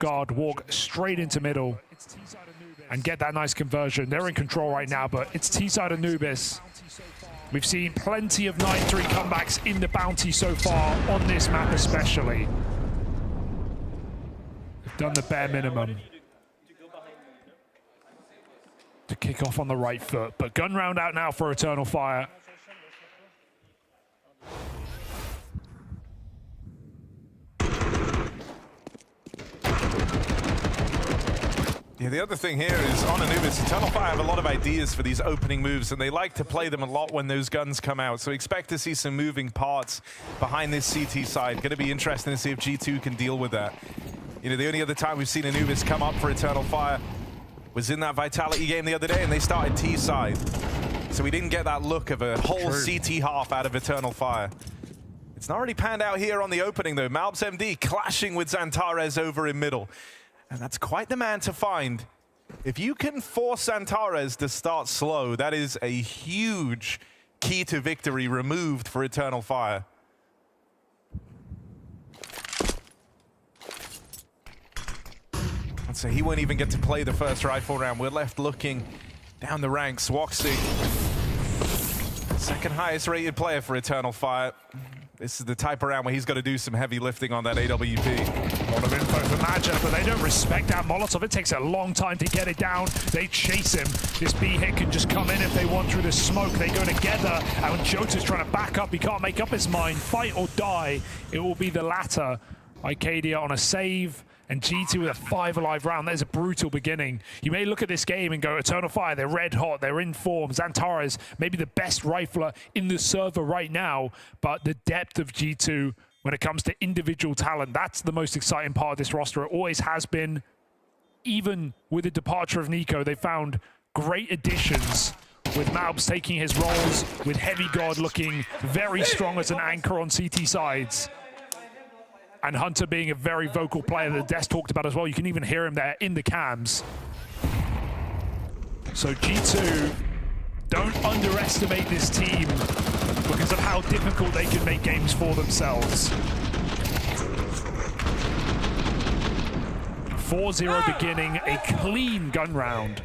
guard, walk straight into middle and get that nice conversion. They're in control right now, but it's T-side Anubis. We've seen plenty of 9-3 comebacks in the bounty so far, on this map especially. They've done the bare minimum to kick off on the right foot, but gun round out now for Eternal Fire. Yeah, the other thing here is on Anubis, Eternal Fire have a lot of ideas for these opening moves, and they like to play them a lot when those guns come out. So expect to see some moving parts behind this CT side. Going to be interesting to see if G2 can deal with that. You know, the only other time we've seen Anubis come up for Eternal Fire was in that Vitality game the other day, and they started T side. So we didn't get that look of a whole CT half out of Eternal Fire. It's not really panned out here on the opening, though. Malbs MD clashing with Xantares over in middle. And that's quite the man to find. If you can force Xantares to start slow, that is a huge key to victory removed for Eternal Fire. I'd say he won't even get to play the first rifle round. We're left looking down the ranks. Woxy, second highest rated player for Eternal Fire. This is the type of round where he's got to do some heavy lifting on that AWP. A lot of info for Magic, but they don't respect that Molotov. It takes a long time to get it down. They chase him. This B hit can just come in if they want through the smoke. They go together, and Jota's trying to back up. He can't make up his mind. Fight or die. It will be the latter. Arcadia on a save, and G2 with a 5 alive round. That is a brutal beginning. You may look at this game and go, Eternal Fire, they're red hot, they're in form. Xantares, maybe the best rifler in the server right now, but the depth of G2 when it comes to individual talent, that's the most exciting part of this roster. It always has been. Even with the departure of Nico, they found great additions, with Malbs taking his roles, with Heavy God looking very strong as an anchor on CT sides. And Hunter being a very vocal player that Des talked about as well. You can even hear him there in the cams. So G2, don't underestimate this team because of how difficult they can make games for themselves. 4-0 beginning, a clean gun round.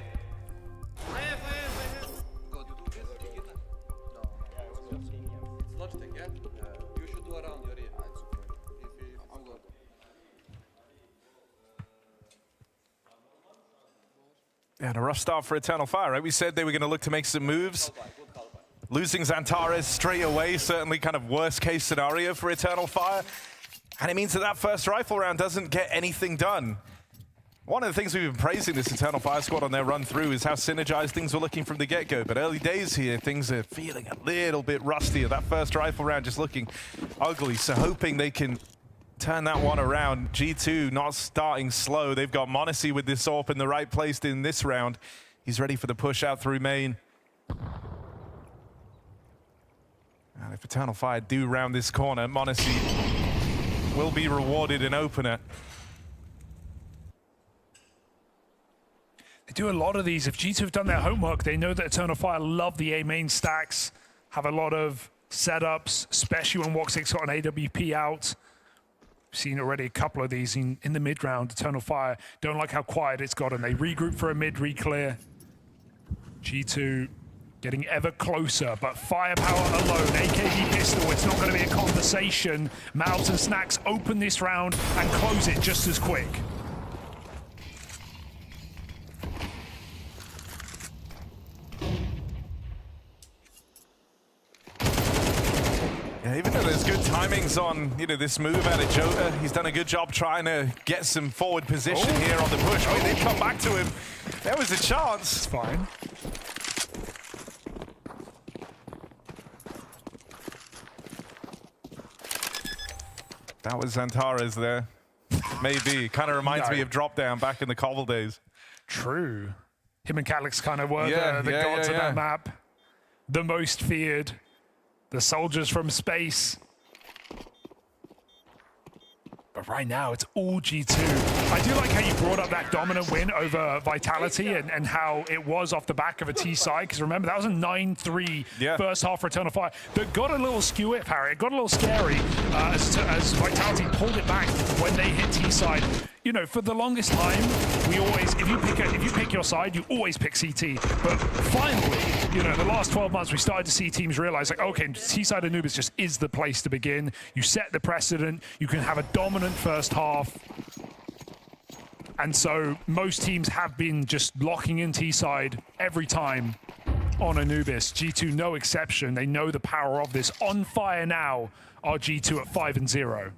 Yeah, and a rough start for Eternal Fire, right? We said they were going to look to make some moves. Losing Xantares straight away, certainly kind of worst case scenario for Eternal Fire. And it means that that first rifle round doesn't get anything done. One of the things we've been praising this Eternal Fire squad on their run through is how synergized things were looking from the get-go. But early days here, things are feeling a little bit rustier. That first rifle round just looking ugly. So hoping they can turn that one around. G2 not starting slow. They've got Monacy with this AWP in the right place in this round. He's ready for the push out through main. And if Eternal Fire do round this corner, Monacy will be rewarded an opener. They do a lot of these. If G2 have done their homework, they know that Eternal Fire love the A main stacks, have a lot of setups, especially when Woxic's got an AWP out. Seen already a couple of these in the mid round. Eternal Fire don't like how quiet it's gotten. They regroup for a mid re-clear. G2 getting ever closer, but firepower alone. AKB pistol, it's not going to be a conversation. Malbs and Snacks open this round and close it just as quick. Yeah, even though there's good timings on, you know, this move out of Jota, he's done a good job trying to get some forward position here on the push. Wait, they've come back to him. There was a chance. It's fine. That was Xantares there. Maybe. Kind of reminds me of Drop Down back in the Cobble days. True. Him and Calyx kind of were the gods of that map. The most feared. The soldiers from space. But right now, it's all G2. I do like how you brought up that dominant win over Vitality and how it was off the back of a T side, because remember, that was a 9-3 first half for Eternal Fire that got a little skew it, Harry. It got a little scary as Vitality pulled it back when they hit T side. You know, for the longest time, we always, if you pick your side, you always pick CT. But finally, you know, the last 12 months, we started to see teams realize, like, okay, T-side Anubis just is the place to begin. You set the precedent. You can have a dominant first half. And so most teams have been just locking in T-side every time on Anubis. G2, no exception. They know the power of this. On fire now are G2 at 5-0.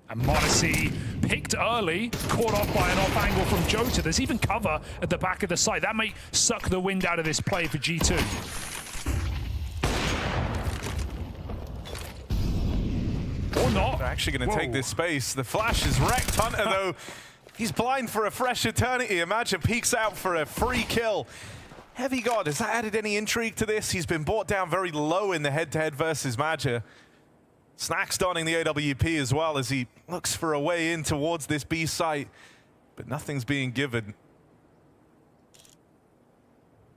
And m0NESY picked early, caught off by an off angle from Jota. There's even cover at the back of the site. That may suck the wind out of this play for G2. Or not. They're actually going to take this space. The flash is wrecked. Hunter, though, he's blind for a fresh eternity. Imagine peeks out for a free kill. Heavy God, has that added any intrigue to this? He's been brought down very low in the head-to-head versus Madja. Snack's donning the AWP as well as he looks for a way in towards this B site, but nothing's being given.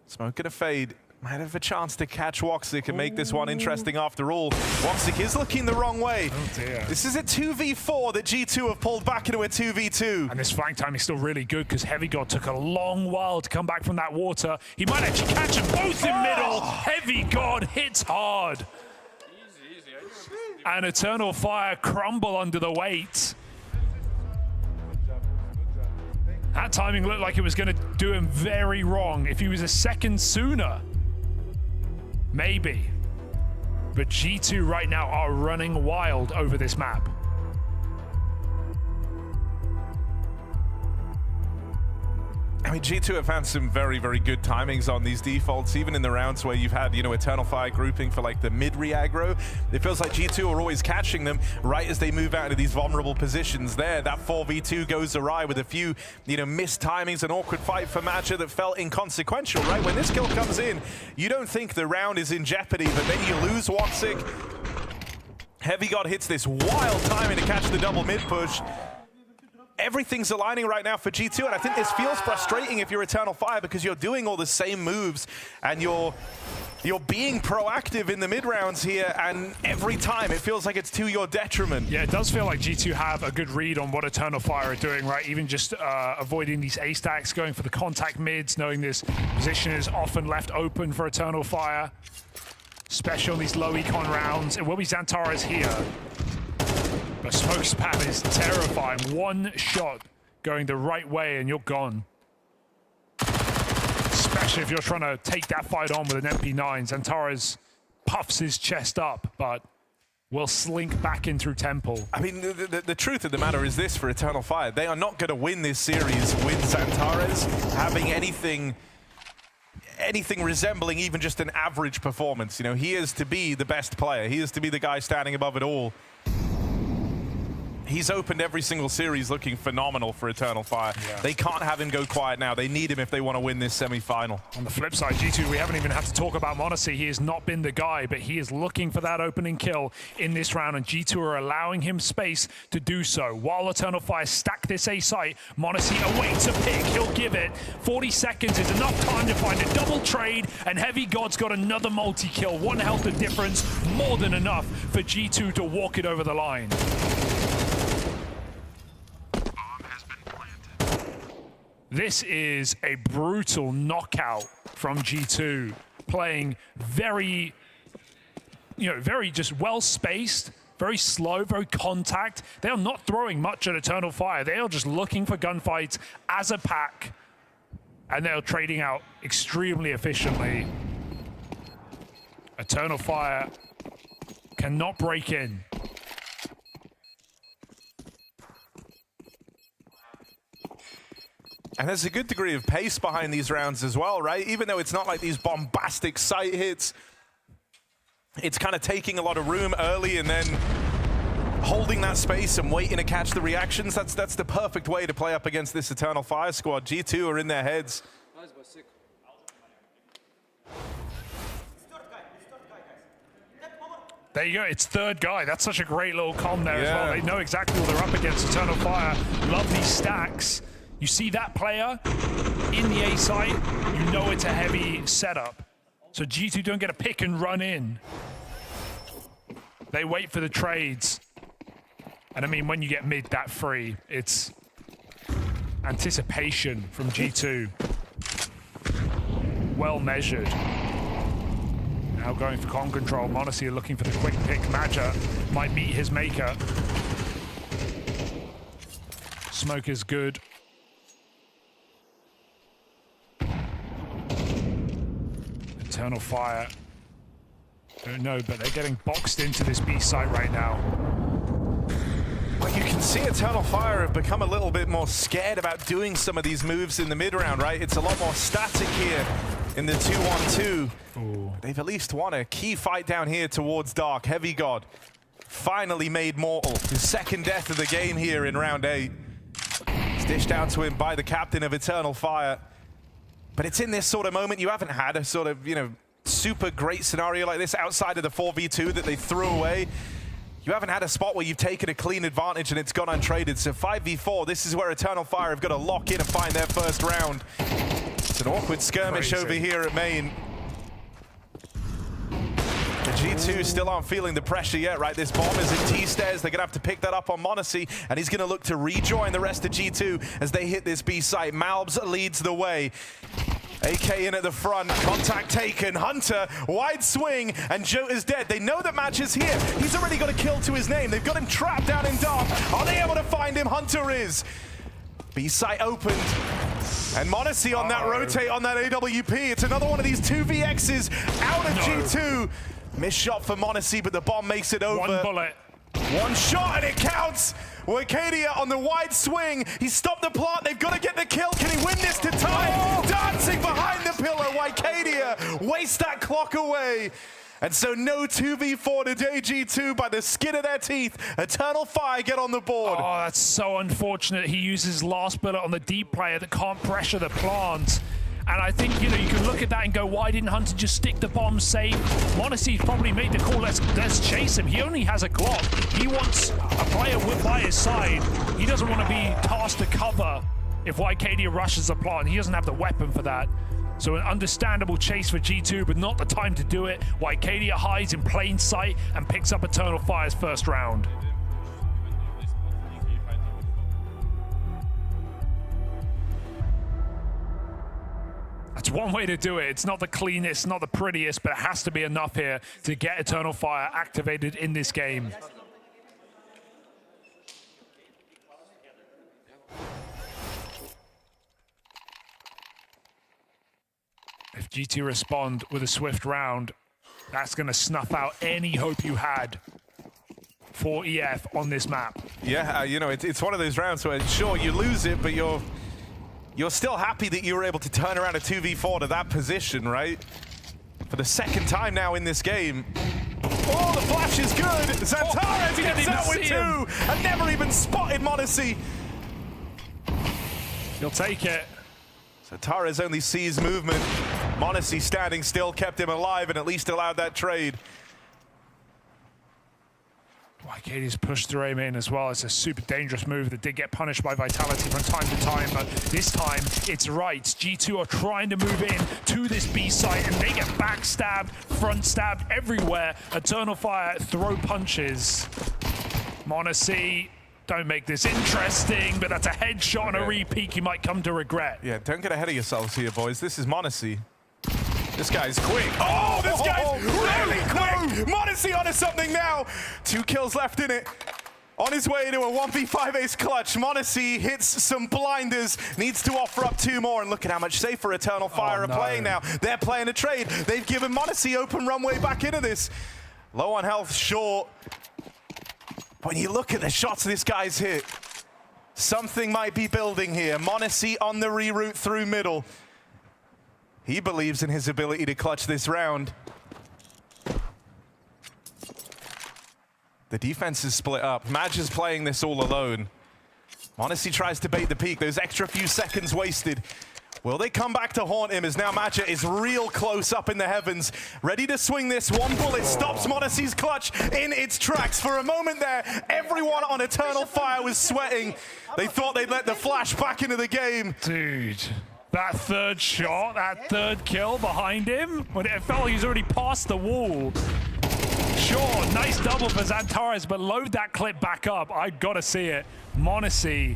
Smoke gonna fade. Might have a chance to catch Woxic and make this one interesting after all. Woxic is looking the wrong way. Oh dear. This is a 2v4 that G2 have pulled back into a 2v2. And this flank time is still really good because Heavy God took a long while to come back from that water. He might actually catch them both in middle. Heavy God hits hard. And Eternal Fire crumble under the weight. That timing looked like it was going to do him very wrong. If he was a second sooner, maybe. But G2 right now are running wild over this map. I mean, G2 have had some very, very good timings on these defaults, even in the rounds where you've had, you know, Eternal Fire grouping for like the mid-re-aggro. It feels like G2 are always catching them right as they move out into these vulnerable positions there. That 4v2 goes awry with a few, you know, missed timings, an awkward fight for Madja that felt inconsequential, right? When this kill comes in, you don't think the round is in jeopardy, but then you lose Woxic. Heavy God hits this wild timing to catch the double mid push. Everything's aligning right now for G2, and I think this feels frustrating if you're Eternal Fire because you're doing all the same moves and you're being proactive in the mid rounds here, and every time it feels like it's to your detriment. Yeah, it does feel like G2 have a good read on what Eternal Fire are doing, right? Even just avoiding these A stacks, going for the contact mids, knowing this position is often left open for Eternal Fire, especially on these low econ rounds. It will be Xantares here. But smoke spam is terrifying. One shot going the right way and you're gone. Especially if you're trying to take that fight on with an MP9. Xantares puffs his chest up, but will slink back in through Temple. I mean, the truth of the matter is this for Eternal Fire. They are not going to win this series with Xantares having anything resembling even just an average performance. You know, he is to be the best player. He is to be the guy standing above it all. He's opened every single series looking phenomenal for Eternal Fire. Yeah. They can't have him go quiet now. They need him if they want to win this semi-final. On the flip side, G2, we haven't even had to talk about m0NESY. He has not been the guy, but he is looking for that opening kill in this round, and G2 are allowing him space to do so. While Eternal Fire stack this A site, m0NESY awaits a pick. He'll give it. 40 seconds is enough time to find a double trade, and Heavy God's got another multi-kill. 1 health of difference, more than enough for G2 to walk it over the line. This is a brutal knockout from G2, playing very, very just well-spaced, very slow, very contact. They are not throwing much at Eternal Fire. They are just looking for gunfights as a pack, and they are trading out extremely efficiently. Eternal Fire cannot break in. And there's a good degree of pace behind these rounds as well, right? Even though it's not like these bombastic site hits, it's kind of taking a lot of room early and then holding that space and waiting to catch the reactions. That's the perfect way to play up against this Eternal Fire squad. G2 are in their heads. There you go, it's third guy. That's such a great little comm there as well. They know exactly what they're up against. Eternal Fire, love these stacks. You see that player in the A site, you know it's a heavy setup. So G2 don't get a pick and run in. They wait for the trades. And I mean, when you get mid that free, it's anticipation from G2. Well measured. Now going for con control. m0NESY looking for the quick pick. Maja might meet his maker. Smoke is good. Eternal Fire. Don't know, but they're getting boxed into this B site right now. Well, you can see Eternal Fire have become a little bit more scared about doing some of these moves in the mid round, right? It's a lot more static here in the 2-1-2. They've at least won a key fight down here towards Dark. Heavy God finally made mortal. His second death of the game here in round 8. It's dished out to him by the captain of Eternal Fire. But it's in this sort of moment you haven't had a sort of, super great scenario like this outside of the 4v2 that they threw away. You haven't had a spot where you've taken a clean advantage and it's gone untraded. So 5v4, this is where Eternal Fire have got to lock in and find their first round. It's an awkward skirmish over here at main. The G2 still aren't feeling the pressure yet, right? This bomb is in T-stairs. They're going to have to pick that up on m0NESY, and he's going to look to rejoin the rest of G2 as they hit this B site. Malbs leads the way. AK in at the front, contact taken, Hunter, wide swing, and Jota's dead. They know that Match is here. He's already got a kill to his name. They've got him trapped down in Dark. Are they able to find him? Hunter is. B site opened. And m0NESY on that rotate on that AWP. It's another one of these 2vx's out of G2. Missed shot for m0NESY, but the bomb makes it over. One bullet. One shot and it counts. Wikadia on the wide swing. He stopped the plant. They've got to get the kill. Can he win this to time? Dancing behind the pillar. Wikadia waste that clock away. And so no 2v4 today, G2 by the skin of their teeth. Eternal Fire get on the board. Oh, that's so unfortunate. He uses last bullet on the deep player that can't pressure the plant. And I think, you can look at that and go, why didn't Hunter just stick the bomb safe? m0NESY probably made the call, let's chase him. He only has a Glock. He wants a player by his side. He doesn't want to be tasked to cover if Wikadia rushes the plant. He doesn't have the weapon for that. So an understandable chase for G2, but not the time to do it. Wikadia hides in plain sight and picks up Eternal Fire's first round. That's one way to do it. It's not the cleanest, not the prettiest, but it has to be enough here to get Eternal Fire activated in this game. If G2 respond with a swift round, that's going to snuff out any hope you had for EF on this map. Yeah, it's one of those rounds where, sure, you lose it, but you're still happy that you were able to turn around a 2v4 to that position, right? For the second time now in this game. Oh, the flash is good! Xantares gets out with 2 and never even spotted m0NESY. He'll take it. Xantares only sees movement. m0NESY standing still kept him alive and at least allowed that trade. Wikadia's pushed through A main as well. It's a super dangerous move that did get punished by Vitality from time to time, but this time it's right. G2 are trying to move in to this B site and they get backstabbed, front stabbed everywhere. Eternal Fire throw punches. m0NESY, don't make this interesting, but that's a headshot and a re-peek you might come to regret. Yeah, don't get ahead of yourselves here, boys. This is m0NESY. This guy's quick. Oh, this guy's really quick. m0NESY onto something now. 2 kills left in it. On his way to a 1v5 ace clutch. m0NESY hits some blinders, needs to offer up 2 more. And look at how much safer Eternal Fire are playing now. They're playing a trade. They've given m0NESY open runway back into this. Low on health, short. When you look at the shots this guy's hit, something might be building here. m0NESY on the reroute through middle. He believes in his ability to clutch this round. The defense is split up. Madge is playing this all alone. m0NESY tries to bait the peak. Those extra few seconds wasted Will they come back to haunt him as now Magic is real close up in the heavens, ready to swing this. One bullet stops m0NESY's clutch in its tracks. For a moment there, everyone on Eternal Fire was sweating. They thought they'd let the flash back into the game. Dude, that third shot, that third kill behind him, when it felt like he's already past the wall. Sure, nice double for Xantares, but load that clip back up. I gotta see it. m0NESY.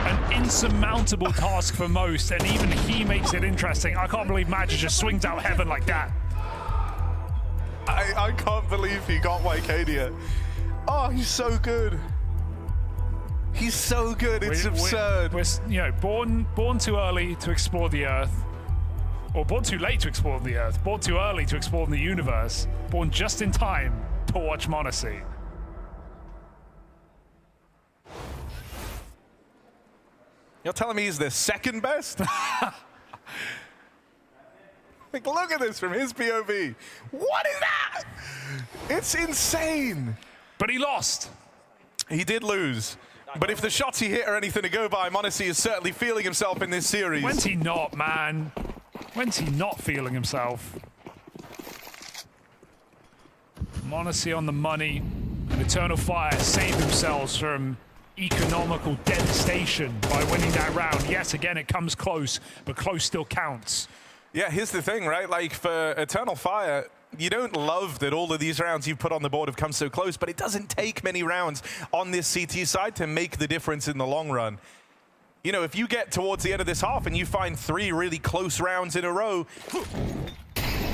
An insurmountable task for most, and even he makes it interesting. I can't believe Magic just swings out heaven like that. I can't believe he got Wycadia. Oh, he's so good. He's so good, it's absurd. We're, you know, born too early to explore the Earth. Or born too late to explore the Earth. Born too early to explore the universe. Born just in time to watch m0NESY. You're telling me he's the second best? Like, look at this from his POV. What is that? It's insane. But he lost. He did lose. But if the shots he hit are anything to go by, m0NESY is certainly feeling himself in this series. When's he not, man? When's he not feeling himself? m0NESY on the money. And Eternal Fire save themselves from economical devastation by winning that round. Yes, again, it comes close, but close still counts. Yeah, here's the thing, right? Like, for Eternal Fire, you don't love that all of these rounds you've put on the board have come so close, but it doesn't take many rounds on this CT side to make the difference in the long run. You know, if you get towards the end of this half and you find 3 really close rounds in a row,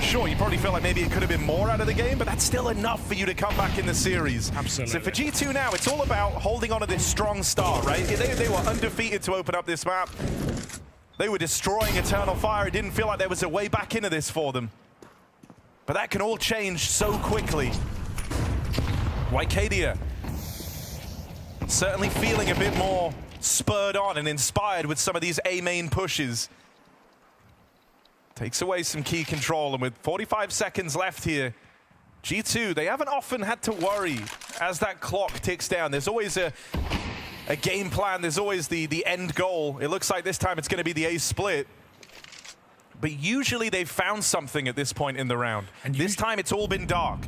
sure, you probably feel like maybe it could have been more out of the game, but that's still enough for you to come back in the series. Absolutely. So for G2 now, it's all about holding on to this strong start, right? They were undefeated to open up this map. They were destroying Eternal Fire. It didn't feel like there was a way back into this for them. But that can all change so quickly. Wycadia certainly feeling a bit more spurred on and inspired with some of these A main pushes. Takes away some key control, and with 45 seconds left here, G2, they haven't often had to worry as that clock ticks down. There's always a game plan, there's always the end goal. It looks like this time it's going to be the A split. But usually they've found something at this point in the round. And this time it's all been dark.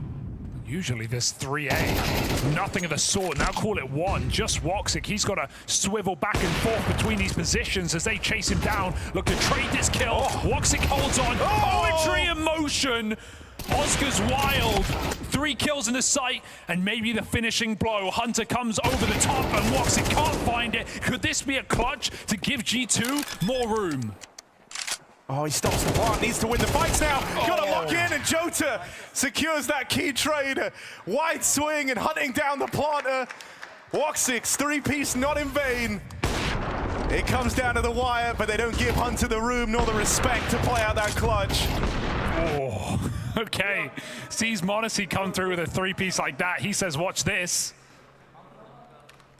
Usually there's 3A. Nothing of the sort. Now call it 1. Just Woxic. He's got to swivel back and forth between these positions as they chase him down. Look to trade this kill. Woxic holds on. Poetry in motion. Oscar's wild. 3 kills in the sight, and maybe the finishing blow. Hunter comes over the top, and Woxic can't find it. Could this be a clutch to give G2 more room? Oh, he stops the plant, needs to win the fights now. Gotta lock in, and Jota secures that key trade. Wide swing and hunting down the planter. Woxic's 3-piece not in vain. It comes down to the wire, but they don't give Hunter the room nor the respect to play out that clutch. Oh, okay. Sees m0NESY come through with a 3-piece like that. He says, watch this.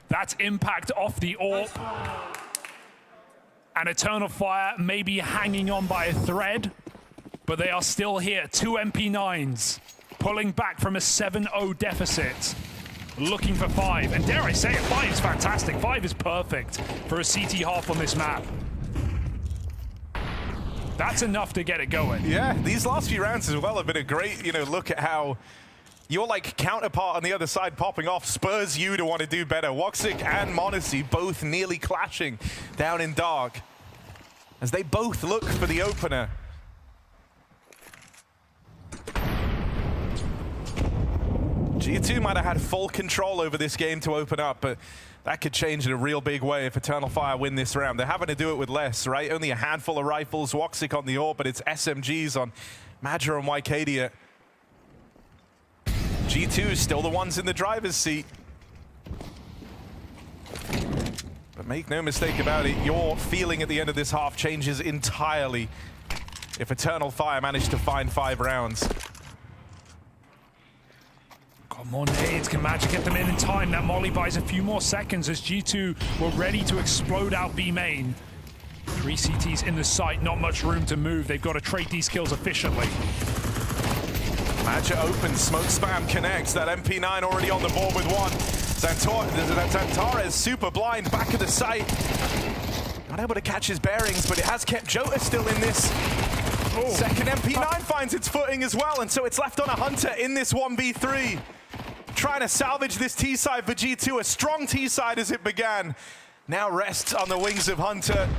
That's impact off the AWP. And Eternal Fire may be hanging on by a thread, but they are still here. 2 MP9s, pulling back from a 7-0 deficit, looking for 5. And dare I say it, 5 is fantastic. 5 is perfect for a CT half on this map. That's enough to get it going. Yeah, these last few rounds as well have been a great, look at how your counterpart on the other side popping off spurs you to want to do better. Woxic and m0NESY both nearly clashing down in dark as they both look for the opener. G2 might have had full control over this game to open up, but that could change in a real big way if Eternal Fire win this round. They're having to do it with less, right? Only a handful of rifles, Woxic on the AWP, but it's SMGs on Madra and Wycadia. G2 is still the ones in the driver's seat. But make no mistake about it, your feeling at the end of this half changes entirely if Eternal Fire managed to find 5 rounds. Got more nades. Can Magic get them in time? That molly buys a few more seconds as G2 were ready to explode out B main. 3 CTs in the site, not much room to move. They've got to trade these kills efficiently. Magic open, smoke spam connects. That MP9 already on the board with 1. Xantara is super blind, back of the site. Not able to catch his bearings, but it has kept Jota still in this. Oh. Second MP9 finds its footing as well, and so it's left on a Hunter in this 1v3. Trying to salvage this T-side for G2, a strong T-side as it began. Now rests on the wings of Hunter.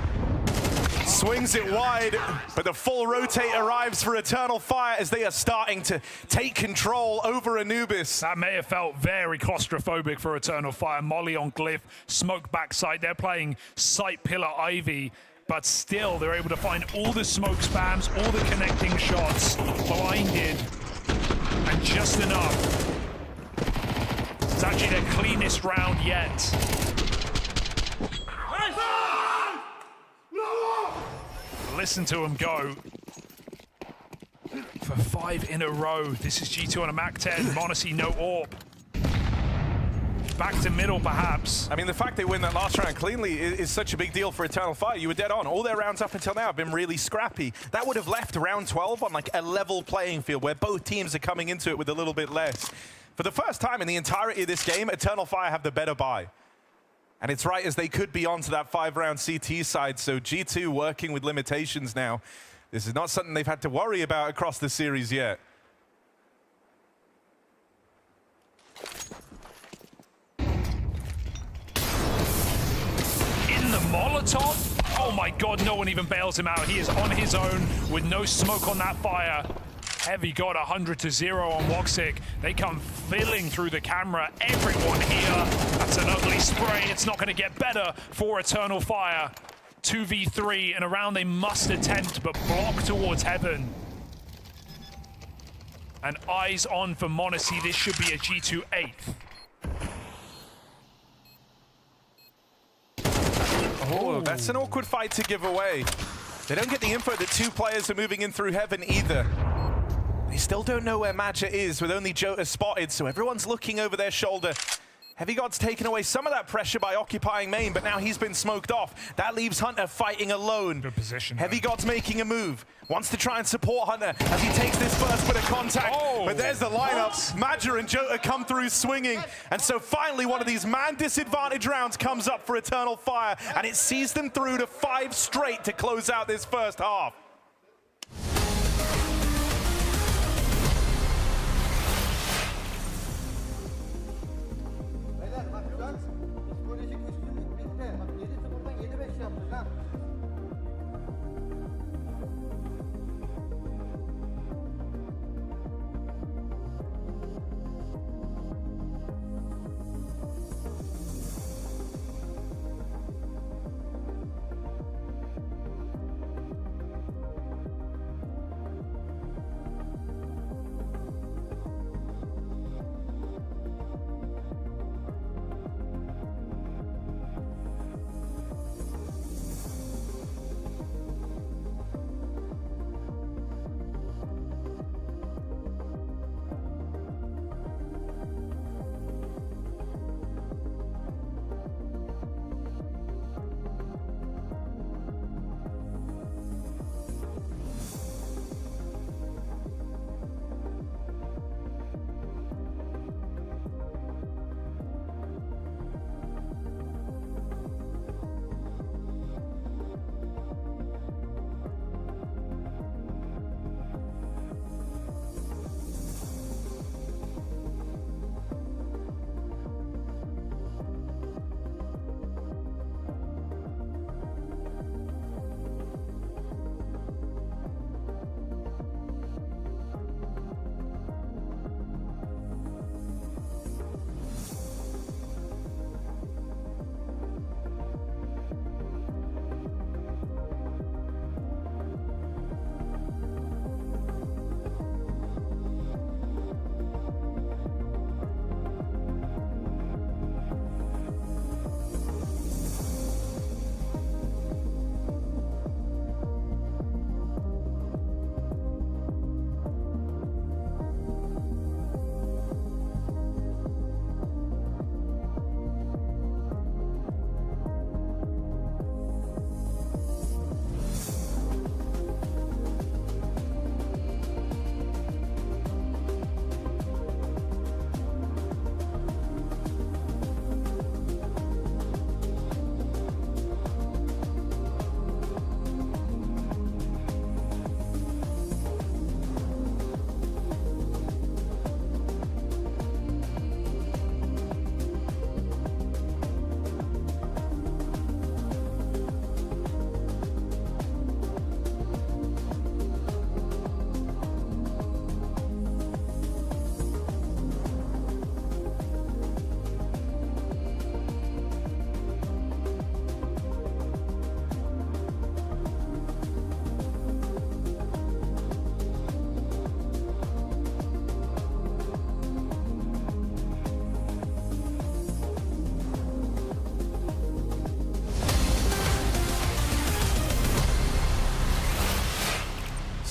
Swings it wide, but the full rotate arrives for Eternal Fire as they are starting to take control over Anubis. That may have felt very claustrophobic for Eternal Fire. Molly on Glyph, smoke backside. They're playing Sight Pillar Ivy, but still they're able to find all the smoke spams, all the connecting shots, blinded, and just enough. It's actually their cleanest round yet. Listen to him go. For 5 in a row. This is G2 on a MAC-10. Monacy, no AWP. Back to middle, perhaps. I mean, the fact they win that last round cleanly is such a big deal for Eternal Fire. You were dead on. All their rounds up until now have been really scrappy. That would have left round 12 on like a level playing field where both teams are coming into it with a little bit less. For the first time in the entirety of this game, Eternal Fire have the better buy. And it's right as they could be onto that 5-round CT side, so G2 working with limitations now. This is not something they've had to worry about across the series yet. In the Molotov? Oh my god, no one even bails him out. He is on his own with no smoke on that fire. Heavy got 100-0 on Woxic. They come filling through the camera. Everyone here. That's an ugly spray. It's not going to get better for Eternal Fire. 2v3 and a round they must attempt, but block towards heaven. And eyes on for Monacy. This should be a G2 8th. Oh, that's an awkward fight to give away. They don't get the info that 2 players are moving in through heaven either. They still don't know where Matcha is with only Jota spotted, so everyone's looking over their shoulder. Heavy God's taken away some of that pressure by occupying main, but now he's been smoked off. That leaves Hunter fighting alone. Good position. Heavy God's making a move. Wants to try and support Hunter as he takes this first bit of contact. Oh, but there's the lineup. Madja and Jota come through swinging. And so finally one of these man disadvantage rounds comes up for Eternal Fire, and it sees them through to 5 straight to close out this first half.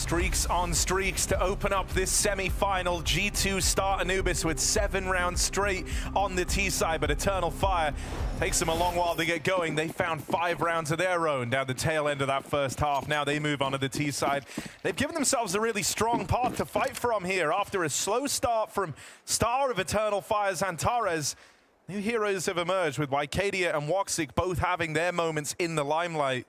Streaks on streaks to open up this semi-final. G2 start Anubis with 7 rounds straight on the T side, but Eternal Fire takes them a long while to get going. They found 5 rounds of their own down the tail end of that first half. Now they move on to the T side. They've given themselves a really strong path to fight from here. After a slow start from star of Eternal Fire, Xantares, new heroes have emerged with Wycadia and Woxic both having their moments in the limelight.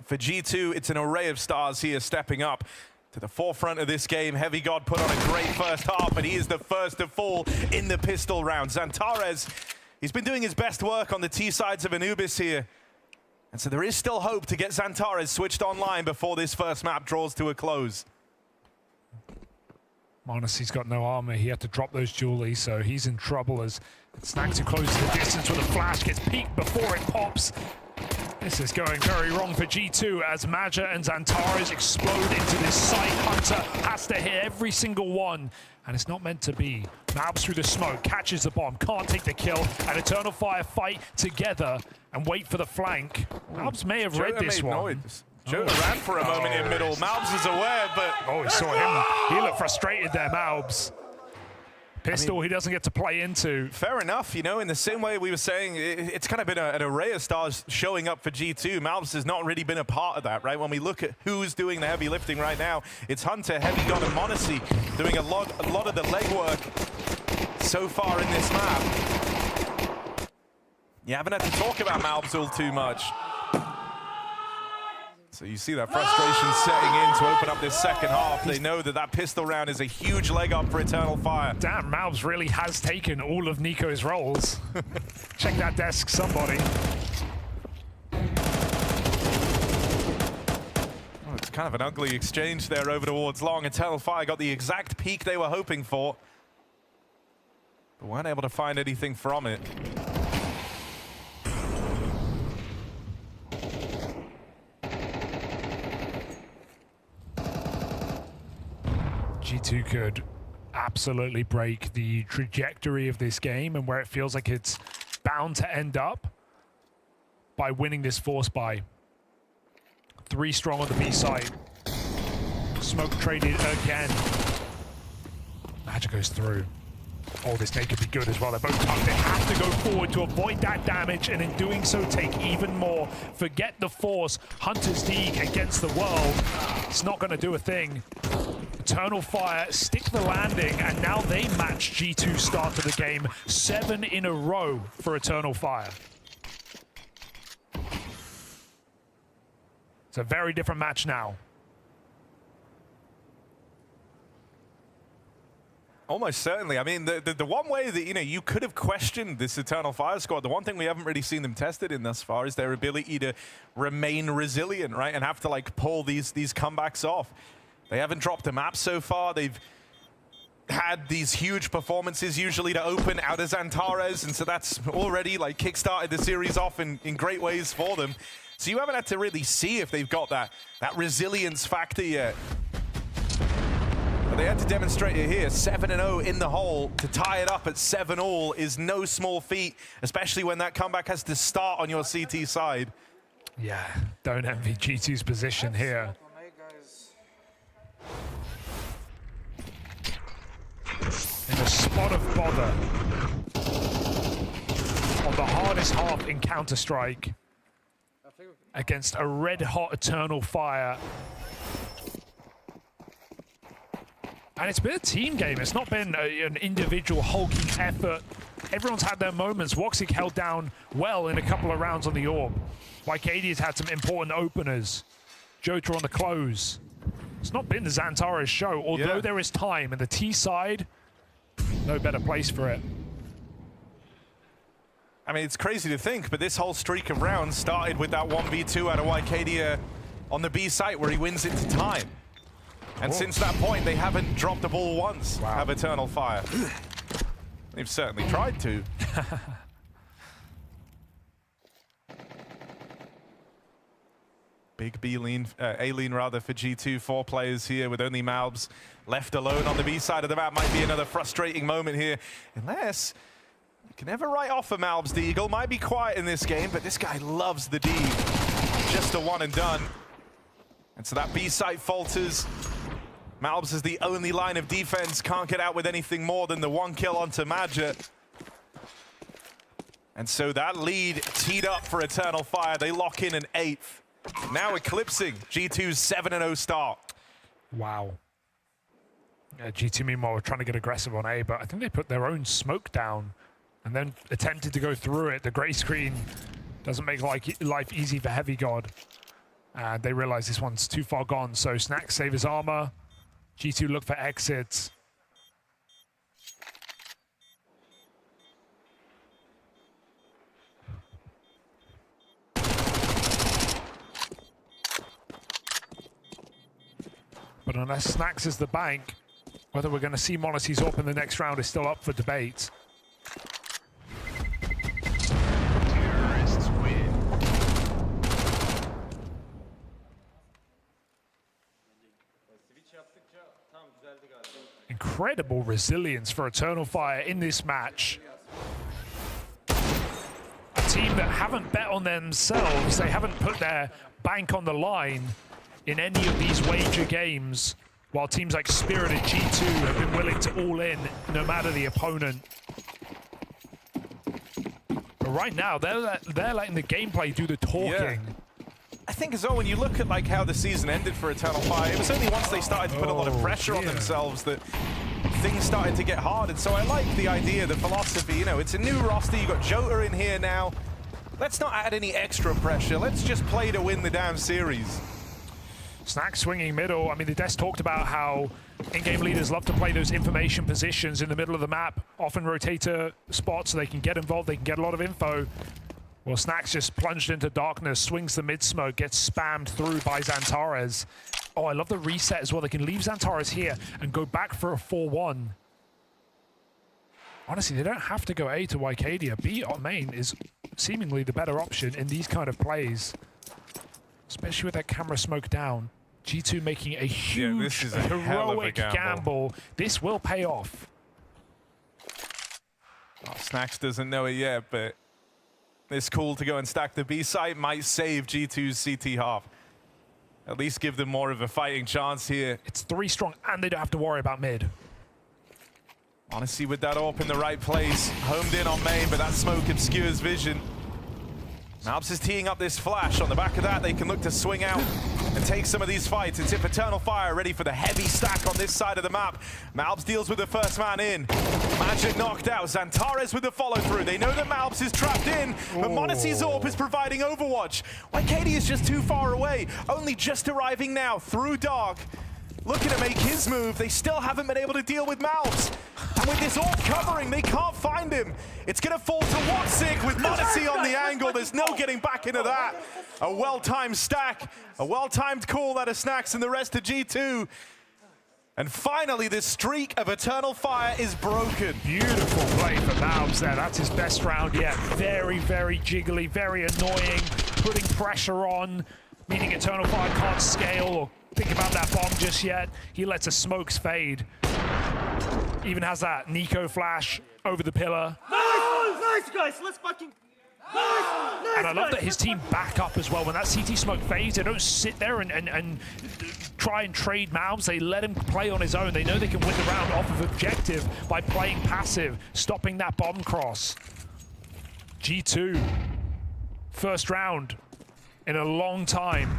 For G2, it's an array of stars here stepping up to the forefront of this game. Heavy God put on a great first half, but he is the first to fall in the pistol round. Xantares, he's been doing his best work on the T sides of Anubis here. And so there is still hope to get Xantares switched online before this first map draws to a close. Monacy's got no armor. He had to drop those jewelries, so he's in trouble as Snacks, who closes the distance with a flash, gets peeked before it pops. This is going very wrong for G2 as Maja and Xantares explode into this site. Hunter has to hit every single one, and it's not meant to be. Malbs through the smoke, catches the bomb, can't take the kill, and Eternal Fire fight together and wait for the flank. Malbs may have read this one. Jota ran for a moment in middle. Malbs is aware, but... Oh, he saw him. He looked frustrated there, Malbs. Pistol he doesn't get to play into. Fair enough, you know, in the same way we were saying, it's kind of been an array of stars showing up for G2. Malbs has not really been a part of that, right? When we look at who's doing the heavy lifting right now, it's Hunter, Heavy God, and Monacy doing a lot of the legwork so far in this map. You haven't had to talk about Malbs all too much. So you see that frustration setting in to open up this second half. They know that that pistol round is a huge leg up for Eternal Fire. Damn, Malbs really has taken all of Nico's roles. Check that desk, somebody. Oh, it's kind of an ugly exchange there over towards long. Eternal Fire got the exact peak they were hoping for, but weren't able to find anything from it. G2 could absolutely break the trajectory of this game and where it feels like it's bound to end up by winning this force buy. 3 strong on the B side. Smoke traded again. Magic goes through. Oh, this nade could be good as well. They're both tucked. They have to go forward to avoid that damage, and in doing so, take even more. Forget the force. Hunter's League against the world. It's not going to do a thing. Eternal Fire stick the landing, and now they match G2 start to the game. 7 in a row for Eternal Fire. It's a very different match now. Almost certainly. I mean, the one way that, you know, you could have questioned this Eternal Fire squad, the one thing we haven't really seen them tested in thus far is their ability to remain resilient, right? And have to, like, pull these comebacks off. They haven't dropped a map so far. They've had these huge performances usually to open out of Xantares, and so that's already, like, kickstarted the series off in great ways for them. So you haven't had to really see if they've got that resilience factor yet. But they had to demonstrate it here. 7-0 in the hole. To tie it up at 7-all is no small feat, especially when that comeback has to start on your CT side. Yeah, don't envy G2's position here. In a spot of bother on the hardest half in Counter-Strike against a red-hot Eternal Fire. And it's been a team game. It's not been an individual hulking effort. Everyone's had their moments. Woxic held down well in a couple of rounds on the orb. Wycadia's had some important openers. Jota on the close. It's not been the Xantares show, although there is time, and the T side, no better place for it. I mean, it's crazy to think, but this whole streak of rounds started with that 1v2 out of Wycadia on the B site where he wins it to time. And since that point, they haven't dropped a ball once, have Eternal Fire. They've certainly tried to. Big B-lean, A-lean rather for G2. 4 players here with only Malbs left alone on the B side of the map. Might be another frustrating moment here. Unless, you can never write off a Malbs the Eagle. Might be quiet in this game, but this guy loves the D. Just a one and done. And so that B site falters. Malbs is the only line of defense, can't get out with anything more than the 1 kill onto Madja. And so that lead teed up for Eternal Fire. They lock in an 8th. Now eclipsing G2's 7-0 start. Wow. G2 meanwhile were trying to get aggressive on A, but I think they put their own smoke down and then attempted to go through it. The gray screen doesn't make life easy for Heavy God. And they realize this one's too far gone, so Snax save his armor. G2 look for exits. But unless Snax is the bank, whether we're going to see m0NESY's AWP in the next round is still up for debate. Terrorists win. Incredible resilience for Eternal Fire in this match. A team that haven't bet on themselves, they haven't put their bank on the line in any of these wager games, while teams like Spirit and G2 have been willing to all in no matter the opponent. But right now, they're letting the gameplay do the talking. Yeah. I think as well, when you look at like how the season ended for Eternal Fire, it was only once they started to put a lot of pressure on themselves that things started to get hard. And so I like the idea, the philosophy, you know, it's a new roster, you got Jota in here now. Let's not add any extra pressure. Let's just play to win the damn series. Snax swinging middle. I mean, the desk talked about how in-game leaders love to play those information positions in the middle of the map, often rotator spots so they can get involved, they can get a lot of info. Well, Snax just plunged into darkness, swings the mid-smoke, gets spammed through by Xantares. Oh, I love the reset as well. They can leave Xantares here and go back for a 4-1. Honestly, they don't have to go A to Wycadia. B on main is seemingly the better option in these kind of plays, especially with that camera smoke down. G2 making a huge, heroic gamble. This will pay off. Oh, Snax doesn't know it yet, but it's cool to go and stack the B site. Might save G2's CT half. At least give them more of a fighting chance here. It's 3 strong, and they don't have to worry about mid. Honestly, with that AWP in the right place, homed in on main, but that smoke obscures vision. Malbs is teeing up this flash. On the back of that, they can look to swing out and take some of these fights. It's Eternal Fire ready for the heavy stack on this side of the map. Malbs deals with the first man in. Magic knocked out. Xantares with the follow-through. They know that Malbs is trapped in, but m0NESY's AWP is providing overwatch. Wycadia is just too far away. Only just arriving now through dark. Looking to make his move. They still haven't been able to deal with Malbs. And with this AWP covering, they can't find him. It's going to fall to Watsik with m0NESY on the angle. There's no getting back into that. A well-timed stack, a well-timed call that of Snax and the rest of G2. And finally, this streak of Eternal Fire is broken. Beautiful play for Malbs there. That's his best round yet. Very, very jiggly, very annoying, putting pressure on, meaning Eternal Fire can't scale or think about that bomb just yet. He lets the smokes fade. Even has that Nico flash over the pillar. Nice, guys. Let's fucking... Nice, and I love that his team back up as well. When that CT smoke fades, they don't sit there and try and trade Malbs. They let him play on his own. They know they can win the round off of objective by playing passive, stopping that bomb cross. G2, first round in a long time.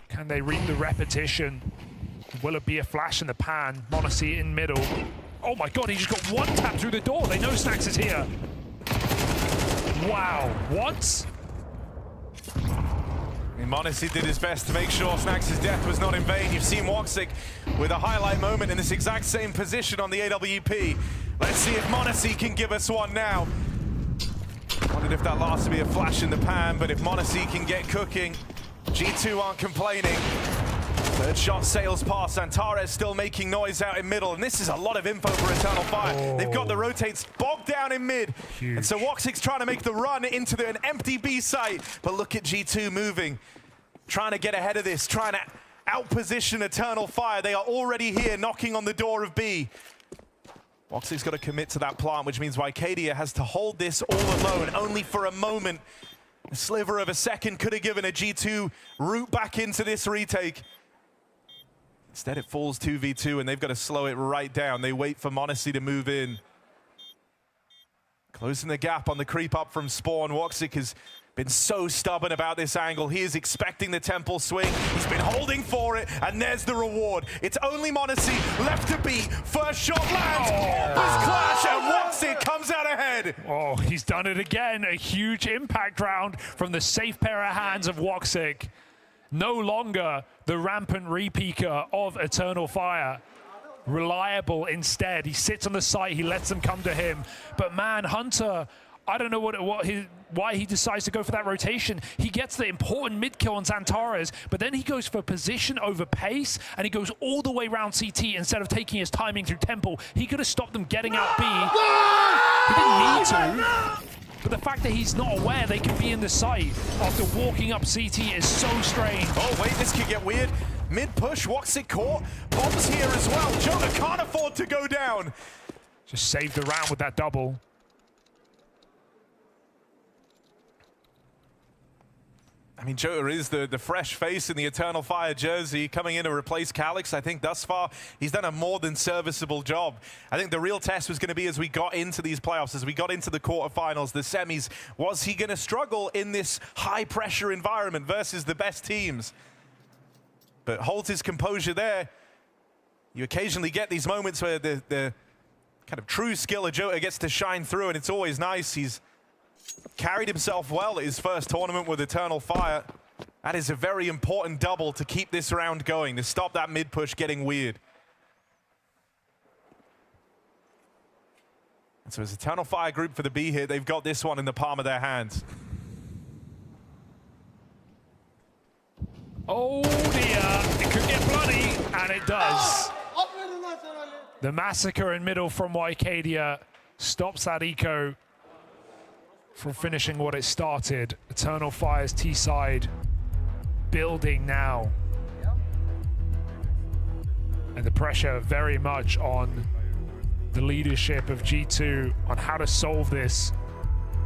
Can they read the repetition? Will it be a flash in the pan? m0NESY in middle. Oh my god, he just got one tap through the door. They know Snax is here. Wow, what? m0NESY did his best to make sure Snax's death was not in vain. You've seen Watsik with a highlight moment in this exact same position on the AWP. Let's see if m0NESY can give us one now. Wondered if that last would be a flash in the pan, but if m0NESY can get cooking, G2 aren't complaining. Third shot sails past. Xantares still making noise out in middle, and this is a lot of info for Eternal Fire. They've got the rotates bogged down in mid. Huge. And so Watsik's trying to make the run into an empty B site, but look at G2 moving, trying to get ahead of this, trying to outposition Eternal Fire. They are already here knocking on the door of B. Watsik's got to commit to that plant, which means Wycadia has to hold this all alone, only for a moment. A sliver of a second could have given a G2 route back into this retake. Instead, it falls 2v2, and they've got to slow it right down. They wait for m0NESY to move in. Closing the gap on the creep up from spawn. Woxic has been so stubborn about this angle. He is expecting the temple swing. He's been holding for it, and there's the reward. It's only m0NESY left to beat. First shot lands. This clash, and Woxic comes out ahead. Oh, he's done it again. A huge impact round from the safe pair of hands of Woxic. No longer the rampant repeaker of Eternal Fire. Reliable instead. He sits on the site, he lets them come to him. But man, Hunter, I don't know why he decides to go for that rotation. He gets the important mid kill on Xantares, but then he goes for position over pace, and he goes all the way around CT instead of taking his timing through Temple. He could have stopped them getting out B. He didn't need to. But the fact that he's not aware they could be in the site after walking up CT is so strange. Oh wait, this could get weird. Mid-push, Woxic caught. Bombs here as well. Jota can't afford to go down. Just saved the round with that double. I mean, Jota is the fresh face in the Eternal Fire jersey, coming in to replace Calix. I think thus far, he's done a more than serviceable job. I think the real test was going to be as we got into these playoffs, as we got into the quarterfinals, the semis. Was he going to struggle in this high-pressure environment versus the best teams? But holds his composure there. You occasionally get these moments where the kind of true skill of Jota gets to shine through, and it's always nice. He's carried himself well at his first tournament with Eternal Fire. That is a very important double to keep this round going, to stop that mid-push getting weird. And so as Eternal Fire group for the B here, they've got this one in the palm of their hands. Oh dear, it could get bloody, and it does. The massacre in middle from Wycadia stops that eco from finishing what it started. Eternal Fire's T-side building now. And the pressure very much on the leadership of G2 on how to solve this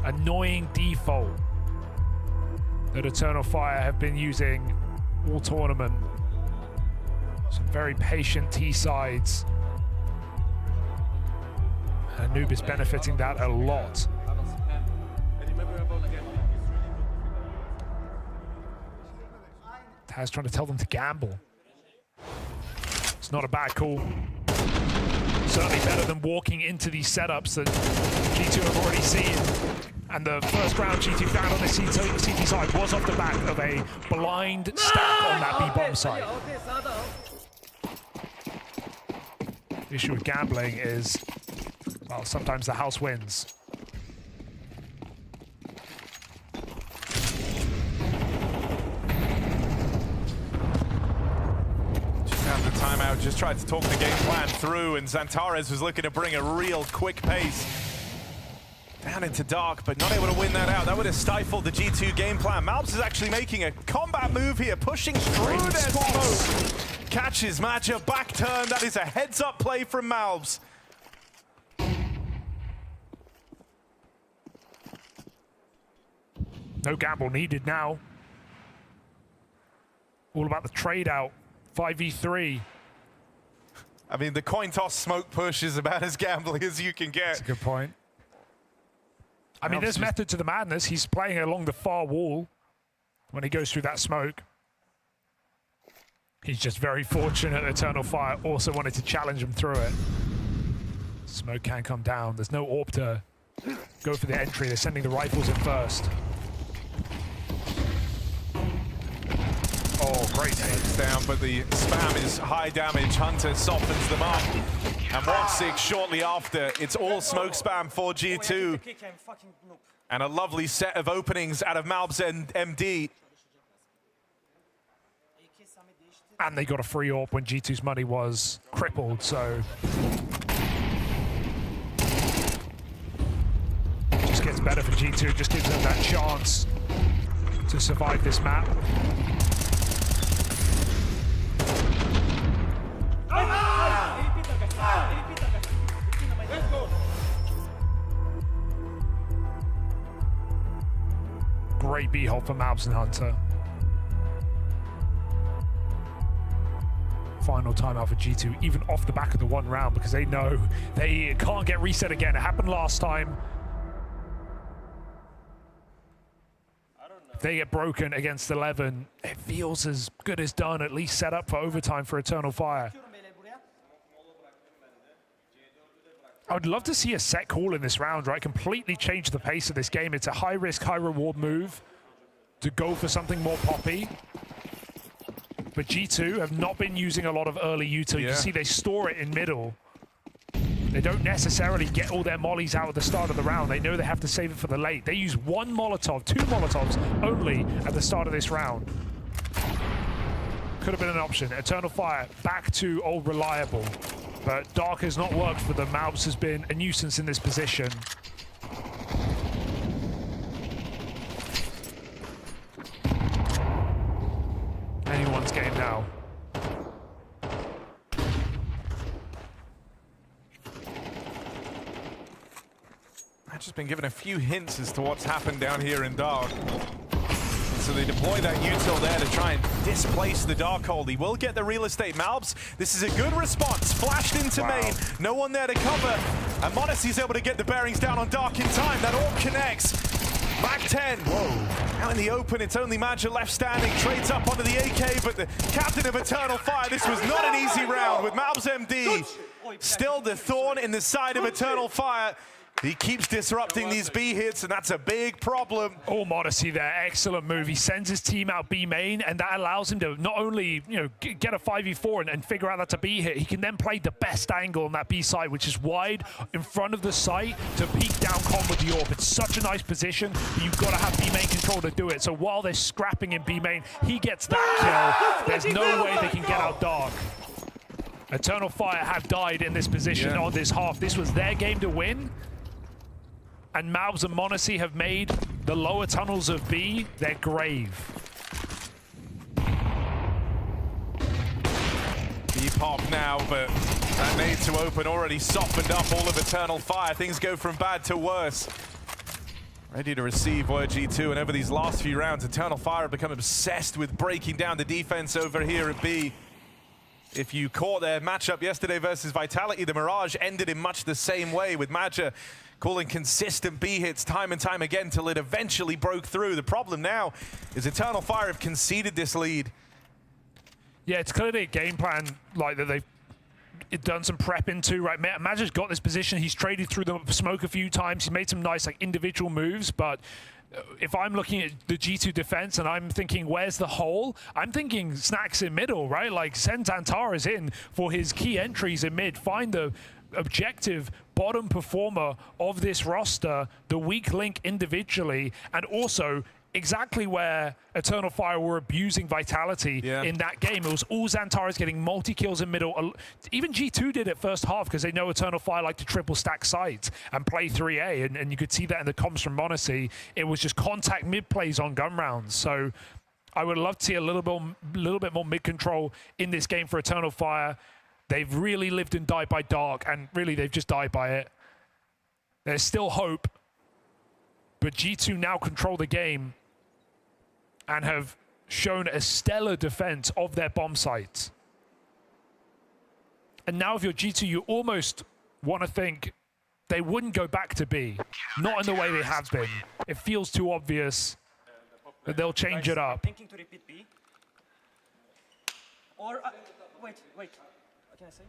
annoying default that Eternal Fire have been using all tournament. Some very patient T-sides. And Anubis benefiting that a lot. Taz trying to tell them to gamble. It's not a bad call. Certainly better than walking into these setups that G2 have already seen. And the first round G2 found on the CT side was off the back of a blind stack on that B-bomb site. The issue with gambling is, well, sometimes the house wins. The timeout just tried to talk the game plan through, and Xantares was looking to bring a real quick pace down into dark, but not able to win that out. That would have stifled the G2 game plan. Malbs is actually making a combat move here, pushing through their smoke. Catches Matcha, back turn. That is a heads-up play from Malbs. No gamble needed now. All about the trade out. 5v3. I mean, the coin toss smoke push is about as gambling as you can get. That's a good point. I mean, there's method to the madness. He's playing along the far wall when he goes through that smoke. He's just very fortunate Eternal Fire also wanted to challenge him through it. Smoke can come down. There's no AWP to go for the entry. They're sending the rifles in first. Oh, great hit. Down, but the spam is high damage. Hunter softens them up. And Woxic shortly after. It's all smoke spam for G2. And a lovely set of openings out of Malbs and MD. And they got a free AWP when G2's money was crippled, so just gets better for G2, just gives them that chance to survive this map. great B hold for Mabs and Hunter. Final timeout for G2, even off the back of the one round, because they know they can't get reset again. It happened last time. If they get broken against 11, it feels as good as done, at least set up for overtime for Eternal Fire. I would love to see a set call in this round, right? Completely change the pace of this game. It's a high-risk, high-reward move to go for something more poppy. But G2 have not been using a lot of early util. You can see they store it in middle. They don't necessarily get all their mollies out at the start of the round. They know they have to save it for the late. They use one Molotov, 2 Molotovs only at the start of this round. Could have been an option. Eternal Fire back to old reliable. But Dark has not worked for them. Malbs has been a nuisance in this position. Anyone's game now. I've just been given a few hints as to what's happened down here in Dark. So they deploy that util there to try and displace the Darkhold. He will get the real estate. Malbs, this is a good response. Flashed into main, no one there to cover. And m0NESY's able to get the bearings down on Dark in time. That all connects. Mag 10. Whoa. Out in the open, it's only Madja left standing. Trades up onto the AK, but the captain of Eternal Fire, this was not an easy round with Malbs MD. Still the thorn in the side of Eternal Fire. He keeps disrupting these B hits, and that's a big problem. Oh, m0NESY there, excellent move. He sends his team out B main, and that allows him to not only, you know, get a 5v4 and figure out that's a B hit, he can then play the best angle on that B side, which is wide in front of the site to peek down con with the AWP. It's such a nice position, but you've got to have B main control to do it. So while they're scrapping in B main, he gets that kill. There's no way they can get out Dark. Eternal Fire have died in this position on this half. This was their game to win. And Malbs and m0NESY have made the lower tunnels of B their grave. B pop now, but that nade to open already softened up all of Eternal Fire. Things go from bad to worse. Ready to receive word G2, and over these last few rounds, Eternal Fire have become obsessed with breaking down the defense over here at B. If you caught their matchup yesterday versus Vitality, the Mirage ended in much the same way, with Madja calling consistent B hits time and time again till it eventually broke through. The problem now is Eternal Fire have conceded this lead. Yeah, it's clearly a game plan like that they've done some prep into, right? Madja's got this position. He's traded through the smoke a few times. He's made some nice like individual moves, but if I'm looking at the G2 defense and I'm thinking, where's the hole? I'm thinking snacks in middle, right? Like send Xantaras in for his key entries in mid. Find the objective bottom performer of this roster, the weak link individually, and also exactly where Eternal Fire were abusing Vitality in that game. It was all Xantaras getting multi-kills in middle. Even G2 did it first half because they know Eternal Fire like to triple stack sites and play 3A, and you could see that in the comms from m0NESY. It was just contact mid plays on gun rounds. So I would love to see a little bit more mid control in this game for Eternal Fire. They've really lived and died by Dark, and really they've just died by it. There's still hope, but G2 now control the game and have shown a stellar defense of their bomb sites. And now if you're G2, you almost want to think they wouldn't go back to B. Not in the way they have been. It feels too obvious that they'll change it up. Thinking to repeat B. Or, wait. What can I say?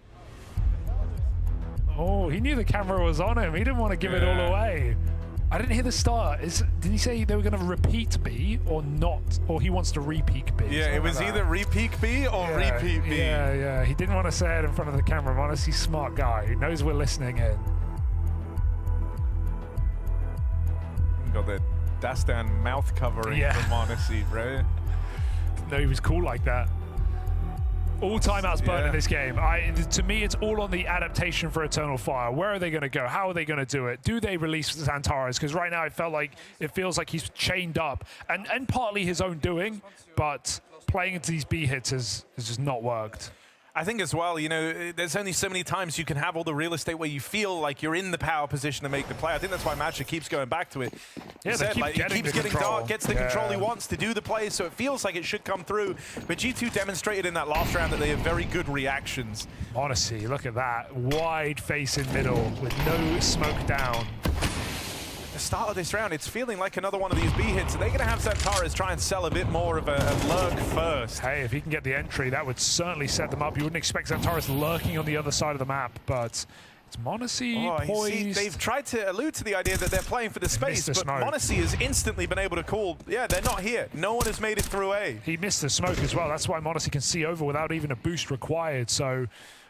Oh, he knew the camera was on him. He didn't want to give it all away. I didn't hear the start. Did he say they were going to repeat B or not? Or he wants to re-peak B? Yeah, it was either re-peak B or repeat B. Yeah. He didn't want to say it in front of the camera. m0NESY, smart guy. He knows we're listening in. Got the Dastan mouth covering from m0NESY, bro. No, he was cool like that. All timeouts burnt in this game. To me, it's all on the adaptation for Eternal Fire. Where are they going to go? How are they going to do it? Do they release Xantaras? Because right now it feels like he's chained up, and partly his own doing, but playing into these B hits has just not worked. I think as well, you know, there's only so many times you can have all the real estate where you feel like you're in the power position to make the play. I think that's why Magic keeps going back to it. Yeah, He keeps getting dark, gets the control he wants to do the play, so it feels like it should come through. But G2 demonstrated in that last round that they have very good reactions. Honestly, look at that. Wide face in middle with no smoke down. The start of this round, it's feeling like another one of these B hits. They're going to have Xantares try and sell a bit more of a lurk first. Hey, if he can get the entry, that would certainly set them up. You wouldn't expect Xantares lurking on the other side of the map, but it's m0NESY poised. See, they've tried to allude to the idea that they're playing for the space, but m0NESY has instantly been able to call, yeah, they're not here. No one has made it through A. He missed the smoke as well. That's why m0NESY can see over without even a boost required. So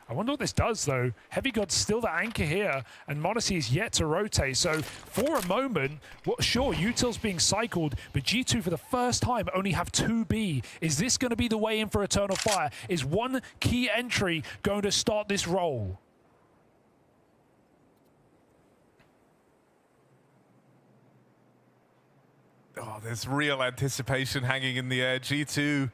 I wonder what this does, though. Heavy God's still the anchor here, and m0NESY is yet to rotate. So for a moment, sure, Util's being cycled, but G2 for the first time only have 2B. Is this going to be the way in for Eternal Fire? Is one key entry going to start this roll? Oh, there's real anticipation hanging in the air. G2,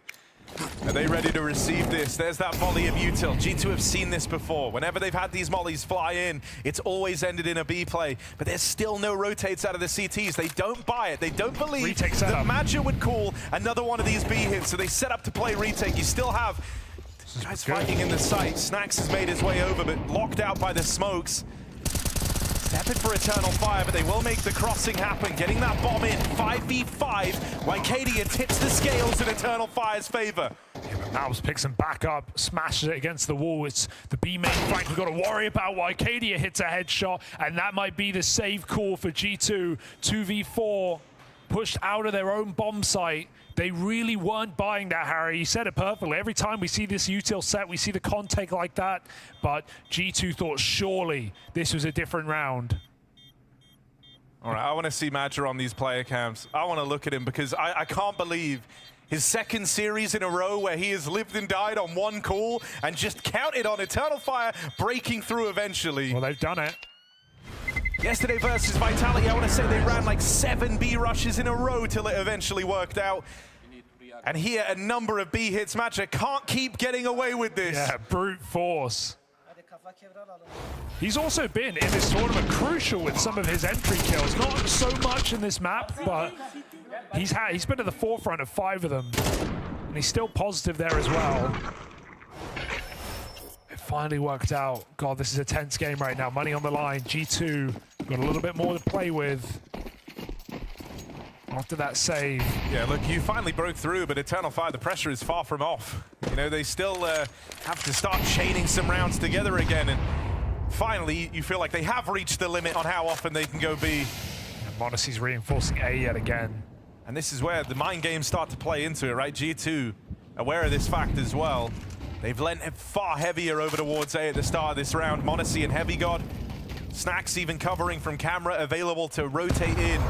are they ready to receive this? There's that volley of Util. G2 have seen this before. Whenever they've had these mollies fly in, it's always ended in a B play. But there's still no rotates out of the CTs. They don't buy it. They don't believe that Magic would call another one of these B hits. So they set up to play retake. You still have guys fighting in the site. Snacks has made his way over, but locked out by the smokes. Stepping for Eternal Fire, but they will make the crossing happen. Getting that bomb in, 5v5. Wycadia tips the scales in Eternal Fire's favor. Yeah, but Mouse picks him back up, smashes it against the wall. It's the B main flank we've got to worry about. Wycadia hits a headshot, and that might be the save call for G2. 2v4, pushed out of their own bomb site. They really weren't buying that, Harry. You said it perfectly. Every time we see this util set, we see the contact like that. But G2 thought surely this was a different round. All right, I want to see Madger on these player cams. I want to look at him because I can't believe his second series in a row where he has lived and died on one call and just counted on Eternal Fire breaking through eventually. Well, they've done it. Yesterday versus Vitality, I want to say they ran like 7 B rushes in a row till it eventually worked out. And here, a number of B hits. Magic can't keep getting away with this. Yeah, brute force. He's also been in this tournament crucial with some of his entry kills. Not so much in this map, but he's been at the forefront of 5 of them. And he's still positive there as well. It finally worked out. God, this is a tense game right now. Money on the line. G2 got a little bit more to play with after that save. Yeah, look, you finally broke through, but Eternal Fire, the pressure is far from off. You know, they still have to start chaining some rounds together again, and finally, you feel like they have reached the limit on how often they can go B. And m0NESY's reinforcing A yet again. And this is where the mind games start to play into it, right? G2, aware of this fact as well. They've lent far heavier over towards A at the start of this round. m0NESY and Heavy God. Snacks even covering from camera, available to rotate in.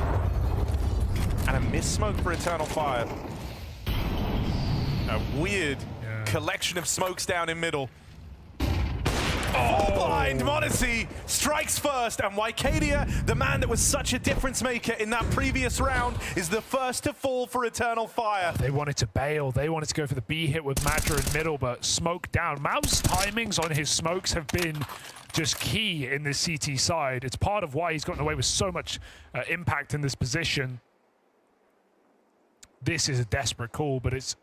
And a miss smoke for Eternal Fire. A weird collection of smokes down in middle. Full blind, m0NESY strikes first, and Wycadia, the man that was such a difference maker in that previous round, is the first to fall for Eternal Fire. They wanted to bail. They wanted to go for the B hit with Madger in middle, but smoke down. Mouse's timings on his smokes have been just key in this CT side. It's part of why he's gotten away with so much impact in this position. This is a desperate call, but it's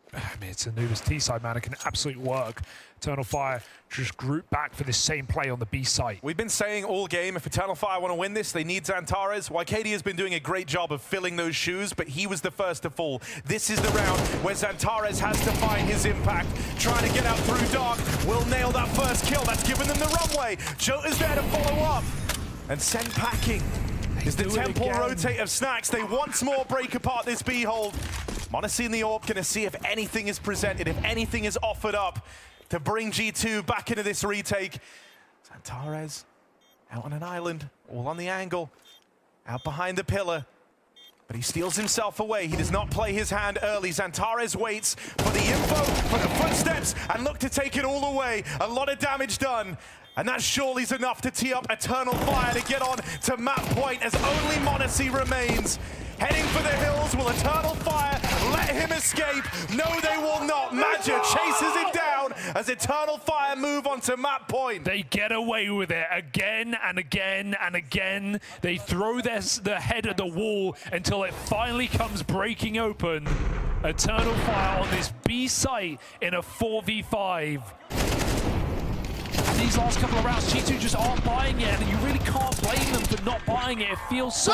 Anubis T side, man. It can absolutely work. Eternal Fire just group back for this same play on the B site. We've been saying all game, if Eternal Fire want to win this, they need Xantares. Wycadia has been doing a great job of filling those shoes, but he was the first to fall. This is the round where Xantares has to find his impact. Trying to get out through dark, will nail that first kill. That's given them the runway. Jota's there to follow up and send packing. Is the temple rotate of Snacks. They once more break apart this B hold. m0NESY in the AWP gonna see if anything is presented, if anything is offered up to bring G2 back into this retake. Xantares out on an island, all on the angle, out behind the pillar. But he steals himself away. He does not play his hand early. Xantares waits for the info, for the footsteps, and look to take it all away. A lot of damage done. And that surely is enough to tee up Eternal Fire to get on to map point as only m0NESY remains. Heading for the hills, will Eternal Fire let him escape? No, they will not. Madger chases him down as Eternal Fire move onto map point. They get away with it again and again and again. They throw their head at the wall until it finally comes breaking open. Eternal Fire on this B site in a 4v5. And these last couple of rounds, G2 just aren't buying it, and you really can't blame them for not buying it. It feels so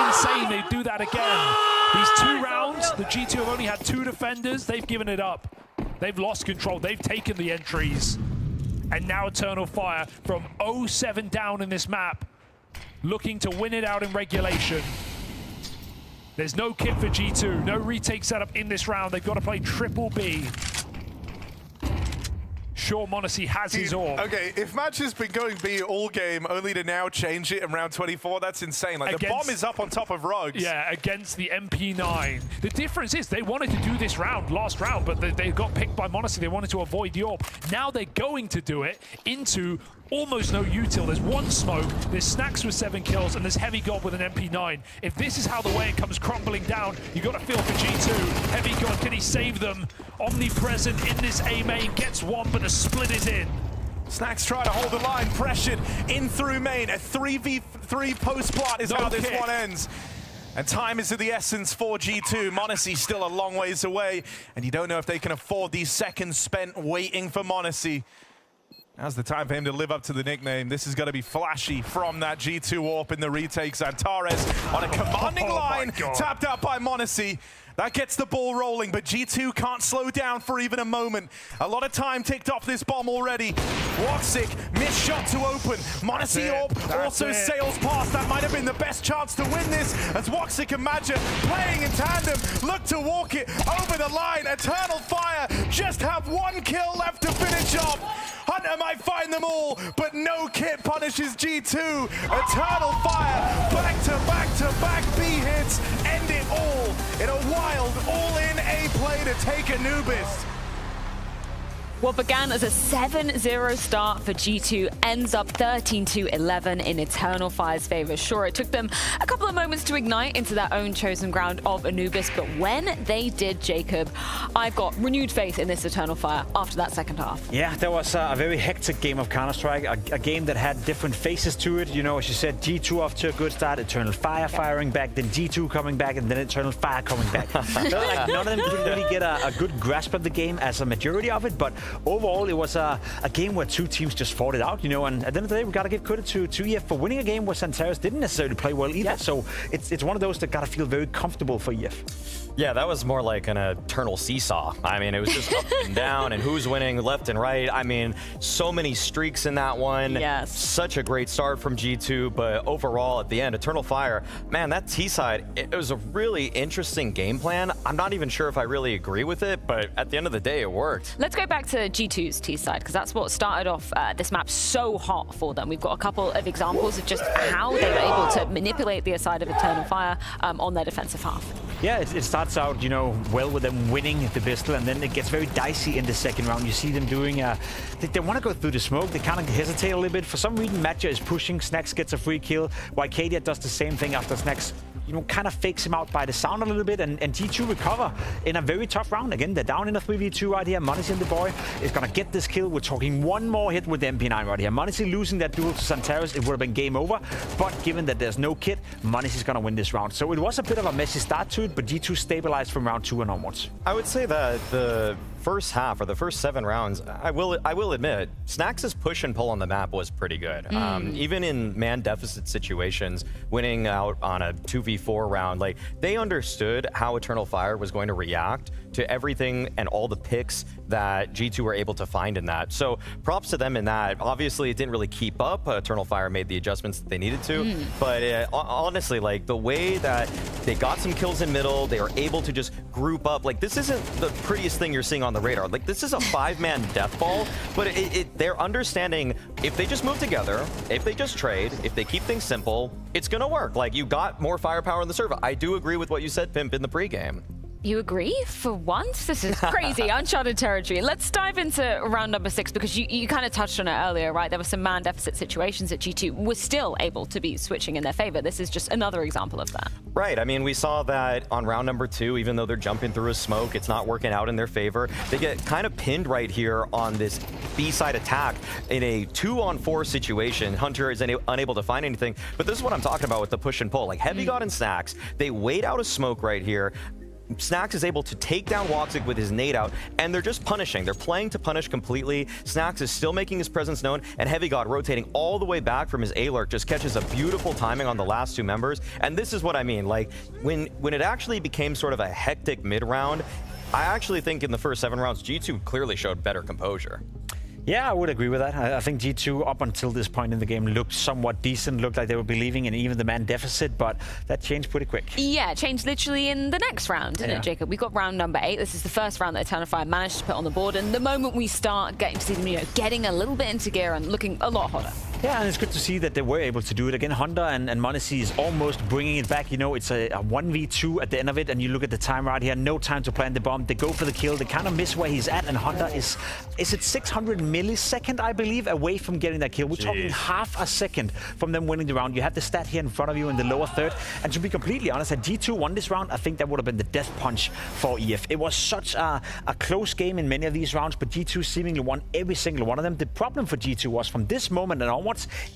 insane they do that again. These 2 rounds, the G2 have only had 2 defenders. They've given it up. They've lost control. They've taken the entries. And now Eternal Fire from 0-7 down in this map, looking to win it out in regulation. There's no kit for G2, no retake setup in this round. They've got to play triple B. Sure, m0NESY has his AWP. Okay, if match has been going B all game, only to now change it in round 24, that's insane. Like, the bomb is up on top of Rugs. Yeah, against the MP9. The difference is they wanted to do this round, last round, but they got picked by m0NESY. They wanted to avoid the AWP. Now they're going to do it into almost no util. There's 1 smoke, there's Snacks with 7 kills, and there's Heavy God with an MP9. If this is how the way it comes crumbling down, you got to feel for G2. Heavy God, can he save them? Omnipresent in this A main, gets 1, but the split is in. Snacks try to hold the line, pressured in through main. A 3v3 post-plot is how this one ends. And time is of the essence for G2. m0NESY still a long ways away, and you don't know if they can afford these seconds spent waiting for m0NESY. Now's the time for him to live up to the nickname. This is going to be flashy from that G2 AWP in the retake. Xantares on a commanding line, tapped out by m0NESY. That gets the ball rolling, but G2 can't slow down for even a moment. A lot of time ticked off this bomb already. Woxic, missed shot to open. m0NESY AWP also sails past. That might have been the best chance to win this, as Woxic and Magic playing in tandem look to walk it over the line. Eternal Fire just have 1 kill left to finish off. Hunter might find them all, but no kit punishes G2. Eternal Fire, back-to-back B hits, end it all in a wild, all-in A play to take Anubis. What began as a 7-0 start for G2 ends up 13-11 in Eternal Fire's favor. Sure, it took them a couple of moments to ignite into their own chosen ground of Anubis, but when they did, Jacob, I've got renewed faith in this Eternal Fire after that second half. Yeah, there was a very hectic game of Counter-Strike, a game that had different faces to it. You know, as you said, G2 off to a good start, Eternal Fire firing back, then G2 coming back, and then Eternal Fire coming back. Like, none of them didn't really get a good grasp of the game as a majority of it, but overall, it was a game where 2 teams just fought it out, you know, and at the end of the day, we got to give credit to EF for winning a game where Xantares didn't necessarily play well either. Yeah. So it's one of those that got to feel very comfortable for EF. Yeah, that was more like an eternal seesaw. I mean, it was just up and down, and who's winning left and right. I mean, so many streaks in that one. Yes. Such a great start from G2, but overall, at the end, Eternal Fire, man, that T-side, it was a really interesting game plan. I'm not even sure if I really agree with it, but at the end of the day, it worked. Let's go back to G2's T-side, because that's what started off this map so hot for them. We've got a couple of examples of just how they were able to manipulate the side of Eternal Fire on their defensive half. Yeah, it starts out, you know, well with them winning the pistol, and then it gets very dicey in the second round. You see them doing, they want to go through the smoke. They kind of hesitate a little bit. For some reason, Matcha is pushing. Snacks gets a free kill. Wycadia does the same thing after Snacks, you know, kind of fakes him out by the sound a little bit, and G2 recover in a very tough round. Again, they're down in a 3v2 right here. m0NESY and the boy is going to get this kill. We're talking 1 more hit with the MP9 right here. m0NESY losing that duel to Xantares, it would have been game over. But given that there's no kit, m0NESY is going to win this round. So it was a bit of a messy start to it, but G2 stabilized from round 2 and onwards. I would say that the first half, or the first 7 rounds, I will admit, Snacks' push and pull on the map was pretty good. Even in man deficit situations, winning out on a 2v4 round, like, they understood how Eternal Fire was going to react to everything and all the picks that G2 were able to find in that. So props to them in that. Obviously, it didn't really keep up. Eternal Fire made the adjustments that they needed to. But honestly, like, the way that they got some kills in middle, they were able to just group up. Like, this isn't the prettiest thing you're seeing on the radar. Like, this is a 5-man death ball, but they're understanding if they just move together, if they just trade, if they keep things simple, it's going to work. Like, you got more firepower in the server. I do agree with what you said, Pimp, in the pregame. You agree? For once? This is crazy, uncharted territory. Let's dive into round number 6 because you kind of touched on it earlier, right? There were some man deficit situations that G2 was still able to be switching in their favor. This is just another example of that. Right. I mean, we saw that on round number 2, even though they're jumping through a smoke, it's not working out in their favor. They get kind of pinned right here on this B-side attack in a 2-on-4 situation. Hunter is unable to find anything, but this is what I'm talking about with the push and pull. Like Heavy God and Snacks, they wait out a smoke right here. Snacks is able to take down Woxic with his nade out, and they're just punishing. They're playing to punish completely. Snacks is still making his presence known, and Heavy God rotating all the way back from his A-lurk just catches a beautiful timing on the last 2 members. And this is what I mean. Like, when it actually became sort of a hectic mid-round, I actually think in the first 7 rounds, G2 clearly showed better composure. Yeah, I would agree with that. I think G2, up until this point in the game, looked somewhat decent, looked like they were believing in even the man deficit, but that changed pretty quick. Yeah, it changed literally in the next round, didn't it, Jacob? We got round number 8. This is the first round that Eternal Fire managed to put on the board, and the moment we start getting to see them, getting a little bit into gear and looking a lot hotter. Yeah, and it's good to see that they were able to do it again. Hunter and Monacy is almost bringing it back. It's a 1v2 at the end of it, and you look at the time right here, no time to plant the bomb. They go for the kill. They kind of miss where he's at, and Hunter is it 600 millisecond, I believe, away from getting that kill. We're talking half a second from them winning the round. You have the stat here in front of you in the lower third, and to be completely honest, had G2 won this round, I think that would have been the death punch for EF. It was such a close game in many of these rounds, but G2 seemingly won every single one of them. The problem for G2 was from this moment and onwards,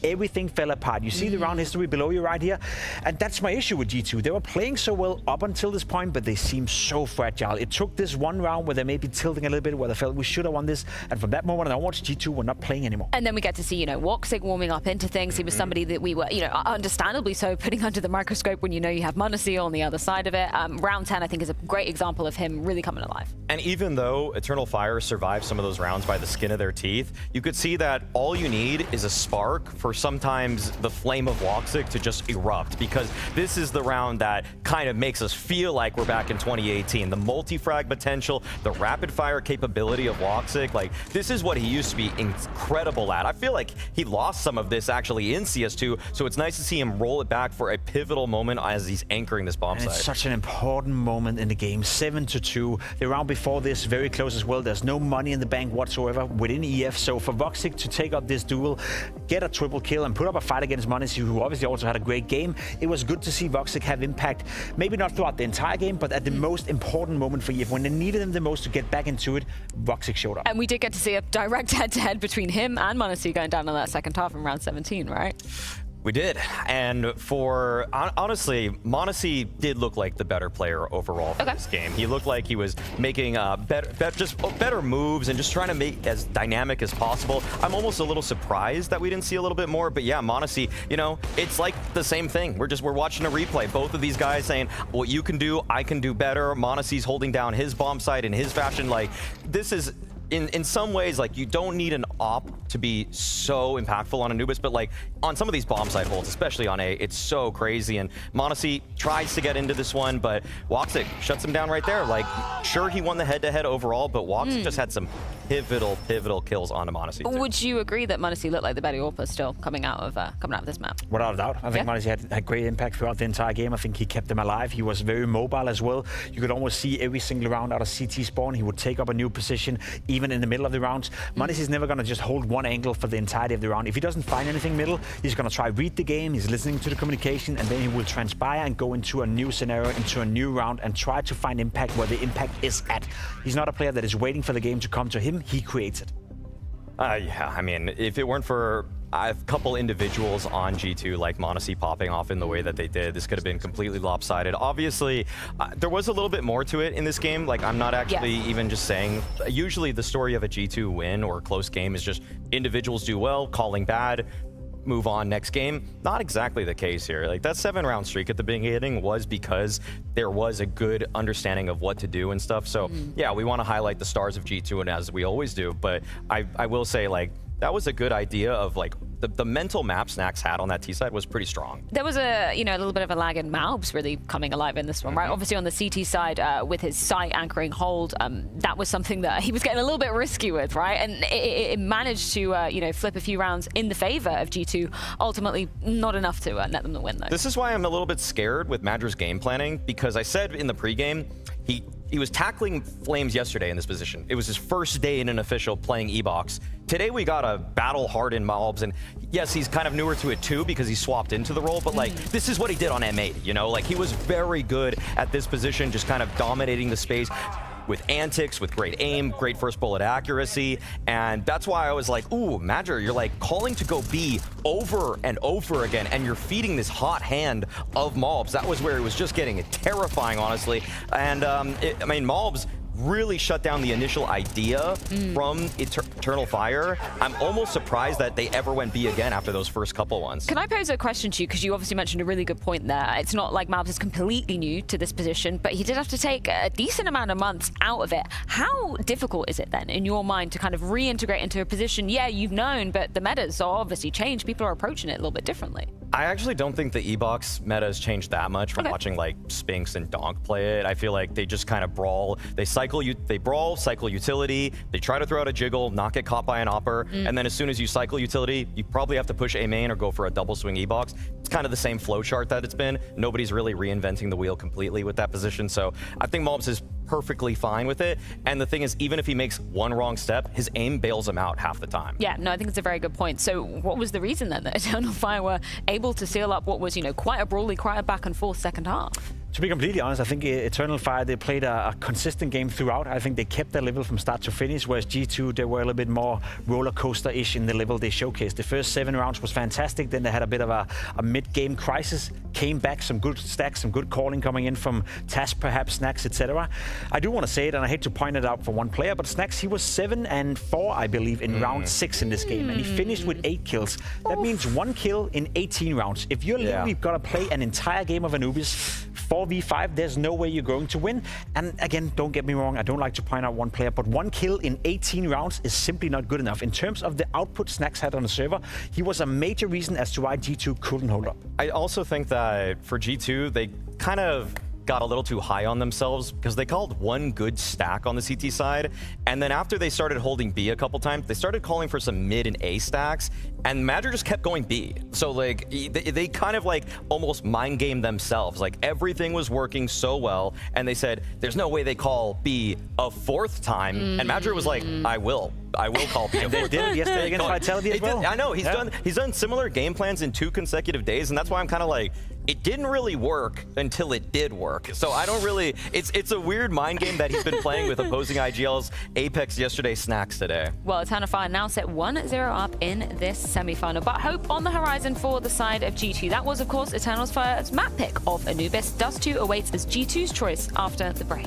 everything fell apart. You see the round history below you right here, and that's my issue with G2. They were playing so well up until this point, but they seem so fragile. It took this one round where they may be tilting a little bit, where they felt we should have won this, and from that moment onwards, G2 were not playing anymore. And then we get to see, Woxic warming up into things. He was somebody that we were, understandably so, putting under the microscope when you have Monacy on the other side of it. Round 10, I think, is a great example of him really coming alive. And even though Eternal Fire survived some of those rounds by the skin of their teeth, you could see that all you need is a spark for sometimes the flame of Woxic to just erupt, because this is the round that kind of makes us feel like we're back in 2018. The multi-frag potential, the rapid fire capability of Woxic, like this is what he used to be incredible at. I feel like he lost some of this actually in CS2, so it's nice to see him roll it back for a pivotal moment as he's anchoring this bomb site. It's such an important moment in the game. 7-2. The round before this, very close as well. There's no money in the bank whatsoever within EF, so for Woxic to take up this duel, get a triple kill and put up a fight against Monacy, who obviously also had a great game, it was good to see Woxic have impact. Maybe not throughout the entire game, but at the most important moment for EF, when they needed him the most to get back into it, Woxic showed up. And we did get to see a direct head-to-head between him and Monacy going down in that second half in round 17, right? We did, and for honestly, Monacy did look like the better player overall for this game. He looked like he was making better moves and just trying to make as dynamic as possible. I'm almost a little surprised that we didn't see a little bit more, but yeah, Monacy, it's like the same thing. We're watching a replay. Both of these guys saying, what you can do, I can do better. Monacy's holding down his bomb site in his fashion. Like, this is... In some ways, like, you don't need an op to be so impactful on Anubis, but like on some of these bomb site holds, especially on A, it's so crazy. And Monacy tries to get into this one, but Woxic shuts him down right there. Like, sure, he won the head-to-head overall, but Woxic just had some pivotal kills onto Monacy too. Would you agree that Monacy looked like the better AWPer still coming out of this map? Without a doubt. I think Monacy had great impact throughout the entire game. I think he kept them alive. He was very mobile as well. You could almost see every single round out of CT spawn, he would take up a new position, even in the middle of the rounds. Monacy is never going to just hold one angle for the entirety of the round. If he doesn't find anything middle, he's going to try read the game, he's listening to the communication, and then he will transpire and go into a new scenario, into a new round, and try to find impact where the impact is at. He's not a player that is waiting for the game to come to him, he creates it. Yeah, I mean, if it weren't for a couple individuals on G2 like Monacy popping off in the way that they did, this could have been completely lopsided. Obviously, there was a little bit more to it in this game. Like, I'm not actually even just saying, usually the story of a G2 win or a close game is just individuals do well, calling bad, move on next game. Not exactly the case here. Like, that 7-round streak at the beginning was because there was a good understanding of what to do and stuff. So yeah, we want to highlight the stars of G2, and as we always do, but I will say, like, that was a good idea of, like, the mental map Snacks had on that T side was pretty strong. There was a little bit of a lag in Malbs really coming alive in this one, right? Obviously on the CT side with his site anchoring hold, that was something that he was getting a little bit risky with, right? And it managed to flip a few rounds in the favor of G2. Ultimately, not enough to net them the win though. This is why I'm a little bit scared with Madra's game planning, because I said in the pregame, he was tackling Flames yesterday in this position. It was his first day in an official playing E-Box. Today we got a battle-hardened Mobs, and yes, he's kind of newer to it too because he swapped into the role, but like, this is what he did on M8, you know? Like, he was very good at this position, just kind of dominating the space with antics, with great aim, great first bullet accuracy, and that's why I was like, ooh, Madger, you're like calling to go B over and over again, and you're feeding this hot hand of Mobs. That was where it was just getting terrifying, honestly. And I mean, Mobs really shut down the initial idea from Eternal Fire. I'm almost surprised that they ever went B again after those first couple ones. Can I pose a question to you? Because you obviously mentioned a really good point there. It's not like Mabs is completely new to this position, but he did have to take a decent amount of months out of it. How difficult is it then, in your mind, to kind of reintegrate into a position, yeah, you've known, but the metas are obviously changed. People are approaching it a little bit differently. I actually don't think the E-Box meta has changed that much from watching like Spinks and Donk play it. I feel like they just kind of brawl. They brawl, cycle utility, they try to throw out a jiggle, not get caught by an opper, and then as soon as you cycle utility, you probably have to push A main or go for a double swing E-Box. It's kind of the same flow chart that it's been. Nobody's really reinventing the wheel completely with that position, so I think Mobs is perfectly fine with it. And the thing is, even if he makes one wrong step, his aim bails him out half the time. Yeah, no, I think it's a very good point. So what was the reason then that Eternal Fire were able to seal up what was, you know, quite a brawly, quite a back and forth second half? To be completely honest, I think Eternal Fire, they played a consistent game throughout. I think they kept their level from start to finish, whereas G2, they were a little bit more roller coaster-ish in the level they showcased. The first 7 rounds was fantastic. Then they had a bit of a mid-game crisis, came back, some good stacks, some good calling coming in from Task, perhaps, Snacks, etc. I do want to say it, and I hate to point it out for one player, but Snacks, he was 7 and 4, I believe, in round 6 in this game, and he finished with 8 kills. That means 1 kill in 18 rounds. If you're literally got to play an entire game of Anubis, 4v5, there's no way you're going to win. And again, don't get me wrong, I don't like to point out one player, but 1 kill in 18 rounds is simply not good enough. In terms of the output Snacks had on the server, he was a major reason as to why G2 couldn't hold up. I also think that for G2, they kind of got a little too high on themselves because they called one good stack on the CT side, and then after they started holding B a couple times, they started calling for some mid and A stacks, and Madger just kept going B. So like they kind of like almost mind gamed themselves. Like everything was working so well, and they said there's no way they call B a 4th time, and Madger was like, I will call B. They did it yesterday against Vitality as well. I know he's done similar game plans in 2 consecutive days, and that's why I'm kind of like, it didn't really work until it did work. So I don't really, it's a weird mind game that he's been playing with opposing IGLs. Apex yesterday, Snacks today. Well, Eternal Fire now set 1-0 up in this semi-final, but hope on the horizon for the side of G2. That was, of course, Eternal Fire's map pick of Anubis. Dust 2 awaits as G2's choice after the break.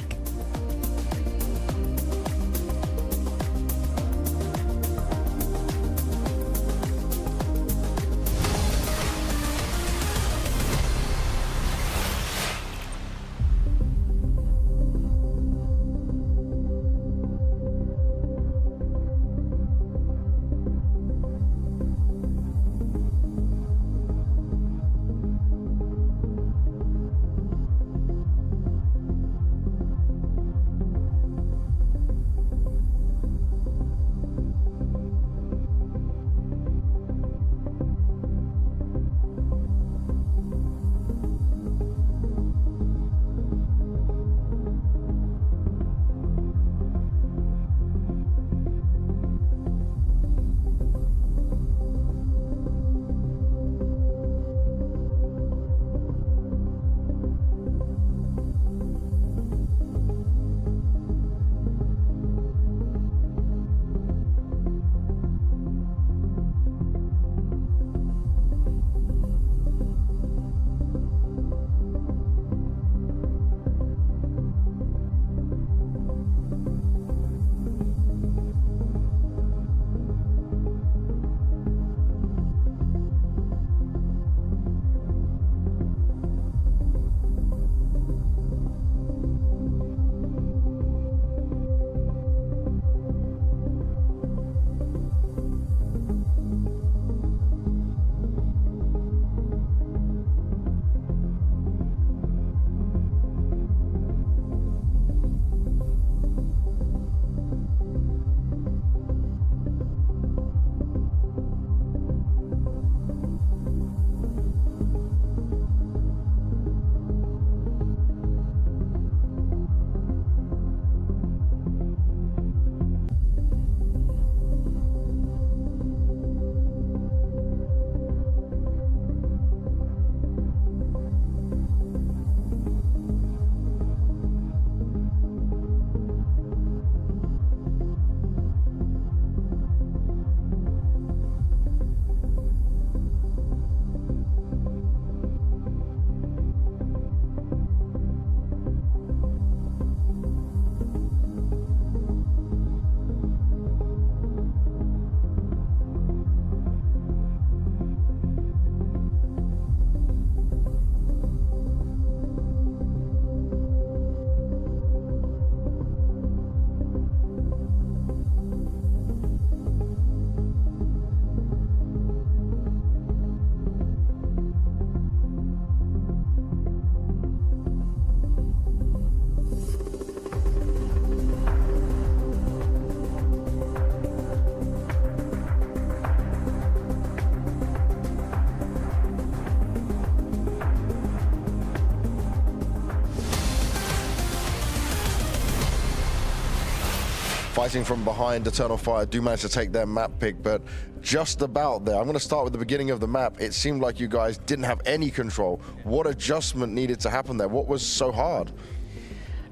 fighting from behind. Eternal Fire do manage to take their map pick, but just about there. I'm going to start with the beginning of the map. It seemed like you guys didn't have any control. What adjustment needed to happen there? What was so hard?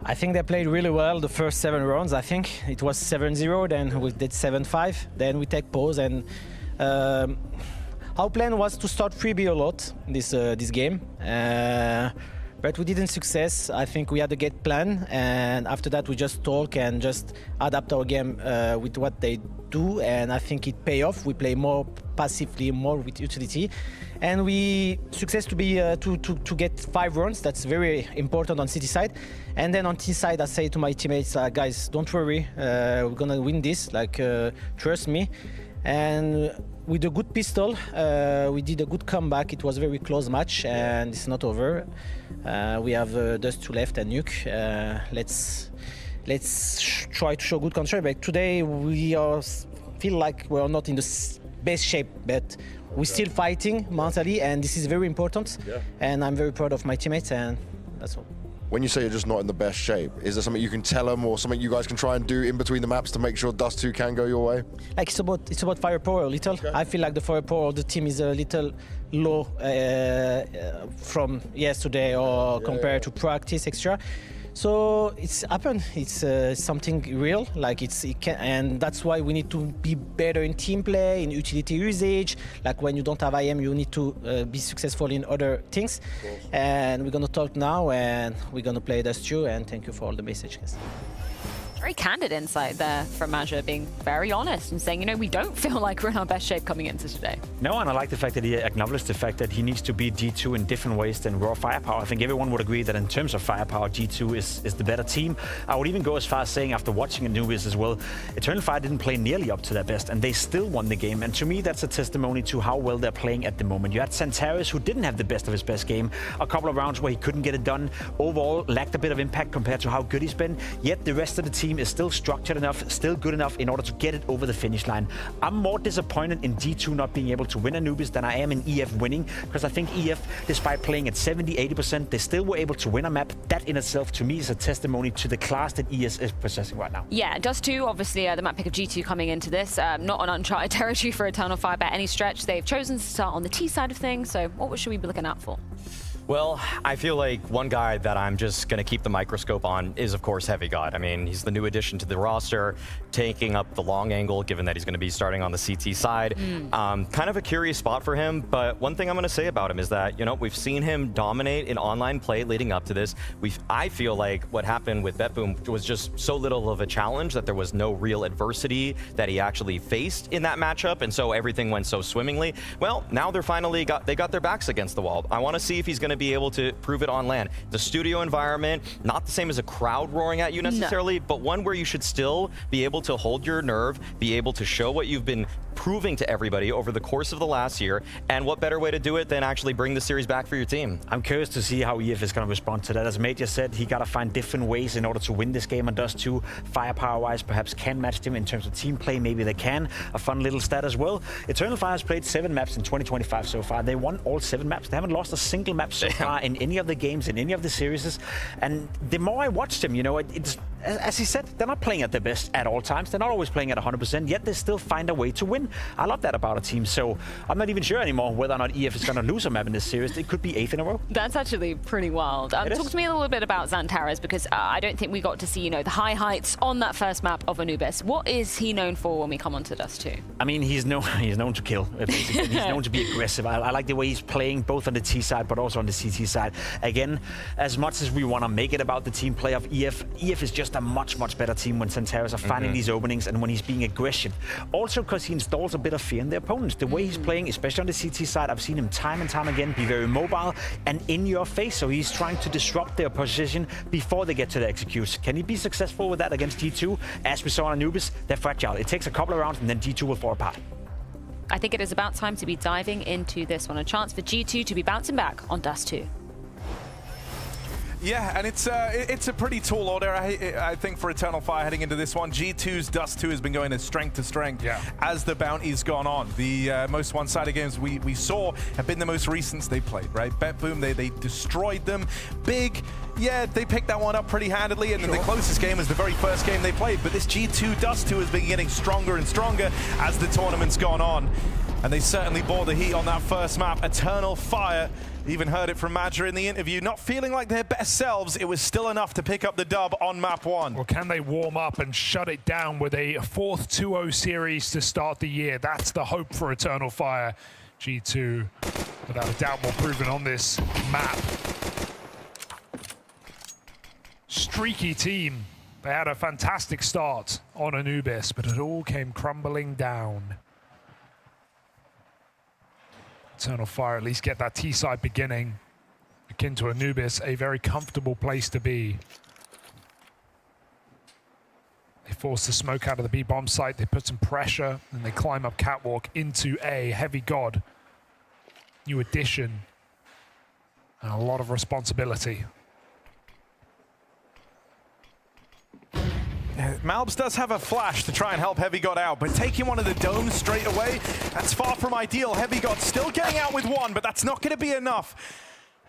I think they played really well the first 7 rounds. I think it was 7-0, then we did 7-5, then we take pause, and our plan was to start 3B a lot this game. But we didn't success. I think we had a good plan, and after that we just talk and just adapt our game with what they do, and I think it pay off. We play more passively, more with utility, and we success to be to get 5 rounds. That's very important on City side. And then on T side, I say to my teammates, guys, don't worry, we're gonna win this. Like trust me. And with a good pistol, we did a good comeback. It was a very close match, and it's not over. We have Dust 2 left and Nuke. Let's try to show good control. But today we feel like we are not in the best shape, but we're still fighting mentally, and this is very important. Yeah. And I'm very proud of my teammates, and that's all. When you say you're just not in the best shape, is there something you can tell them or something you guys can try and do in between the maps to make sure Dust 2 can go your way? Like it's about firepower a little. Okay. I feel like the firepower of the team is a little low from yesterday or compared to practice extra. So it's happened. It's something real. Like and that's why we need to be better in team play, in utility usage. Like when you don't have IM, you need to be successful in other things. And we're gonna talk now, and we're gonna play Dust 2. And thank you for all the messages. Very candid insight there from Major, being very honest and saying, you know, we don't feel like we're in our best shape coming into today. No, and I like the fact that he acknowledged the fact that he needs to beat G2 in different ways than raw firepower. I think everyone would agree that in terms of firepower, G2 is the better team. I would even go as far as saying, after watching Anubis as well, Eternal Fire didn't play nearly up to their best, and they still won the game. And to me, that's a testimony to how well they're playing at the moment. You had Santaris, who didn't have the best of his best game. A couple of rounds where he couldn't get it done. Overall, lacked a bit of impact compared to how good he's been. Yet the rest of the team is still structured enough, still good enough in order to get it over the finish line. I'm more disappointed in G2 not being able to win Anubis than I am in EF winning, because I think EF, despite playing at 70-80%, they still were able to win a map. That in itself, to me, is a testimony to the class that ES is possessing right now. Yeah, Dust 2, obviously, the map pick of G2 coming into this. Not an uncharted territory for Eternal Fire by any stretch. They've chosen to start on the T side of things, so what should we be looking out for? Well, I feel like one guy that I'm just going to keep the microscope on is, of course, Heavy God. I mean, he's the new addition to the roster, taking up the long angle, given that he's going to be starting on the CT side. Kind of a curious spot for him, but one thing I'm going to say about him is that, you know, we've seen him dominate in online play leading up to this. I feel like what happened with Beleaveme was just so little of a challenge that there was no real adversity that he actually faced in that matchup, and so everything went so swimmingly. Well, now they're finally got their backs against the wall. I want to see if he's going to be able to prove it on land. The studio environment, not the same as a crowd roaring at you necessarily, but one where you should still be able to hold your nerve, be able to show what you've been proving to everybody over the course of the last year, and what better way to do it than actually bring the series back for your team. I'm curious to see how EF is going to respond to that. As Major said, he got to find different ways in order to win this game, and Dust 2, firepower-wise, perhaps can match them in terms of team play. Maybe they can. A fun little stat as well. Eternal Fire has played 7 maps in 2025 so far. They won all 7 maps. They haven't lost a single map so far in any of the games, in any of the series. And the more I watched him, you know, it's as he said, they're not playing at their best at all times. They're not always playing at 100%, yet they still find a way to win. I love that about a team. So I'm not even sure anymore whether or not EF is going to lose a map in this series. It could be 8th in a row. That's actually pretty wild. Talk to me a little bit about Xantares, because I don't think we got to see, you know, the high heights on that first map of Anubis. What is he known for when we come onto Dust 2? I mean, he's known to kill, basically. He's known to be aggressive. I like the way he's playing both on the T side but also on the CT side. Again, as much as we want to make it about the team play of EF, EF is just a much better team when Xantares are finding these openings and when he's being aggressive. Also because he installs a bit of fear in the opponents. The way he's playing, especially on the CT side, I've seen him time and time again be very mobile and in your face. So he's trying to disrupt their position before they get to the execute. Can he be successful with that against G2? As we saw on Anubis, they're fragile. It takes a couple of rounds and then G2 will fall apart. I think it is about time to be diving into this one. A chance for G2 to be bouncing back on Dust 2. Yeah, and it's a pretty tall order, I think, for Eternal Fire heading into this one. G2's Dust 2 has been going to strength as the bounty's gone on. The most one-sided games we saw have been the most recent they played, right? Beleaveme, they destroyed them. Big, yeah, they picked that one up pretty handedly, and then the closest game was the very first game they played. But this G2 Dust 2 has been getting stronger and stronger as the tournament's gone on. And they certainly bore the heat on that first map. Eternal Fire, even heard it from Madra in the interview, not feeling like their best selves. It was still enough to pick up the dub on map 1. Well, can they warm up and shut it down with a 4th 2-0 series to start the year? That's the hope for Eternal Fire. G2, without a doubt, more proven on this map. Streaky team. They had a fantastic start on Anubis, but it all came crumbling down. Eternal Fire at least get that T-side beginning. Akin to Anubis, a very comfortable place to be. They force the smoke out of the B-bomb site, they put some pressure, and they climb up catwalk into A. Heavy God. New addition. And a lot of responsibility. Malbs does have a flash to try and help Heavy God out, but taking one of the domes straight away, that's far from ideal. Heavy God still getting out with one, but that's not going to be enough.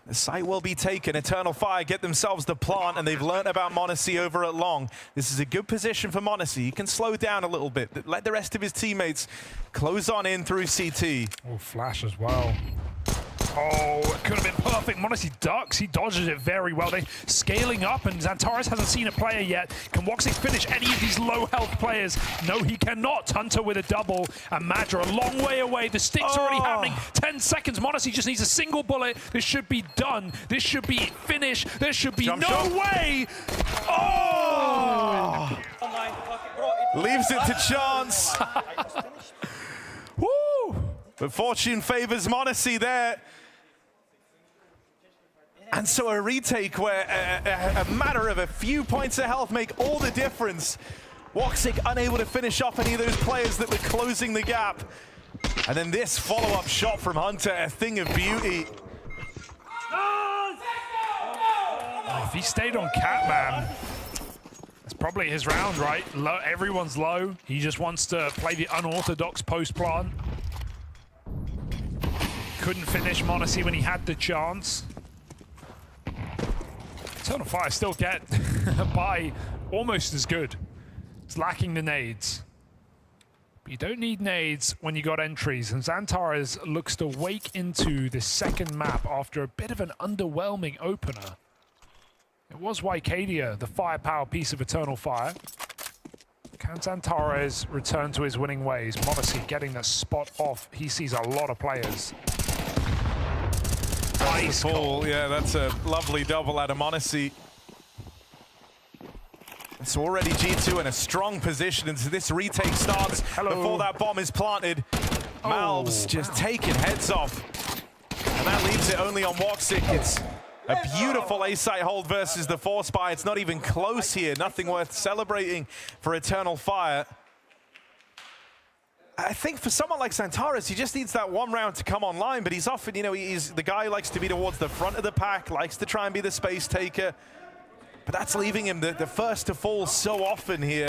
The site will be taken. Eternal Fire get themselves the plant, and they've learned about m0NESY over at Long. This is a good position for m0NESY. He can slow down a little bit. Let the rest of his teammates close on in through CT. Oh, flash as well. Oh, it could have been perfect. m0NESY ducks. He dodges it very well. They're scaling up, and Xantares hasn't seen a player yet. Can Woxic finish any of these low-health players? No, he cannot. Hunter with a double, and Madra a long way away. The stick's already happening. 10 seconds. m0NESY just needs a single bullet. This should be done. This should be finished. There should be no way. Oh! Leaves it to chance. Woo! But fortune favors m0NESY there. And so a retake where a matter of a few points of health make all the difference. Woxic unable to finish off any of those players that were closing the gap. And then this follow-up shot from Hunter, a thing of beauty. Oh, if he stayed on Cat, man, it's probably his round, right? Low, everyone's low. He just wants to play the unorthodox post-plant. Couldn't finish m0NESY when he had the chance. Eternal Fire still get by almost as good. It's lacking the nades. But you don't need nades when you got entries, and Xantares looks to wake into the second map after a bit of an underwhelming opener. It was Wycadia, the firepower piece of Eternal Fire. Can Xantares return to his winning ways? m0NESY getting the spot off. He sees a lot of players. Nice call. Yeah, that's a lovely double out of m0NESY. It's already G2 in a strong position as this retake starts before that bomb is planted. Malbs just taking heads off. And that leaves it only on Woxic. It's a beautiful A-site hold versus the Force Buy. It's not even close here. Nothing worth celebrating for Eternal Fire. I think for someone like Xantares, he just needs that one round to come online, but he's often, you know, he's the guy who likes to be towards the front of the pack, likes to try and be the space taker. But that's leaving him the first to fall so often here,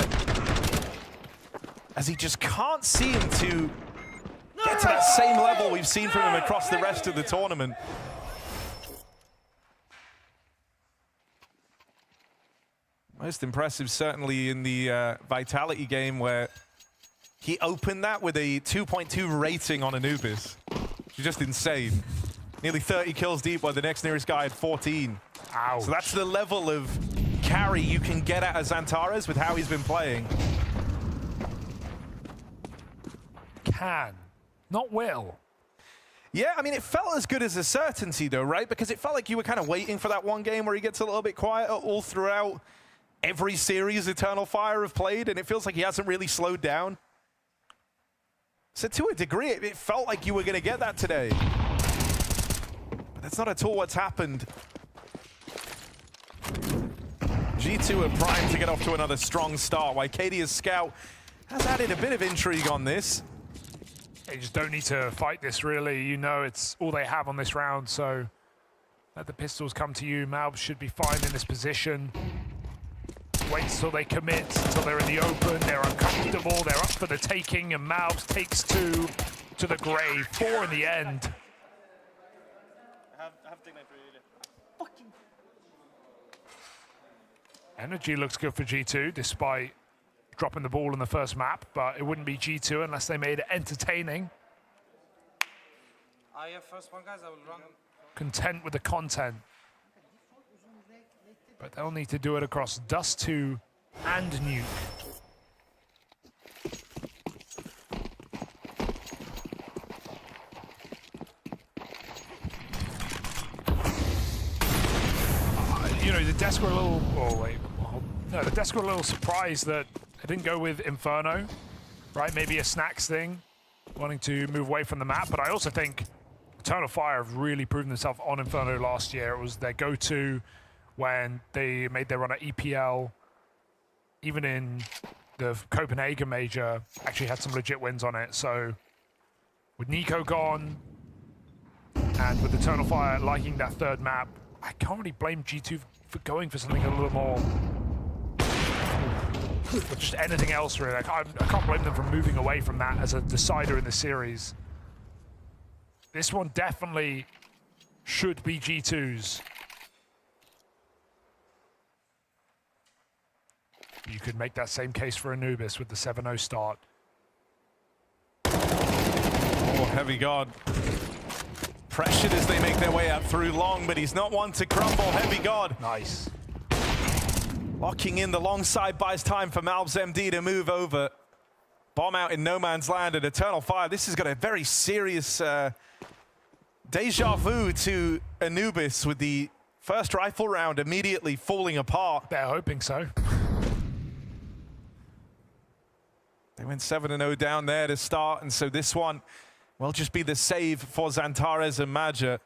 as he just can't seem to get to that same level we've seen from him across the rest of the tournament. Most impressive certainly in the Vitality game, where he opened that with a 2.2 rating on Anubis. It's just insane. Nearly 30 kills deep, while the next nearest guy had 14. Ouch. So that's the level of carry you can get at Xantares with how he's been playing. Can, not will. Yeah, I mean, it felt as good as a certainty though, right? Because it felt like you were kind of waiting for that one game where he gets a little bit quieter all throughout every series Eternal Fire have played, and it feels like he hasn't really slowed down. So to a degree, it felt like you were going to get that today. But that's not at all what's happened. G2 are primed to get off to another strong start. Wycadia's scout has added a bit of intrigue on this. They just don't need to fight this, really. You know, it's all they have on this round, so Let the pistols come to you. Malbs should be fine in this position. Waits till they commit, until they're in the open. They're uncomfortable. They're up for the taking, and Malbs takes 2 to the grave. 4 in the end. Energy looks good for G2, despite dropping the ball in the first map, but it wouldn't be G2 unless they made it entertaining. I have first one, guys. I will run. Content with the content. But they'll need to do it across Dust 2 and Nuke. You know, the Desk were a little... Oh, wait. No, the Desk were a little surprised that they didn't go with Inferno, right? Maybe a Snacks thing, wanting to move away from the map. But I also think Eternal Fire have really proven themselves on Inferno last year. It was their go-to when they made their run at EPL. Even in the Copenhagen major, actually had some legit wins on it. So with Nico gone, and with Eternal Fire liking that third map, I can't really blame G2 for going for something a little more, or just anything else really. I can't blame them for moving away from that as a decider in the series. This one definitely should be G2's. You could make that same case for Anubis with the 7-0 start. Oh, Heavy God. Pressured as they make their way up through long, but he's not one to crumble. Heavy God. Nice. Locking in the long side buys time for Malbs MD to move over. Bomb out in no man's land at Eternal Fire. This has got a very serious deja vu to Anubis with the first rifle round immediately falling apart. They're hoping so. They went 7-0 down there to start, and so this one will just be the save for Xantares and Maja.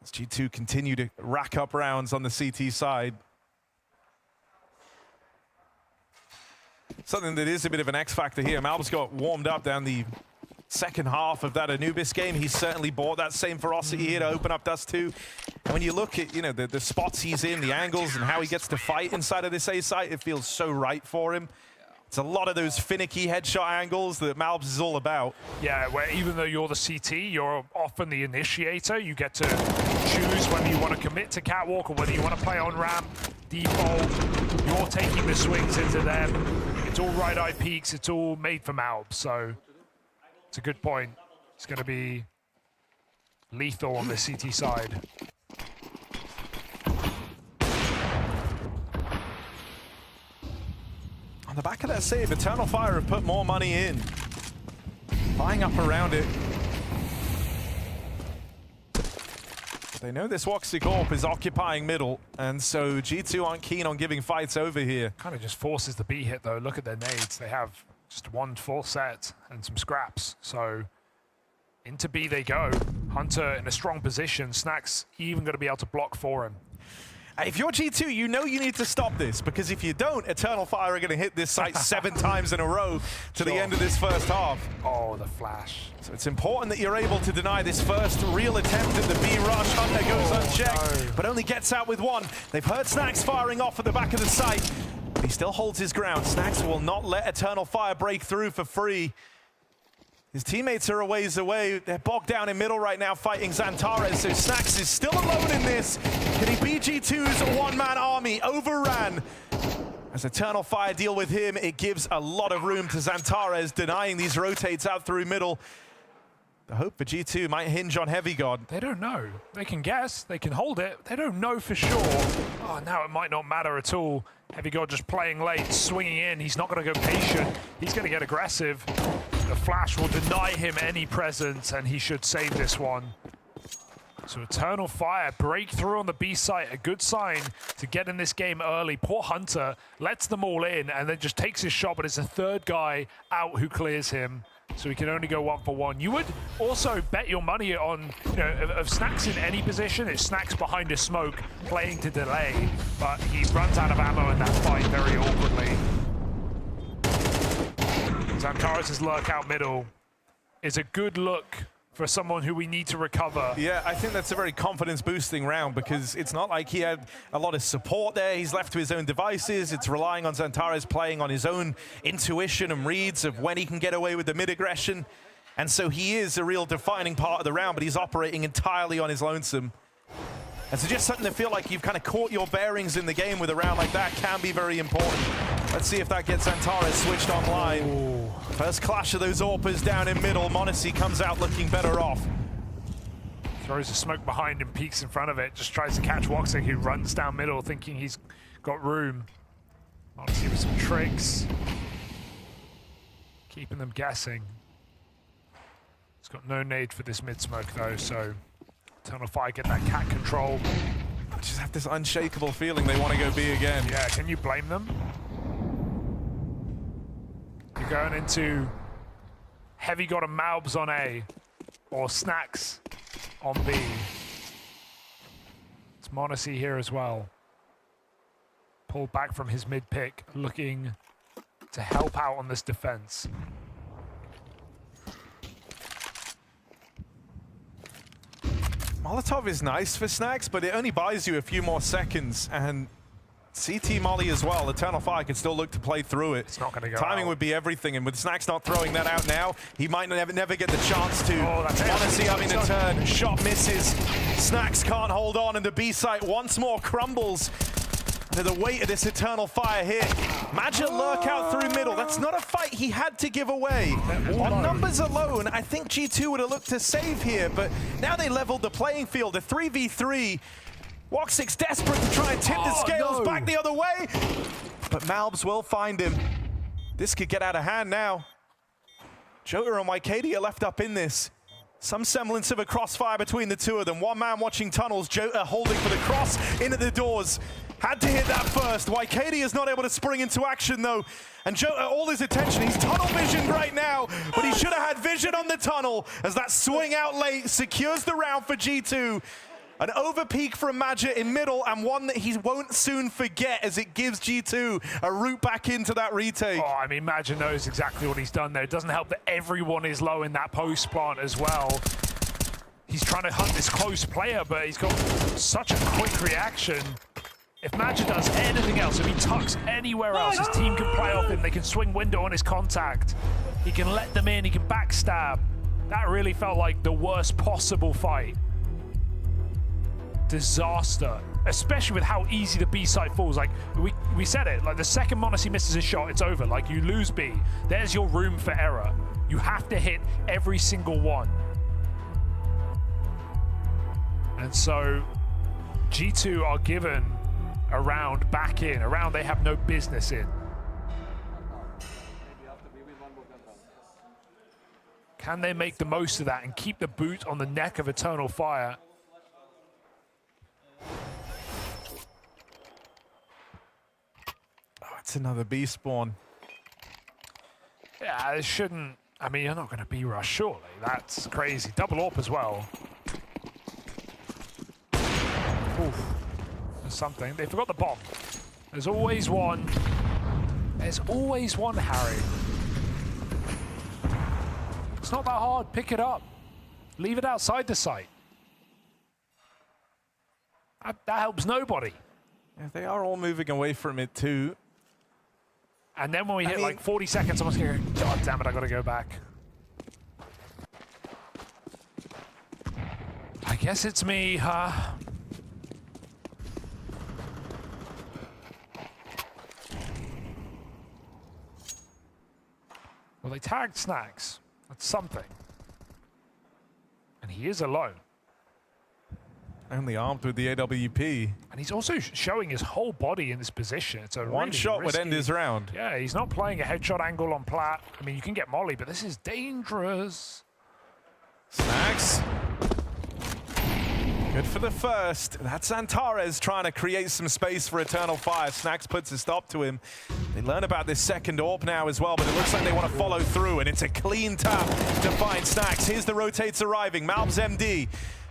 As G2 continue to rack up rounds on the CT side. Something that is a bit of an X factor here. Malbs got warmed up down the second half of that Anubis game. He certainly brought that same ferocity here to open up Dust 2. And when you look at, you know, the spots he's in, the angles, and how he gets to fight inside of this A site, it feels so right for him. It's a lot of those finicky headshot angles that Malbs is all about. Yeah, where even though you're the CT, you're often the initiator. You get to choose whether you want to commit to catwalk or whether you want to play on ramp, default. You're taking the swings into them. It's all right-eye peaks. It's all made for Malbs, so it's a good point. It's going to be lethal on the CT side. On the back of that save, Eternal Fire have put more money in. Buying up around it. They know this Woxy Corp is occupying middle, and so G2 aren't keen on giving fights over here. Kind of just forces the B hit, though. Look at their nades. They have just one full set and some scraps. So into B they go. Hunter in a strong position. Snacks even going to be able to block for him. If you're G2, you know you need to stop this, because if you don't, Eternal Fire are going to hit this site 7 times in a row to the end of this first half. Oh, the flash. So it's important that you're able to deny this first real attempt at the B rush. Hunter goes unchecked, but only gets out with one. They've heard Snacks firing off at the back of the site. He still holds his ground. Snacks will not let Eternal Fire break through for free. His teammates are a ways away. They're bogged down in middle right now fighting Xantares, so Snacks is still alone in this. Can he beat G2's one-man army? Overran. As Eternal Fire deal with him, it gives a lot of room to Xantares, denying these rotates out through middle. The hope for G2 might hinge on Heavy God. They don't know. They can guess, they can hold it. They don't know for sure. Oh, now it might not matter at all. Heavy God just playing late, swinging in. He's not going to go patient. He's going to get aggressive. The flash will deny him any presence, and he should save this one. So Eternal Fire breakthrough on the B site, a good sign to get in this game early. Poor Hunter lets them all in and then just takes his shot, but it's a third guy out who clears him. So he can only go 1-for-1. You would also bet your money on, you know, of Snacks in any position. It's Snacks behind a smoke, playing to delay, but he runs out of ammo in that fight very awkwardly. Xantares' lurk out middle is a good look for someone who we need to recover. Yeah, I think that's a very confidence-boosting round because it's not like he had a lot of support there. He's left to his own devices. It's relying on Xantares playing on his own intuition and reads of when he can get away with the mid-aggression. And so he is a real defining part of the round, but he's operating entirely on his lonesome. And so just something to feel like you've kind of caught your bearings in the game with a round like that can be very important. Let's see if that gets Xantares switched online. Ooh. First clash of those AWPers down in middle. m0NESY comes out looking better off. Throws a smoke behind him, peeks in front of it, just tries to catch Woxic, who runs down middle thinking he's got room. m0NESY with some tricks. Keeping them guessing. He's got no nade for this mid smoke though, so Eternal Fire get that cat control. I just have this unshakable feeling they want to go B again. Yeah, can you blame them? You're going into Heavy got a Malbs on A, or Snacks on B. It's m0NESY here as well. Pulled back from his mid pick, looking to help out on this defense. Molotov is nice for Snacks, but it only buys you a few more seconds, and CT Molly as well. Eternal Fire can still look to play through it. It's not going to go Timing out. would be everything, and with Snacks not throwing that out now, he might never get the chance to. Oh, that's m0NESY having to turn. Shot misses. Snacks can't hold on, and the B site once more crumbles under the weight of this Eternal Fire hit. Magic lurk out through middle. That's not a fight he had to give away. On numbers alone, I think G2 would have looked to save here, but now they leveled the playing field. A 3v3. Woxic's desperate to try and tip the scales back the other way, but Malbs will find him. This could get out of hand now. Jota and YKD are left up in this. Some semblance of a crossfire between the two of them. One man watching tunnels, Jota holding for the cross into the doors. Had to hit that first. YKD is not able to spring into action though. And Jota, all his attention, he's tunnel visioned right now, but he should have had vision on the tunnel as that swing out late secures the round for G2. An overpeak from Magic in middle, and one that he won't soon forget as it gives G2 a route back into that retake. Oh, I mean, Magic knows exactly what he's done there. It doesn't help that everyone is low in that post plant as well. He's trying to hunt this close player, but he's got such a quick reaction. If Magic does anything else, if he tucks anywhere else, his team can play off him. They can swing window on his contact. He can let them in, he can backstab. That really felt like the worst possible fight. Disaster, especially with how easy the B site falls. Like we said it, like the second m0NESY misses a shot, it's over. Like you lose B, there's your room for error. You have to hit every single one. And so G2 are given a round back in, a round they have no business in. Can they make the most of that and keep the boot on the neck of Eternal Fire? It's another B spawn. Yeah, it shouldn't. I mean, you're not going to B rush, surely. That's crazy. Double AWP as well. Oof. There's something. They forgot the bomb. There's always one. There's always one, Harry. It's not that hard. Pick it up. Leave it outside the site. That helps nobody. Yeah, they are all moving away from it too. And then when we hit like 40 seconds, someone's going to go, God damn it, I got to go back. I guess it's me, huh? Well, they tagged Snacks. That's something. And he is alone. Only armed with the AWP. And he's also showing his whole body in this position. It's a One really shot would risky- end his round. Yeah, he's not playing a headshot angle on plat. I mean, you can get molly, but this is dangerous. Snacks. Good for the first. That's Xantares trying to create some space for Eternal Fire. Snacks puts a stop to him. They learn about this second AWP now as well, but it looks like they want to follow through, and it's a clean tap to find Snacks. Here's the rotates arriving. Malbs MD.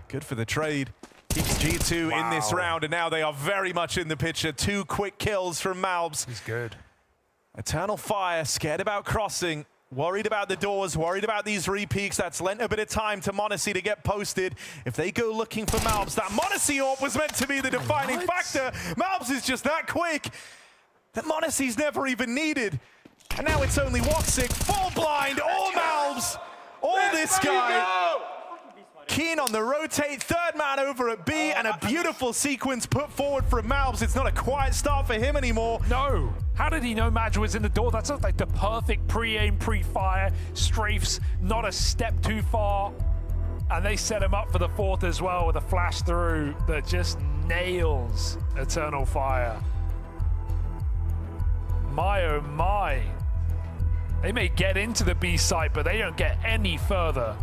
Good for the trade. Keeps G2 in this round, and now they are very much in the picture. 2 quick kills from Malbs. He's good. Eternal Fire, scared about crossing. Worried about the doors, worried about these repeaks. That's lent a bit of time to m0NESY to get posted. If they go looking for Malbs, that m0NESY AWP was meant to be the defining factor. Malbs is just that quick that m0NESY's never even needed. And now it's only Woxic, full blind, all Malbs, all this guy. Keen on the rotate, third man over at B, and a beautiful sequence put forward from Malbs. It's not a quiet start for him anymore. No. How did he know Madge was in the door? That's like the perfect pre-aim, pre-fire. Strafes not a step too far. And they set him up for the fourth as well with a flash through that just nails Eternal Fire. My oh my. They may get into the B site, but they don't get any further.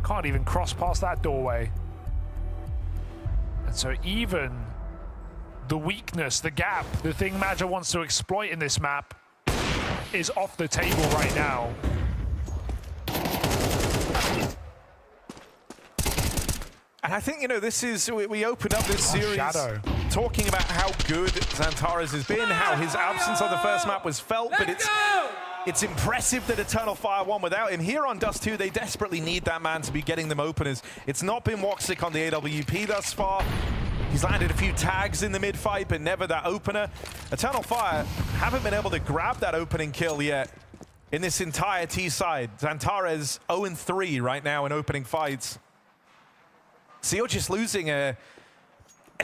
Can't even cross past that doorway. And so even the weakness, the gap, the thing Madge wants to exploit in this map is off the table right now. And I think, you know, this is, we opened up this series talking about how good Xantares has been, how his absence on the first map was felt, but it's impressive that Eternal Fire won without him. Here on Dust 2, they desperately need that man to be getting them openers. It's not been Woxic on the AWP thus far. He's landed a few tags in the mid-fight, but never that opener. Eternal Fire haven't been able to grab that opening kill yet in this entire T side. Xantares 0-3 right now in opening fights. So you're just losing a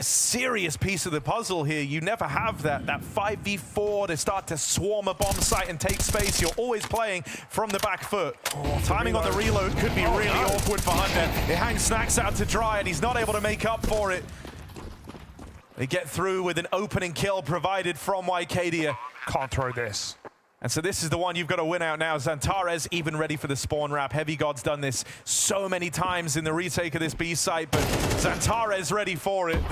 serious piece of the puzzle here. You never have that 5v4 to start to swarm a bomb site and take space. You're always playing from the back foot. Timing on the reload could be really awkward for Hunter. It hangs Snacks out to dry and he's not able to make up for it. They get through with an opening kill provided from Wycadia. Can't throw this. And so this is the one you've got to win out now. Xantares even ready for the spawn wrap. Heavy God's done this so many times in the retake of this B site, but Xantares ready for it.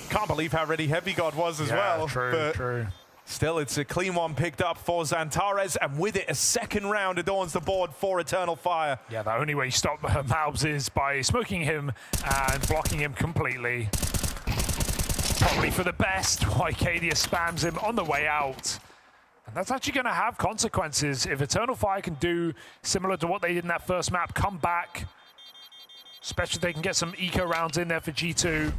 Can't believe how ready Heavy God was as well. True. Still, it's a clean one picked up for Xantares, and with it, a second round adorns the board for Eternal Fire. Yeah, the only way you stop Malbs is by smoking him and blocking him completely. Probably for the best. Wycadia spams him on the way out. And that's actually going to have consequences if Eternal Fire can do similar to what they did in that first map, come back, especially if they can get some eco rounds in there for G2.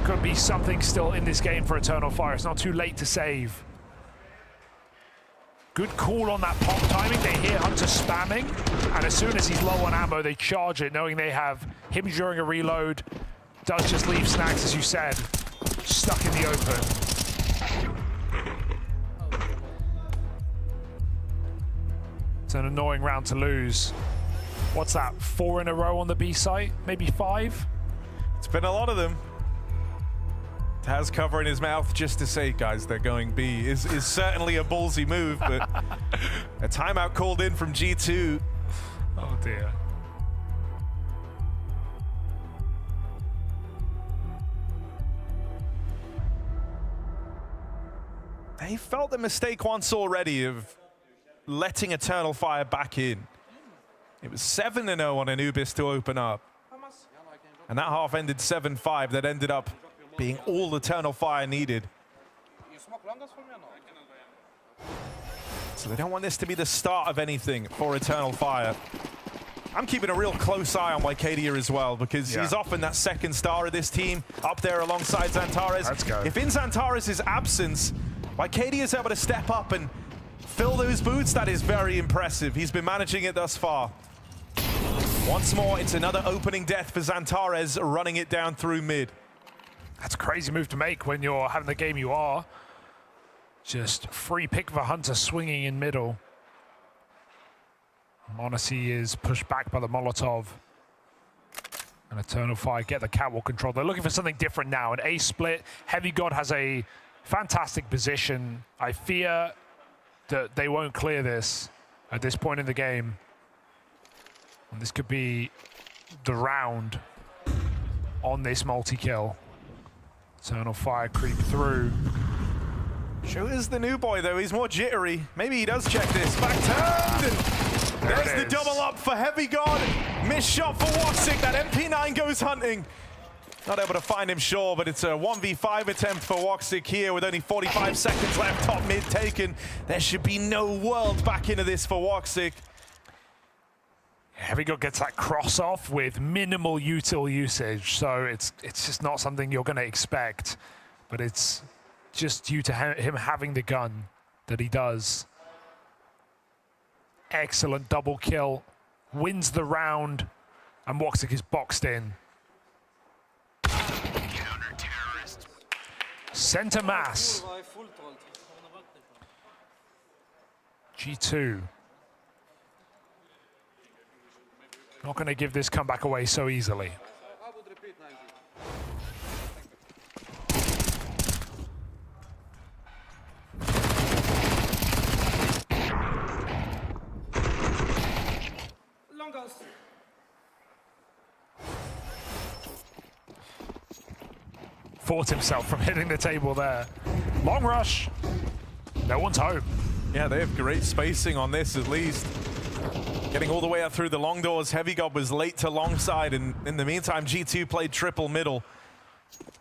Could be something still in this game for Eternal Fire. It's not too late to save. Good call on that pop timing. They hear Hunter spamming, and as soon as he's low on ammo, they charge it, knowing they have him during a reload. Does just leave Snacks, as you said, stuck in the open. It's an annoying round to lose. What's that, 4 in a row on the B site? Maybe 5? It's been a lot of them. Taz covering his mouth just to say, guys, they're going B is certainly a ballsy move, but a timeout called in from G2. Oh dear. They felt the mistake once already of letting Eternal Fire back in. It was 7-0 on Anubis to open up. And that half ended 7-5. That ended up being all Eternal Fire needed. So they don't want this to be the start of anything for Eternal Fire. I'm keeping a real close eye on Wycadia as well, because he's often that second star of this team, up there alongside Xantares. Let's go. If in Xantares' absence, Wycadia is able to step up and fill those boots, that is very impressive. He's been managing it thus far. Once more, it's another opening death for Xantares, running it down through mid. That's a crazy move to make when you're having the game you are. Just free pick for Hunter swinging in middle. m0NESY is pushed back by the Molotov. And Eternal Fire get the catwalk control. They're looking for something different now. An A split. Heavy God has a fantastic position. I fear that they won't clear this at this point in the game. And this could be the round on this multi-kill. Eternal Fire creep through. Shows the new boy, though. He's more jittery. Maybe he does check this. Back turned, and there's the double up for Heavy God. Missed shot for Woxic. That MP9 goes hunting. Not able to find him, sure, but it's a 1v5 attempt for Woxic here with only 45 seconds left, top mid taken. There should be no world back into this for Woxic. Heavy gets that cross off with minimal util usage, so it's just not something you're going to expect, but it's just due to him having the gun that he does. Excellent double kill, wins the round, and Woxic is boxed in. Center mass. G2. Not going to give this comeback away so easily. Fought himself from hitting the table there. Long rush. No one's home. Yeah, they have great spacing on this at least. Getting all the way up through the long doors. Heavy was late to long side, and in the meantime, G2 played triple middle.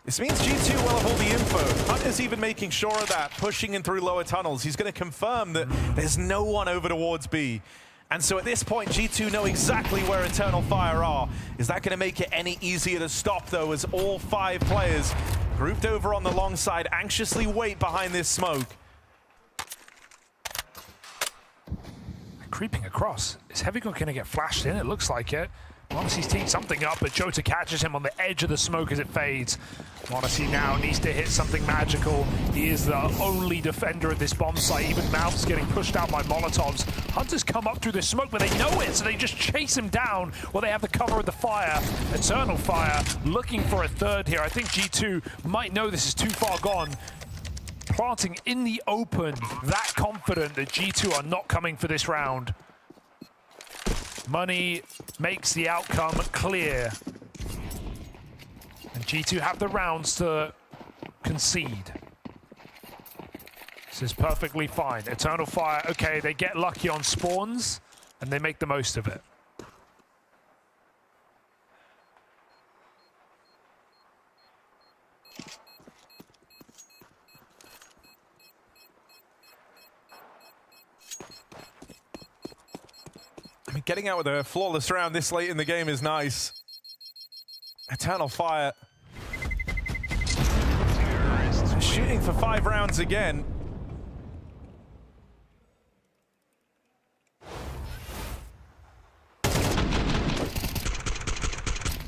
This means G2 will have all the info. Hunt is even making sure of that, pushing in through lower tunnels. He's going to confirm that there's no one over towards B. And so at this point, G2 know exactly where Eternal Fire are. Is that going to make it any easier to stop, though, as all 5 players grouped over on the long side anxiously wait behind this smoke? Creeping across. Is Heavy going to get flashed in? It looks like it. Monacy's teed something up, but Jota catches him on the edge of the smoke as it fades. Monacy now needs to hit something magical. He is the only defender at this bomb site. Even Mouth's getting pushed out by Molotovs. Hunters come up through the smoke, but they know it, so they just chase him down while they have the cover of the fire. Eternal Fire looking for a third here. I think G2 might know this is too far gone. Planting in the open, that confident that G2 are not coming for this round. Money makes the outcome clear. And G2 have the rounds to concede. This is perfectly fine. Eternal Fire, okay, they get lucky on spawns, and they make the most of it. Getting out with a flawless round this late in the game is nice. Eternal Fire shooting for 5 rounds again.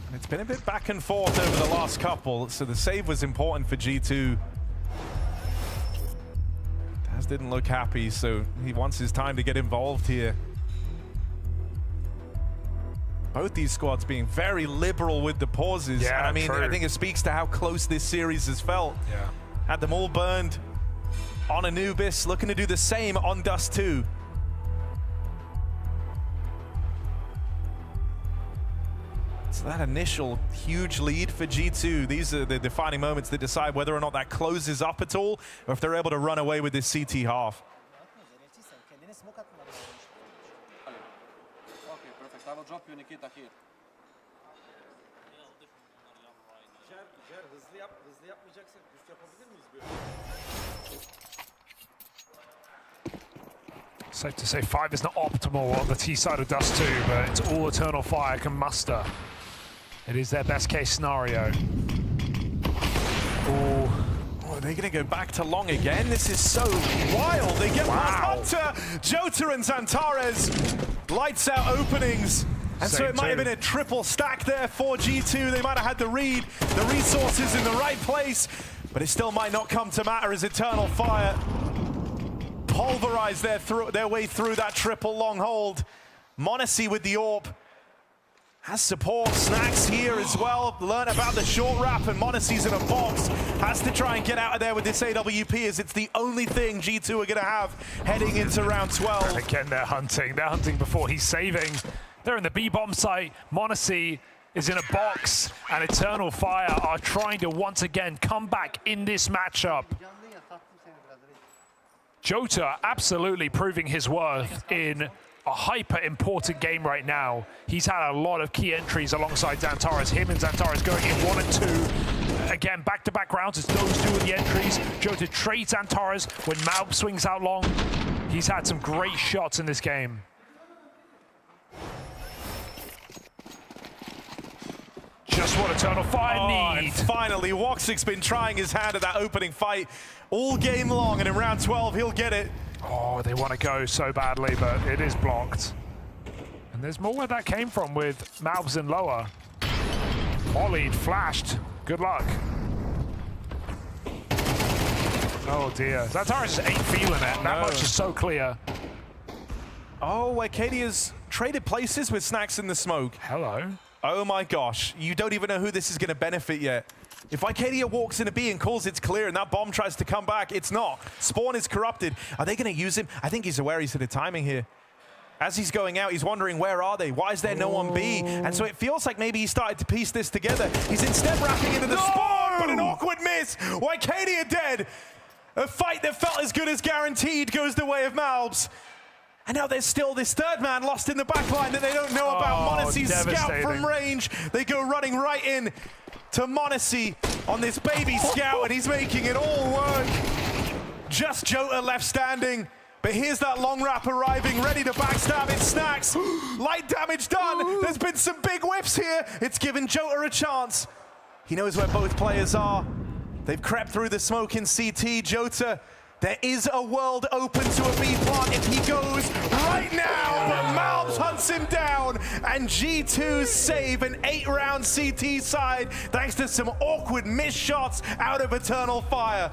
And it's been a bit back and forth over the last couple, so the save was important for G2. Daz didn't look happy, so he wants his time to get involved here. Both these squads being very liberal with the pauses. Yeah, and I mean, true. I think it speaks to how close this series has felt. Yeah. Had them all burned on Anubis, looking to do the same on Dust 2. So that initial huge lead for G2, these are the defining moments that decide whether or not that closes up at all, or if they're able to run away with this CT half. I will drop you Nikita here. Safe to say 5 is not optimal on the T side of Dust 2, but it's all Eternal Fire can muster. It is their best case scenario. Ooh. Oh, are they going to go back to long again? This is so wild. They get past Hunter, Jota and Zantares. Lights out openings. And so it might have been a triple stack there for G2. They might have had the read, the resources in the right place, but it still might not come to matter as Eternal Fire pulverize their way through that triple long hold. Monacy with the AWP. Has support, Snacks here as well. Learn about the short wrap, and Monacy's in a box. Has to try and get out of there with this AWP, as it's the only thing G2 are going to have heading into round 12. And again, they're hunting. They're hunting before he's saving. They're in the B bomb site. Monacy is in a box, and Eternal Fire are trying to once again come back in this matchup. Jota absolutely proving his worth in a hyper important game right now. He's had a lot of key entries alongside Xantares. Him and Xantares going in 1 and 2. Again, back-to-back rounds. It's those two of the entries. Jota trades Xantares when Malb swings out long. He's had some great shots in this game. Just what Eternal Fire need. And finally, Woxic's been trying his hand at that opening fight all game long, and in round 12, he'll get it. Oh, they want to go so badly, but it is blocked. And there's more where that came from with Malbs and lower. Mollied, flashed. Good luck. Oh dear. Xantares just ain't feeling it. That much is so clear. Oh, Arcadia's traded places with Snacks in the smoke. Hello. Oh my gosh, you don't even know who this is going to benefit yet. If Arcadia walks in a B and calls it's clear and that bomb tries to come back, it's not. Spawn is corrupted. Are they going to use him? I think he's aware he's to the timing here. As he's going out, he's wondering, where are they? Why is there no one B? And so it feels like maybe he started to piece this together. He's instead wrapping into the Spawn, but an awkward miss. Arcadia dead. A fight that felt as good as guaranteed goes the way of Malbs. And now there's still this third man lost in the backline that they don't know about. Monacy's scout from range. They go running right in to Monacy on this baby scout, and he's making it all work. Just Jota left standing. But here's that long wrap arriving, ready to backstab. It's Snacks. Light damage done. There's been some big whips here. It's given Jota a chance. He knows where both players are. They've crept through the smoke in CT. Jota, there is a world open to a B plant if he goes right now, but Malbs hunts him down, and G2 save an 8-round CT side thanks to some awkward missed shots out of Eternal Fire.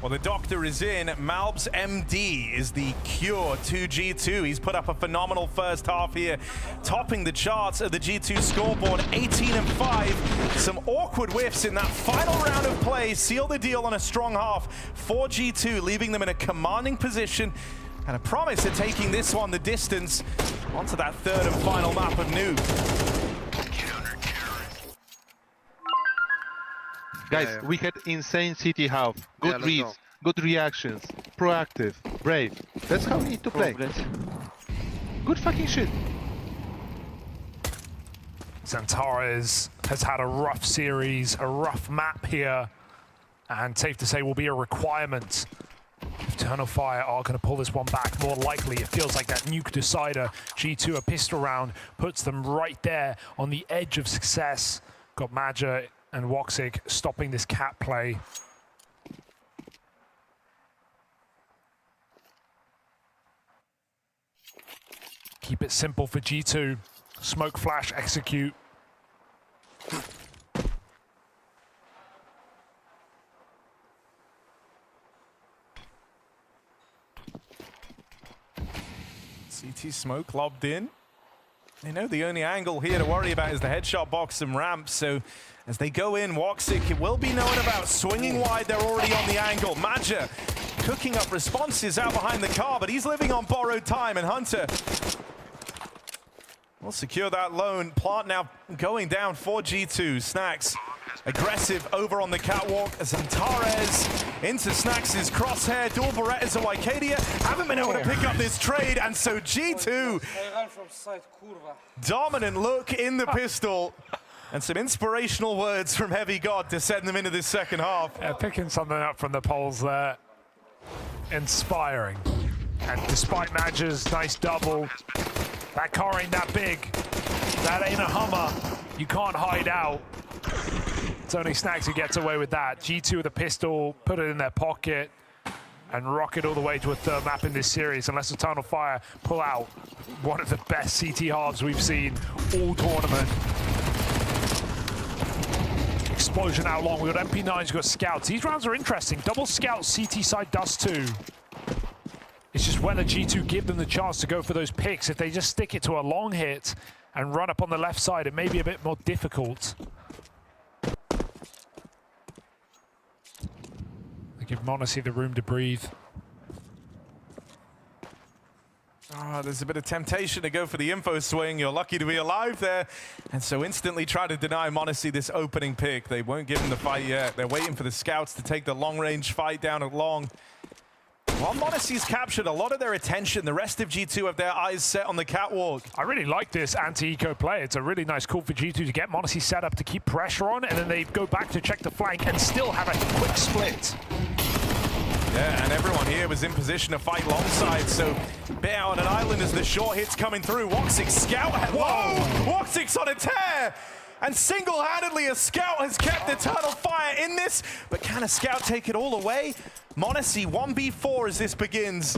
Well, the doctor is in. Malbs MD is the cure to G2. He's put up a phenomenal first half here, topping the charts of the G2 scoreboard, 18 and 5. Some awkward whiffs in that final round of play seal the deal on a strong half for G2, leaving them in a commanding position and a promise of taking this one the distance onto that third and final map of Noob. Guys, we had insane CT half. Good reads, good reactions, proactive, brave. That's how we need to play. Good fucking shit. Xantares has had a rough series, a rough map here, and safe to say will be a requirement. If Eternal Fire are going to pull this one back, more likely it feels like that nuke decider. G2, a pistol round, puts them right there on the edge of success. Got Maja and Woxic stopping this cat play. Keep it simple for G2. Smoke flash, execute. CT smoke lobbed in. They know the only angle here to worry about is the headshot box and ramp, so as they go in, Woxic, it will be known about. Swinging wide, they're already on the angle. Maja cooking up responses out behind the car, but he's living on borrowed time, and Hunter will secure that lone. Plant now going down for G2. Snacks aggressive over on the catwalk. Xantares into Snacks' crosshair. Dual Berettas of Wicadia haven't been able to pick up this trade, and so G2, dominant look in the pistol. And some inspirational words from Heavy God to send them into this second half. Yeah, picking something up from the polls there. Inspiring. And despite Maja's nice double, that car ain't that big. That ain't a Hummer. You can't hide out. It's only Snacks who gets away with that. G2 with a pistol, put it in their pocket, and rocket all the way to a third map in this series, unless Eternal Fire pull out one of the best CT halves we've seen all tournament. Explosion out long. We've got MP9s, we've got scouts. These rounds are interesting. Double scout, CT side, dust 2. It's just whether G2 give them the chance to go for those picks. If they just stick it to a long hit and run up on the left side, it may be a bit more difficult. They give m0NESY the room to breathe. There's a bit of temptation to go for the info swing. You're lucky to be alive there. And so instantly try to deny m0NESY this opening pick. They won't give him the fight yet. They're waiting for the scouts to take the long-range fight down at long. While m0NESY's captured a lot of their attention, the rest of G2 have their eyes set on the catwalk. I really like this anti-eco play. It's a really nice call for G2 to get m0NESY set up to keep pressure on, and then they go back to check the flank and still have a quick split. Yeah, and everyone here was in position to fight longside, so bit out on an island as the short hit's coming through. Woxic scout. Whoa! Woxic's on a tear! And single-handedly, a scout has kept Eternal Fire in this, but can a scout take it all away? m0NESY 1v4 as this begins.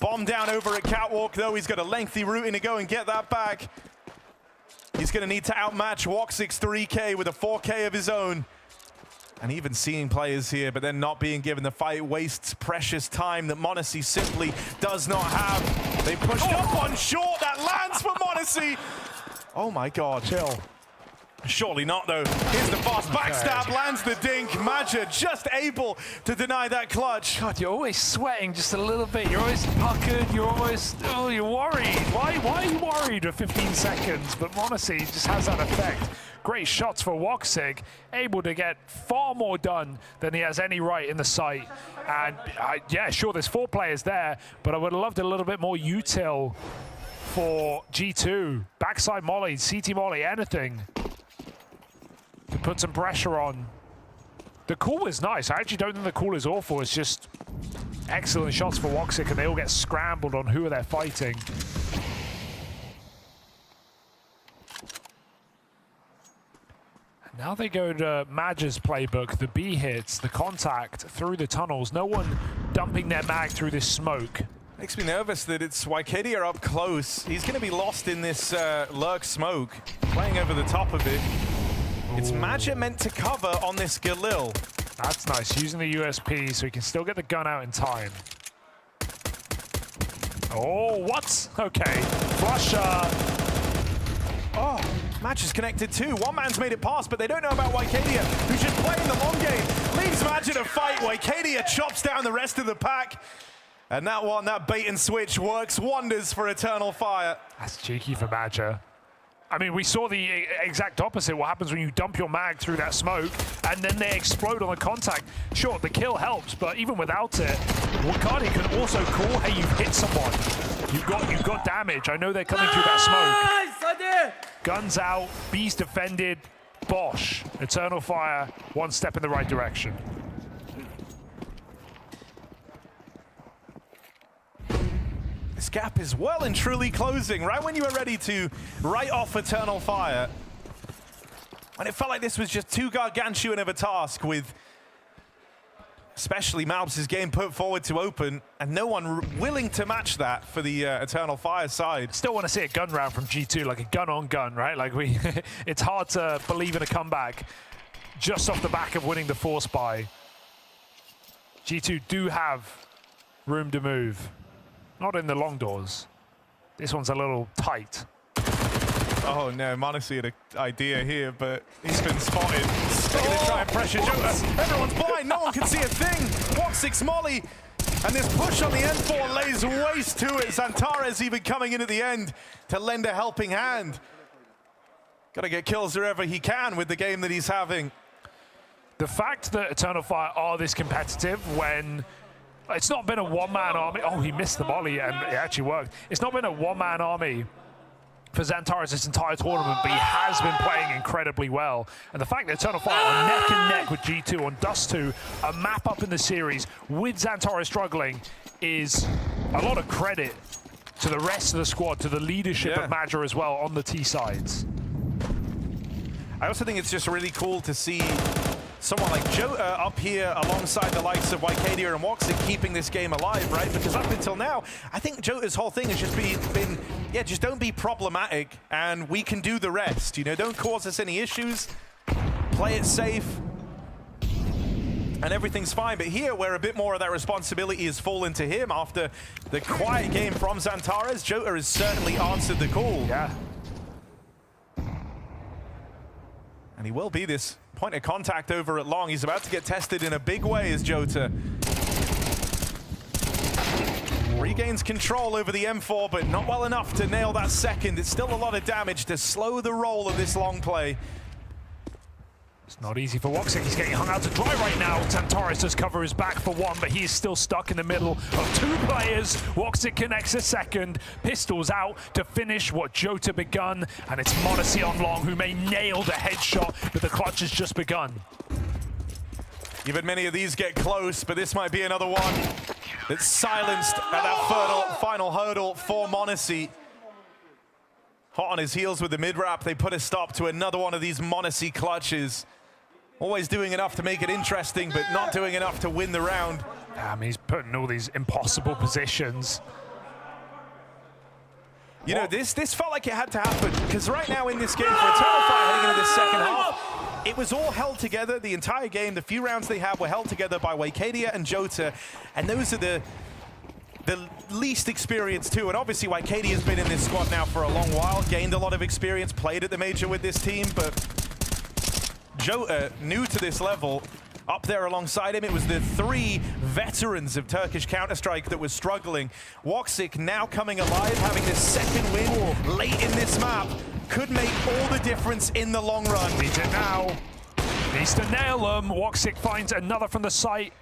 Bomb down over at catwalk, though. He's got a lengthy route in to go and get that back. He's going to need to outmatch Woxic's 3K with a 4K of his own. And even seeing players here, but then not being given the fight wastes precious time that m0NESY simply does not have. They pushed up one short. That lands for m0NESY. Oh my God. Chill. Surely not, though. Here's the fast backstab, lands the dink. Maja just able to deny that clutch. God, you're always sweating just a little bit. You're always puckered. You're always, oh, you're worried. Why are you worried for 15 seconds? But m0NESY just has that effect. Great shots for Woxic, able to get far more done than he has any right in the site. And yeah, sure, there's 4 players there, but I would have loved a little bit more util for G2. Backside molly, CT molly, anything to put some pressure on. The call is nice. I actually don't think the call is awful. It's just excellent shots for Woxic, and they all get scrambled on who they're fighting. Now they go to Maja's playbook, the B hits, the contact through the tunnels. No one dumping their mag through this smoke. Makes me nervous that it's Wicadia up close. He's going to be lost in this lurk smoke, playing over the top of it. It's Maja meant to cover on this Galil. That's nice, using the USP so he can still get the gun out in time. Oh, what? Okay, flusher. Oh, match is connected too. One man's made it past, but they don't know about Wycadia, who should play in the long game. Leaves Match in a fight. Wycadia chops down the rest of the pack. And that one, that bait and switch, works wonders for Eternal Fire. That's cheeky for Madger. I mean, we saw the exact opposite. What happens when you dump your mag through that smoke and then they explode on the contact? Sure, the kill helps, but even without it, Wakadi can also call, hey, you've hit someone. You've got damage. I know they're coming through that smoke. Guns out, B's defended, Bosh. Eternal Fire, one step in the right direction. This gap is well and truly closing, right when you were ready to write off Eternal Fire. And it felt like this was just too gargantuan of a task with especially Malbs' game put forward to open and no one willing to match that for the Eternal Fire side. Still want to see a gun round from G2, like a gun on gun, right? Like it's hard to believe in a comeback just off the back of winning the Force buy. G2 do have room to move. Not in the long doors. This one's a little tight. Oh no, Monacy had an idea here, but he's been spotted. They're going to try and pressure Jota. Everyone's blind, no one can see a thing. 1-6 Molly, and this push on the M4 lays waste to it. Xantares even coming in at the end to lend a helping hand. Got to get kills wherever he can with the game that he's having. The fact that Eternal Fire are this competitive when it's not been a one-man army. Oh, he missed the molly and it actually worked. It's not been a one-man army for Xantares this entire tournament, but he has been playing incredibly well. And the fact that Eternal Fire are neck and neck with G2 on Dust 2, a map up in the series with Xantares struggling, is a lot of credit to the rest of the squad, to the leadership of Madger as well on the T sides. I also think it's just really cool to see someone like Jota up here alongside the likes of Wycadia and Woxic keeping this game alive, right? Because up until now, I think Jota's whole thing has just been, yeah, just don't be problematic and we can do the rest. You know, don't cause us any issues, play it safe, and everything's fine. But here, where a bit more of that responsibility has fallen to him after the quiet game from Xantares, Jota has certainly answered the call. Yeah. And he will be this point of contact over at long. He's about to get tested in a big way as Jota regains control over the M4, but not well enough to nail that second. It's still a lot of damage to slow the roll of this long play. It's not easy for Woxic. He's getting hung out to dry right now. Xantares does cover his back for one, but he is still stuck in the middle of two players. Woxic connects a second. Pistols out to finish what Jota begun, and it's Monacy on long who may nail the headshot, but the clutch has just begun. You've had many of these get close, but this might be another one that's silenced at that final hurdle for Monacy. Hot on his heels with the mid-wrap, they put a stop to another one of these Monacy clutches. Always doing enough to make it interesting, but not doing enough to win the round. Damn, he's putting all these impossible positions. You know, this felt like it had to happen, because right now in this game, for Eternal Fire heading into this second half, it was all held together. The entire game, the few rounds they had were held together by Wycadia and Jota, and those are the least experienced too. And obviously Wycadia has been in this squad now for a long while, gained a lot of experience, played at the major with this team, but Jota, new to this level, up there alongside him. It was the three veterans of Turkish Counter-Strike that was struggling. Woxic now coming alive, having this second win late in this map, could make all the difference in the long run. Needs it now. Needs to nail them. Woxic finds another from the site.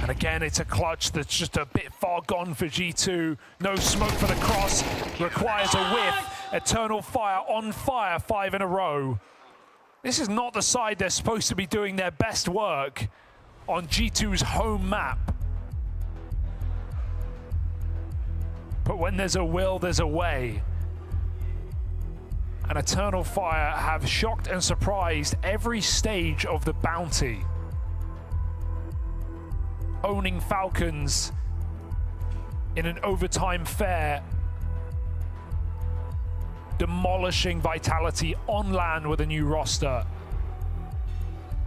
And again, it's a clutch that's just a bit far gone for G2. No smoke for the cross. Requires a whiff. Eternal Fire on fire, 5 in a row. This is not the side they're supposed to be doing their best work on G2's home map. But when there's a will, there's a way. And Eternal Fire have shocked and surprised every stage of the bounty. Owning Falcons in an overtime fair. Demolishing Vitality on LAN with a new roster.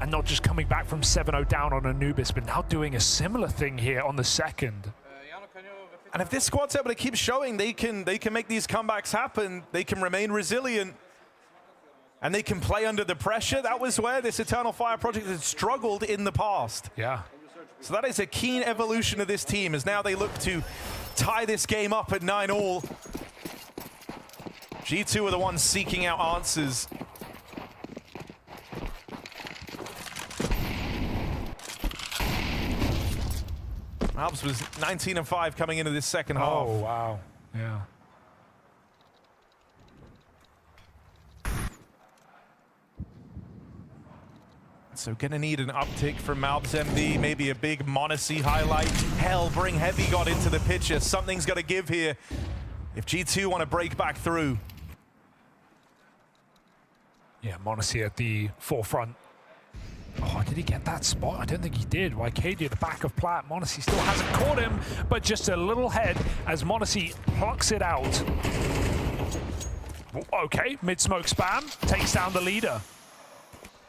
and not just coming back from 7-0 down on Anubis, but now doing a similar thing here on the second. And if this squad's able to keep showing they can make these comebacks happen, they can remain resilient, and they can play under the pressure. That was where this Eternal Fire project had struggled in the past. Yeah. So that is a keen evolution of this team as now they look to tie this game up at 9-all. G2 are the ones seeking out answers. Alps was 19-5 coming into this second half. Oh, wow. Yeah. So gonna need an uptick from Malbs, maybe a big Monacy highlight. Hell, bring Heavy God into the picture. Something's gotta give here if G2 want to break back through. Yeah, Monacy at the forefront. Oh, did he get that spot? I don't think he did. Wycadia at the back of Plat. Monacy still hasn't caught him, but just a little head as Monacy plucks it out. Okay, mid-smoke spam, takes down the leader.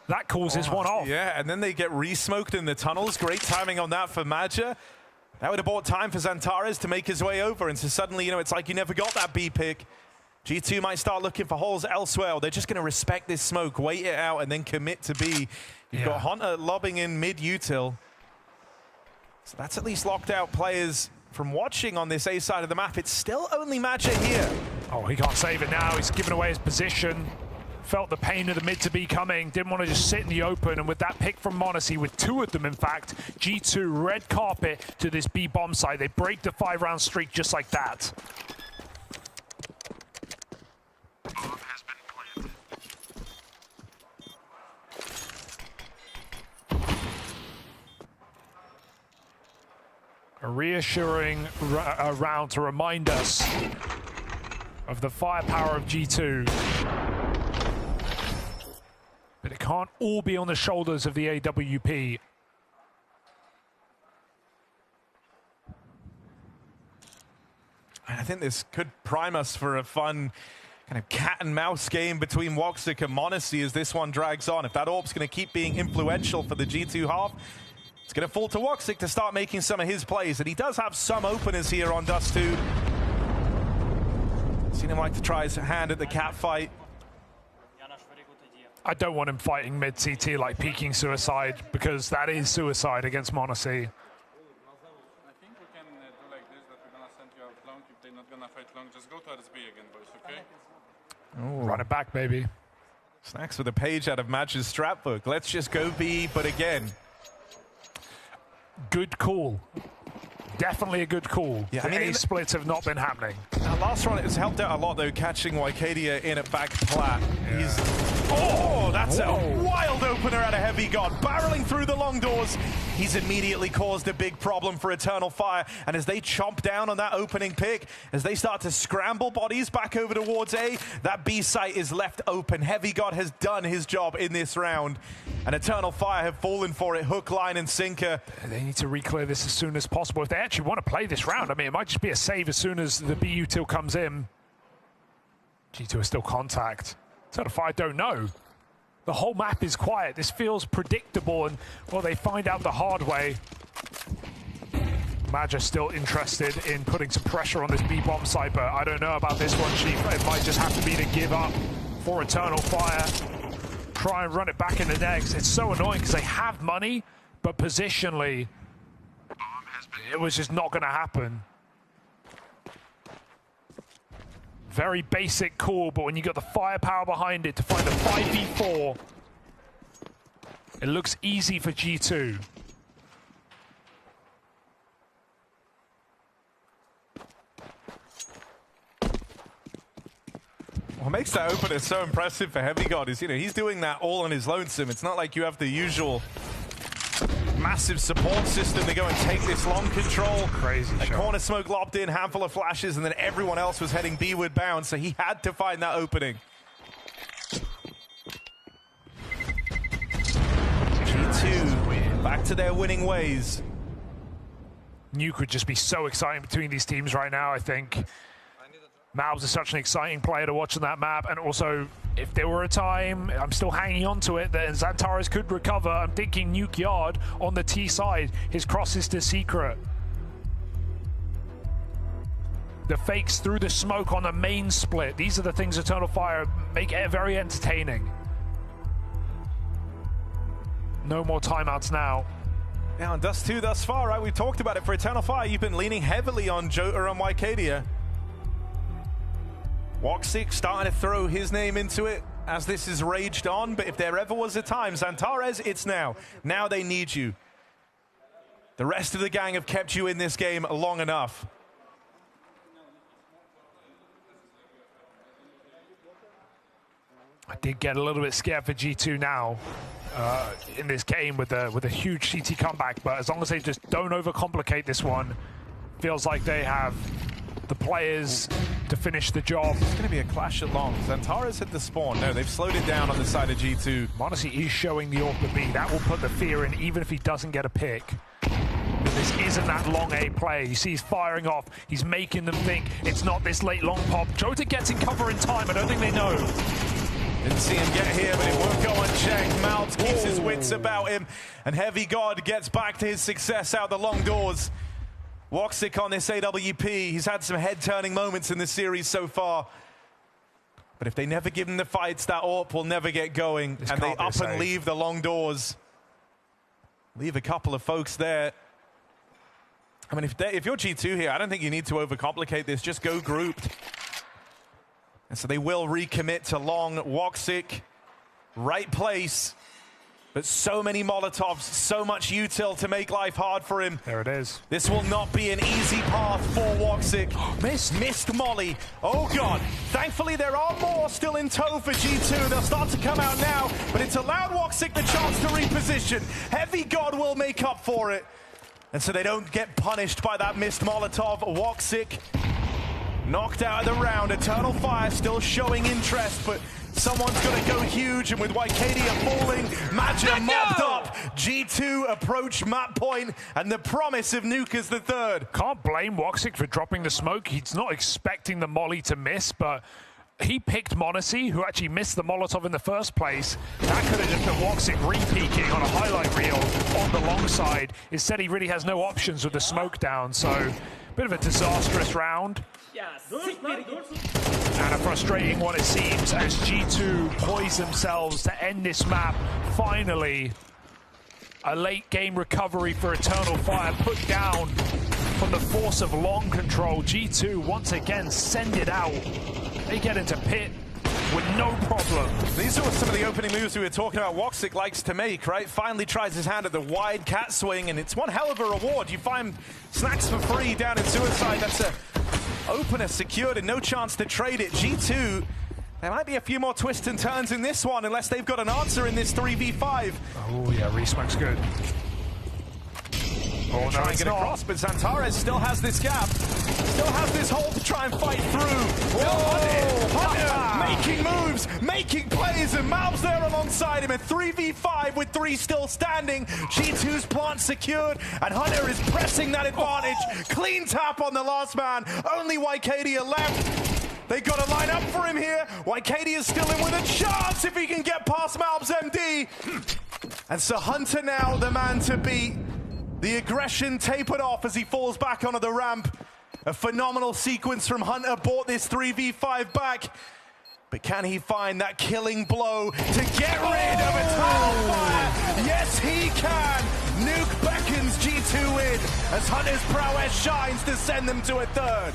That causes one off. Yeah, and then they get re-smoked in the tunnels. Great timing on that for Maja. That would have bought time for Xantares to make his way over, and so suddenly, you know, it's like you never got that B pick. G2 might start looking for holes elsewhere, or they're just going to respect this smoke, wait it out, and then commit to B. You've got Hunter lobbing in mid-util. So that's at least locked out players from watching on this A side of the map. It's still only Maja here. Oh, he can't save it now. He's given away his position. Felt the pain of the mid to be coming. Didn't want to just sit in the open. And with that pick from Monacy, with two of them, in fact, G2 red carpet to this B bomb site. They break the 5-round streak just like that. Bomb has been planted. A reassuring round to remind us of the firepower of G2. But it can't all be on the shoulders of the AWP. And I think this could prime us for a fun kind of cat and mouse game between Woxic and Monacy as this one drags on. If that AWP's going to keep being influential for the G2 half, it's going to fall to Woxic to start making some of his plays. And he does have some openers here on Dust 2. Seen him like to try his hand at the cat fight. I don't want him fighting mid-CT like peeking suicide, because that is suicide against Monacy. I think we can do like this, that we're gonna send you out long. If they're not gonna fight long, just go towards B again, boys, okay? Ooh. Run it back, baby. Snacks with a page out of Maja's strap book. Let's just go B, but again. Good call. Definitely a good call. Yeah, the I mean, A splits have not been happening. Now, last round, it's helped out a lot, though, catching Wycadia in at back plat. Oh, that's a wild opener out of Heavy God. Barreling through the long doors. He's immediately caused a big problem for Eternal Fire. And as they chomp down on that opening pick, as they start to scramble bodies back over towards A, that B site is left open. Heavy God has done his job in this round. And Eternal Fire have fallen for it, hook, line, and sinker. They need to re-clear this as soon as possible. If they actually want to play this round, I mean, it might just be a save as soon as the B util comes in. G2 is still contact. Eternal Fire don't know. The whole map is quiet. This feels predictable, and, well, they find out the hard way. Maja still interested in putting some pressure on this B bomb site, but I don't know about this one, Chief. It might just have to be to give up for Eternal Fire. Try and run it back in the next. It's so annoying because they have money, but positionally, it was just not going to happen. Very basic call, but when you got the firepower behind it to find a 5v4, it looks easy for G2. What makes that opener so impressive for Heavy God is, you know, he's doing that all on his lonesome. It's not like you have the usual massive support system to go and take this long control. Crazy A shot. corner smoke lobbed in, handful of flashes, and then everyone else was heading B-ward bound, so he had to find that opening. G2 back to their winning ways. Nuke would just be so exciting between these teams right now, I think. Malbs is such an exciting player to watch on that map, and also if there were a time, I'm still hanging on to it, that Xantares could recover. I'm thinking Nuke Yard on the T side. His cross is the secret. The fakes through the smoke on the main split. These are the things Eternal Fire make it very entertaining. No more timeouts now. Yeah, and Dust 2 thus far, right? We've talked about it for Eternal Fire. You've been leaning heavily on Jota and Wycadia. Woxic starting to throw his name into it as this is raged on, but if there ever was a time, Xantares, it's now. Now they need you. The rest of the gang have kept you in this game long enough. I did get a little bit scared for G2 now in this game with a huge CT comeback, but as long as they just don't overcomplicate this one, feels like they have the players to finish the job. It's going to be a clash at long. Xantares hit the spawn. No, they've slowed it down on the side of G2. m0NESY is showing the AWP B. That will put the fear in, even if he doesn't get a pick. But this isn't that long A play. You see he's firing off. He's making them think it's not this late long pop. Jota gets in cover in time. I don't think they know. Didn't see him get here, but it won't go unchecked. Malbs keeps his wits about him, and Heavy God gets back to his success out the long doors. Woxic on this AWP. He's had some head-turning moments in this series so far. But if they never give him the fights, that AWP will never get going. And they up and leave the long doors. Leave a couple of folks there. I mean, if you're G2 here, I don't think you need to overcomplicate this. Just go grouped. And so they will recommit to long. Woxic, right place. But so many Molotovs, so much util to make life hard for him. There it is. This will not be an easy path for Woxic. Missed Molly. Oh God. Thankfully there are more still in tow for G2. They'll start to come out now, but it's allowed Woxic the chance to reposition. Heavy God will make up for it. And so they don't get punished by that missed Molotov. Woxic knocked out of the round. Eternal Fire still showing interest, but someone's got to go huge, and with Wycadia falling, Maggia mobbed up. G2 approach map point, and the promise of Nuke as the third. Can't blame Woxic for dropping the smoke. He's not expecting the molly to miss, but he picked m0NESY, who actually missed the Molotov in the first place. That could have just been Woxic re-peeking on a highlight reel on the long side. Instead, he really has no options with the smoke down, so bit of a disastrous round. And a frustrating one, it seems, as G2 poise themselves to end this map. Finally, a late game recovery for Eternal Fire, put down from the force of long control. G2 once again send it out. They get into pit with no problem. These are some of the opening moves we were talking about Woxic likes to make, right? Finally tries his hand at the wide cat swing, and it's one hell of a reward. You find snacks for free down in Suicide. That's a opener secured and no chance to trade it. G2, there might be a few more twists and turns in this one unless they've got an answer in this 3v5. Oh yeah, re-smoke's good. Oh, try and get across, but Xantares still has this gap. Still has this hole to try and fight through. Hunter making moves, making plays, and Malbs there alongside him. A 3v5 with 3 still standing. G2's plant secured, and Hunter is pressing that advantage. Clean tap on the last man. Only Wycadia left. They got to line up for him here. Wycadia's still in with a chance if he can get past Malbs MD. And so Hunter now the man to beat. The aggression tapered off as he falls back onto the ramp. A phenomenal sequence from Hunter, brought this 3v5 back. But can he find that killing blow to get rid of Eternal Fire? Yes, he can. Nuke beckons G2 in as Hunter's prowess shines to send them to a third.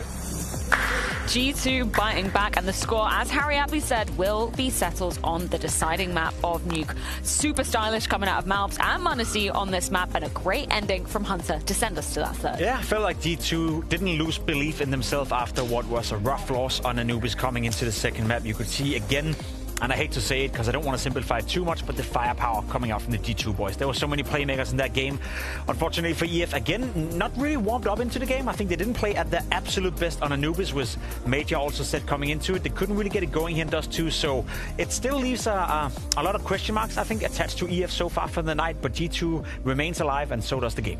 G2 biting back, and the score, as Harry aptly said, will be settled on the deciding map of Nuke. Super stylish coming out of Malbs and m0NESY on this map, and a great ending from Hunter to send us to that third. Yeah, I felt like G2 didn't lose belief in themselves after what was a rough loss on Anubis coming into the second map. You could see again, and I hate to say it because I don't want to simplify it too much, but the firepower coming out from the G2 boys. There were so many playmakers in that game. Unfortunately for EF, again, not really warmed up into the game. I think they didn't play at their absolute best on Anubis, was Major also said coming into it. They couldn't really get it going here in Dust 2, so it still leaves a lot of question marks, I think, attached to EF so far for the night, but G2 remains alive, and so does the game.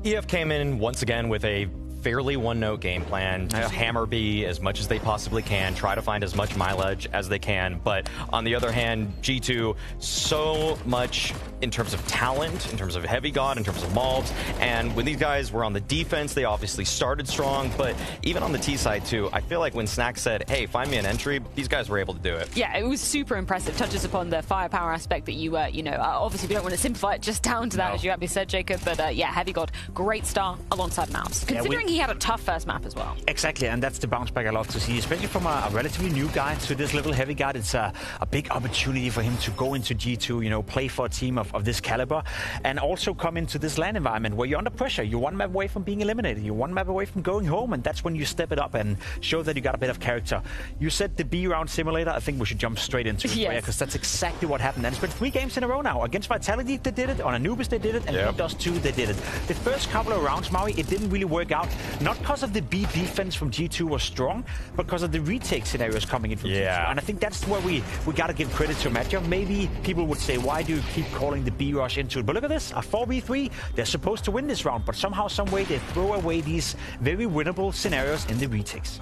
EF came in once again with a fairly one-note game plan. Just hammer B as much as they possibly can, try to find as much mileage as they can. But on the other hand, G2, so much in terms of talent, in terms of Heavy God, in terms of mobs. And when these guys were on the defense, they obviously started strong. But even on the T side too, I feel like when Snack said, hey, find me an entry, these guys were able to do it. Yeah, it was super impressive. Touches upon the firepower aspect that you were, obviously we don't want to simplify it just down to that, as you happily said, Jacob. But yeah, Heavy God, great start alongside Mouse, considering he had a tough first map as well. Exactly, and that's the bounce back I love to see, especially from a relatively new guy to this little Heavy God. It's a big opportunity for him to go into G2, play for a team of this caliber, and also come into this LAN environment where you're under pressure. You're one map away from being eliminated. You're one map away from going home, and that's when you step it up and show that you got a bit of character. You said the B round simulator. I think we should jump straight into it, because that's exactly what happened. And it's been 3 games in a row now. Against Vitality, they did it. On Anubis, they did it. And Dust 2, they did it. The first couple of rounds, Maui, it didn't really work out. Not because of the B defense from G2 was strong, but because of the retake scenarios coming in from G2. And I think that's where we got to give credit to Matcha. Maybe people would say, why do you keep calling the B rush into it? But look at this, a 4v3. They're supposed to win this round, but somehow, some way, they throw away these very winnable scenarios in the retakes.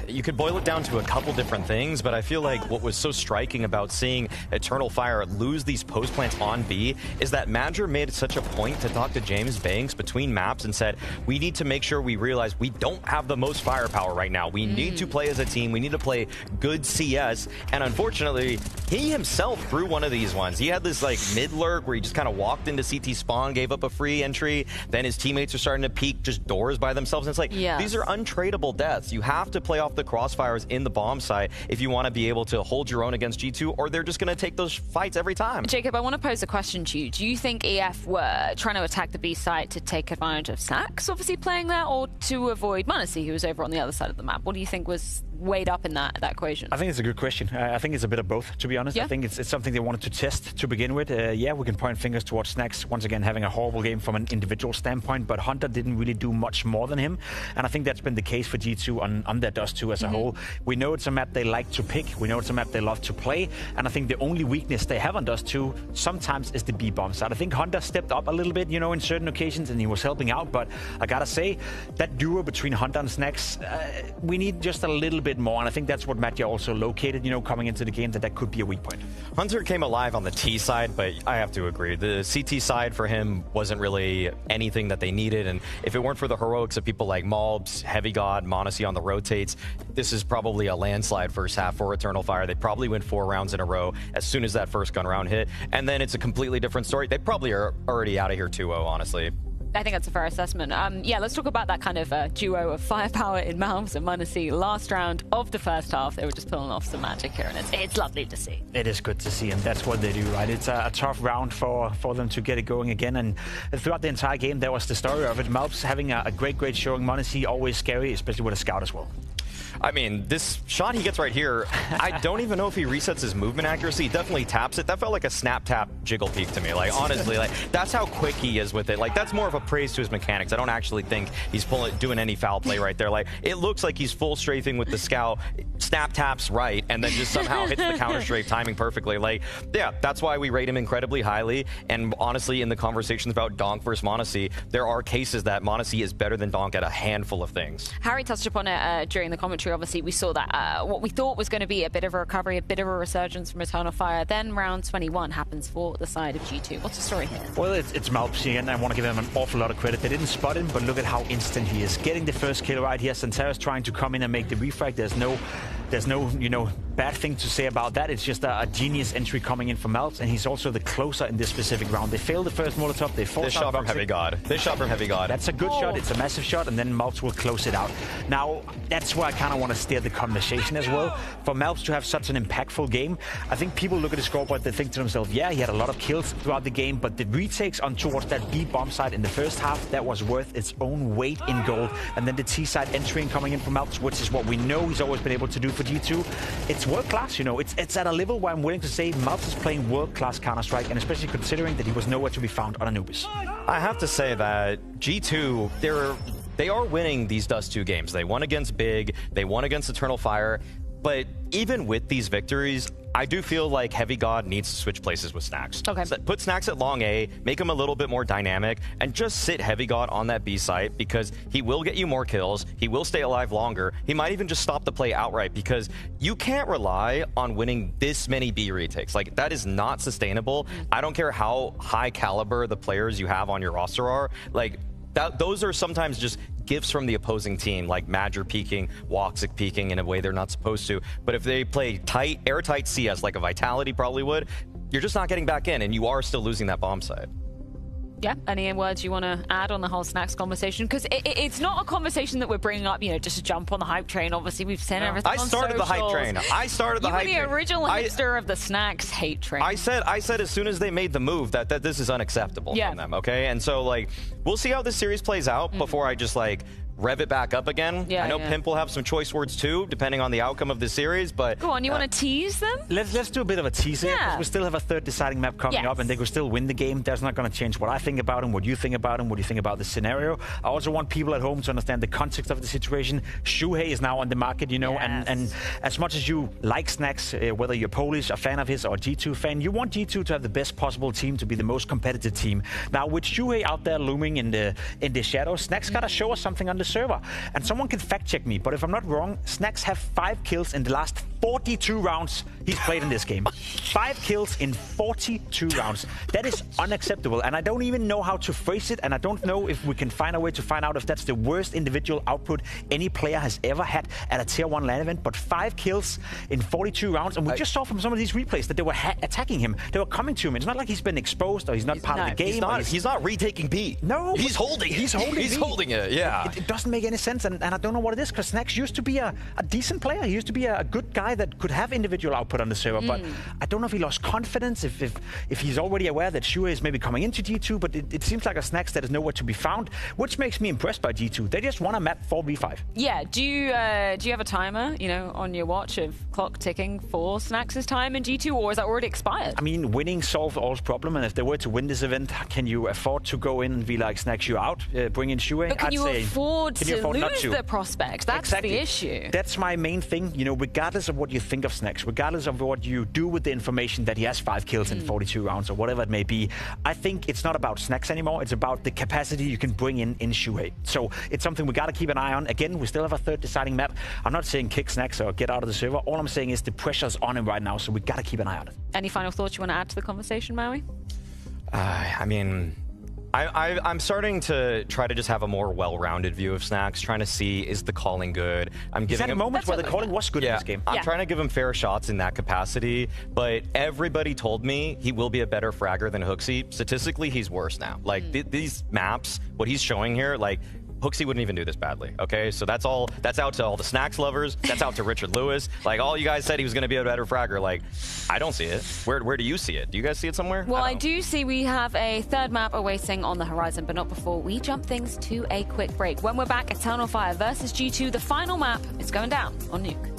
You could boil it down to a couple different things, but I feel like what was so striking about seeing Eternal Fire lose these post plants on B is that Madger made such a point to talk to James Banks between maps and said, we need to make sure we realize we don't have the most firepower right now. We need to play as a team. We need to play good CS. And unfortunately, he himself threw one of these ones. He had this like mid lurk where he just kind of walked into CT spawn, gave up a free entry. Then his teammates are starting to peek just doors by themselves. And it's like, these are untradeable deaths. You have to play off the crossfires in the bomb site if you want to be able to hold your own against G2, or they're just going to take those fights every time. Jacob, I want to pose a question to you. Do you think EF were trying to attack the B site to take advantage of Snacks obviously playing there, or to avoid Manassi, who was over on the other side of the map? What do you think was weighed up in that equation? I think it's a good question. I think it's a bit of both, to be honest. I think it's something they wanted to test to begin with. Yeah, we can point fingers towards Snacks, once again having a horrible game from an individual standpoint, but Hunter didn't really do much more than him. And I think that's been the case for G2 on their Dust 2 as a whole. We know it's a map they like to pick. We know it's a map they love to play. And I think the only weakness they have on Dust 2 sometimes is the B bomb side. I think Hunter stepped up a little bit, in certain occasions, and he was helping out. But I gotta say, that duo between Hunter and Snacks, we need just a little bit more. And I think that's what Mattia also located, coming into the game, that could be a weak point. Hunter came alive on the T side, but I have to agree. The CT side for him wasn't really anything that they needed. And if it weren't for the heroics of people like Malbs, Heavy God, Monassi on the rotates, this is probably a landslide first half for Eternal Fire. They probably win 4 rounds in a row as soon as that first gun round hit. And then it's a completely different story. They probably are already out of here 2-0, honestly. I think that's a fair assessment. Yeah, let's talk about that kind of duo of firepower in Malbs and Manassi. Last round of the first half, they were just pulling off some magic here, and it's lovely to see. It is good to see, and that's what they do, right? It's a tough round for them to get it going again, and throughout the entire game, there was the story of it. Malbs having a great showing. Manassi always scary, especially with a scout as well. I mean, this shot he gets right here, I don't even know if he resets his movement accuracy. He definitely taps it. That felt like a snap tap jiggle peek to me. Like, honestly, that's how quick he is with it. Like, that's more of a praise to his mechanics. I don't actually think he's doing any foul play right there. Like, it looks like he's full strafing with the scout, snap taps right, and then just somehow hits the counter strafe timing perfectly. Like, yeah, that's why we rate him incredibly highly. And honestly, in the conversations about Donk versus Monassi, there are cases that Monassi is better than Donk at a handful of things. Harry touched upon it during the commentary. Obviously, we saw that what we thought was going to be a bit of a recovery, a bit of a resurgence from Eternal Fire. Then round 21 happens for the side of G2. What's the story here? Well, it's Malpsy, and I want to give him an awful lot of credit. They didn't spot him, but look at how instant he is. Getting the first kill right here. Santeras trying to come in and make the refrag. There's no bad thing to say about that. It's just a genius entry coming in from Malps, and he's also the closer in this specific round. They failed the first Molotov. They forced shot from Heavy God. This shot from Heavy God. That's a good shot. It's a massive shot, and then Malps will close it out. Now, that's where I kind of want to steer the conversation as well. For Malps to have such an impactful game, I think people look at the scoreboard, they think to themselves, yeah, he had a lot of kills throughout the game, but the retakes on towards that B bomb side in the first half, that was worth its own weight in gold. And then the T side entering coming in from Malps, which is what we know he's always been able to do for G2. It's world class, It's at a level where I'm willing to say Malps is playing world class Counter-Strike, and especially considering that he was nowhere to be found on Anubis. I have to say that G2, they are winning these Dust 2 games. They won against Big, they won against Eternal Fire, but even with these victories, I do feel like Heavy God needs to switch places with Snacks. Okay. So put Snacks at long A, make him a little bit more dynamic, and just sit Heavy God on that B site because he will get you more kills. He will stay alive longer. He might even just stop the play outright because you can't rely on winning this many B retakes. Like, that is not sustainable. I don't care how high caliber the players you have on your roster are. Like, those are sometimes just gifts from the opposing team, like Madger peeking, Woxic peeking in a way they're not supposed to. But if they play tight, airtight CS like a Vitality probably would, you're just not getting back in, and you are still losing that bomb site. Yeah, any words you want to add on the whole Snacks conversation? Because it's not a conversation that we're bringing up, you know, just to jump on the hype train. Obviously, we've seen everything I started the hype train. I started the hype train. You were the original hipster of the Snacks hate train. I said as soon as they made the move that this is unacceptable from them, okay? And so, like, we'll see how this series plays out before I just, like, rev it back up again. I know Pimp will have some choice words too, depending on the outcome of the series, but... Go on, you want to tease them? Let's do a bit of a teaser, because we still have a third deciding map coming up, and they could still win the game. That's not going to change what I think about him, what you think about him, what you think about the scenario. I also want people at home to understand the context of the situation. Shuhei is now on the market, you know, and as much as you like Snacks, whether you're Polish, a fan of his, or G2 fan, you want G2 to have the best possible team, to be the most competitive team. Now, with Shuhei out there looming in the shadows, Snacks got to show us something on the server. And someone can fact check me, but if I'm not wrong, Snacks have 5 kills in the last 42 rounds he's played in this game. 5 kills in 42 rounds. That is unacceptable, and I don't even know how to phrase it, and I don't know if we can find a way to find out if that's the worst individual output any player has ever had at a tier 1 LAN event. But 5 kills in 42 rounds, and we just saw from some of these replays that they were attacking him. They were coming to him. It's not like he's been exposed or he's not part of the game. He's not retaking B. No. He's holding it. He's holding it, yeah. It doesn't make any sense, and I don't know what it is, because Snacks used to be a decent player. He used to be a good guy that could have individual output on the server, but I don't know if he lost confidence, if he's already aware that Shuhei is maybe coming into G2, but it seems like a Snacks that is nowhere to be found, which makes me impressed by G2. They just won a map 4v5. Yeah, do you have a timer, you know, on your watch of clock ticking for Snacks' time in G2, or is that already expired? I mean, winning solves all problem, and if they were to win this event, can you afford to go in and be like, Snacks, you out, bring in Shuhei? But can you afford to lose the prospect? That's the issue. That's my main thing, you know, regardless of what you think of Snacks, regardless of what you do with the information that he has 5 kills in 42 rounds or whatever it may be, I think it's not about Snacks anymore. It's about the capacity you can bring in Shuhei. So it's something we got to keep an eye on. Again, we still have a third deciding map. I'm not saying kick Snacks or get out of the server. All I'm saying is the pressure's on him right now, so we got to keep an eye on it. Any final thoughts you want to add to the conversation, Maui? I mean... I'm starting to try to just have a more well-rounded view of Snacks, trying to see, is the calling good? I'm giving him moments where the calling was good in this game. I'm trying to give him fair shots in that capacity, but everybody told me he will be a better fragger than Hooksy. Statistically, he's worse now. Like, these maps, what he's showing here, like, Hooksy wouldn't even do this badly, okay? So that's out to all the Snacks lovers. That's out to Richard Lewis. Like, all you guys said he was going to be a better fragger. Like, I don't see it. Where do you see it? Do you guys see it somewhere? Well, I do see we have a third map awaiting on the horizon, but not before we jump things to a quick break. When we're back, Eternal Fire versus G2. The final map is going down on Nuke.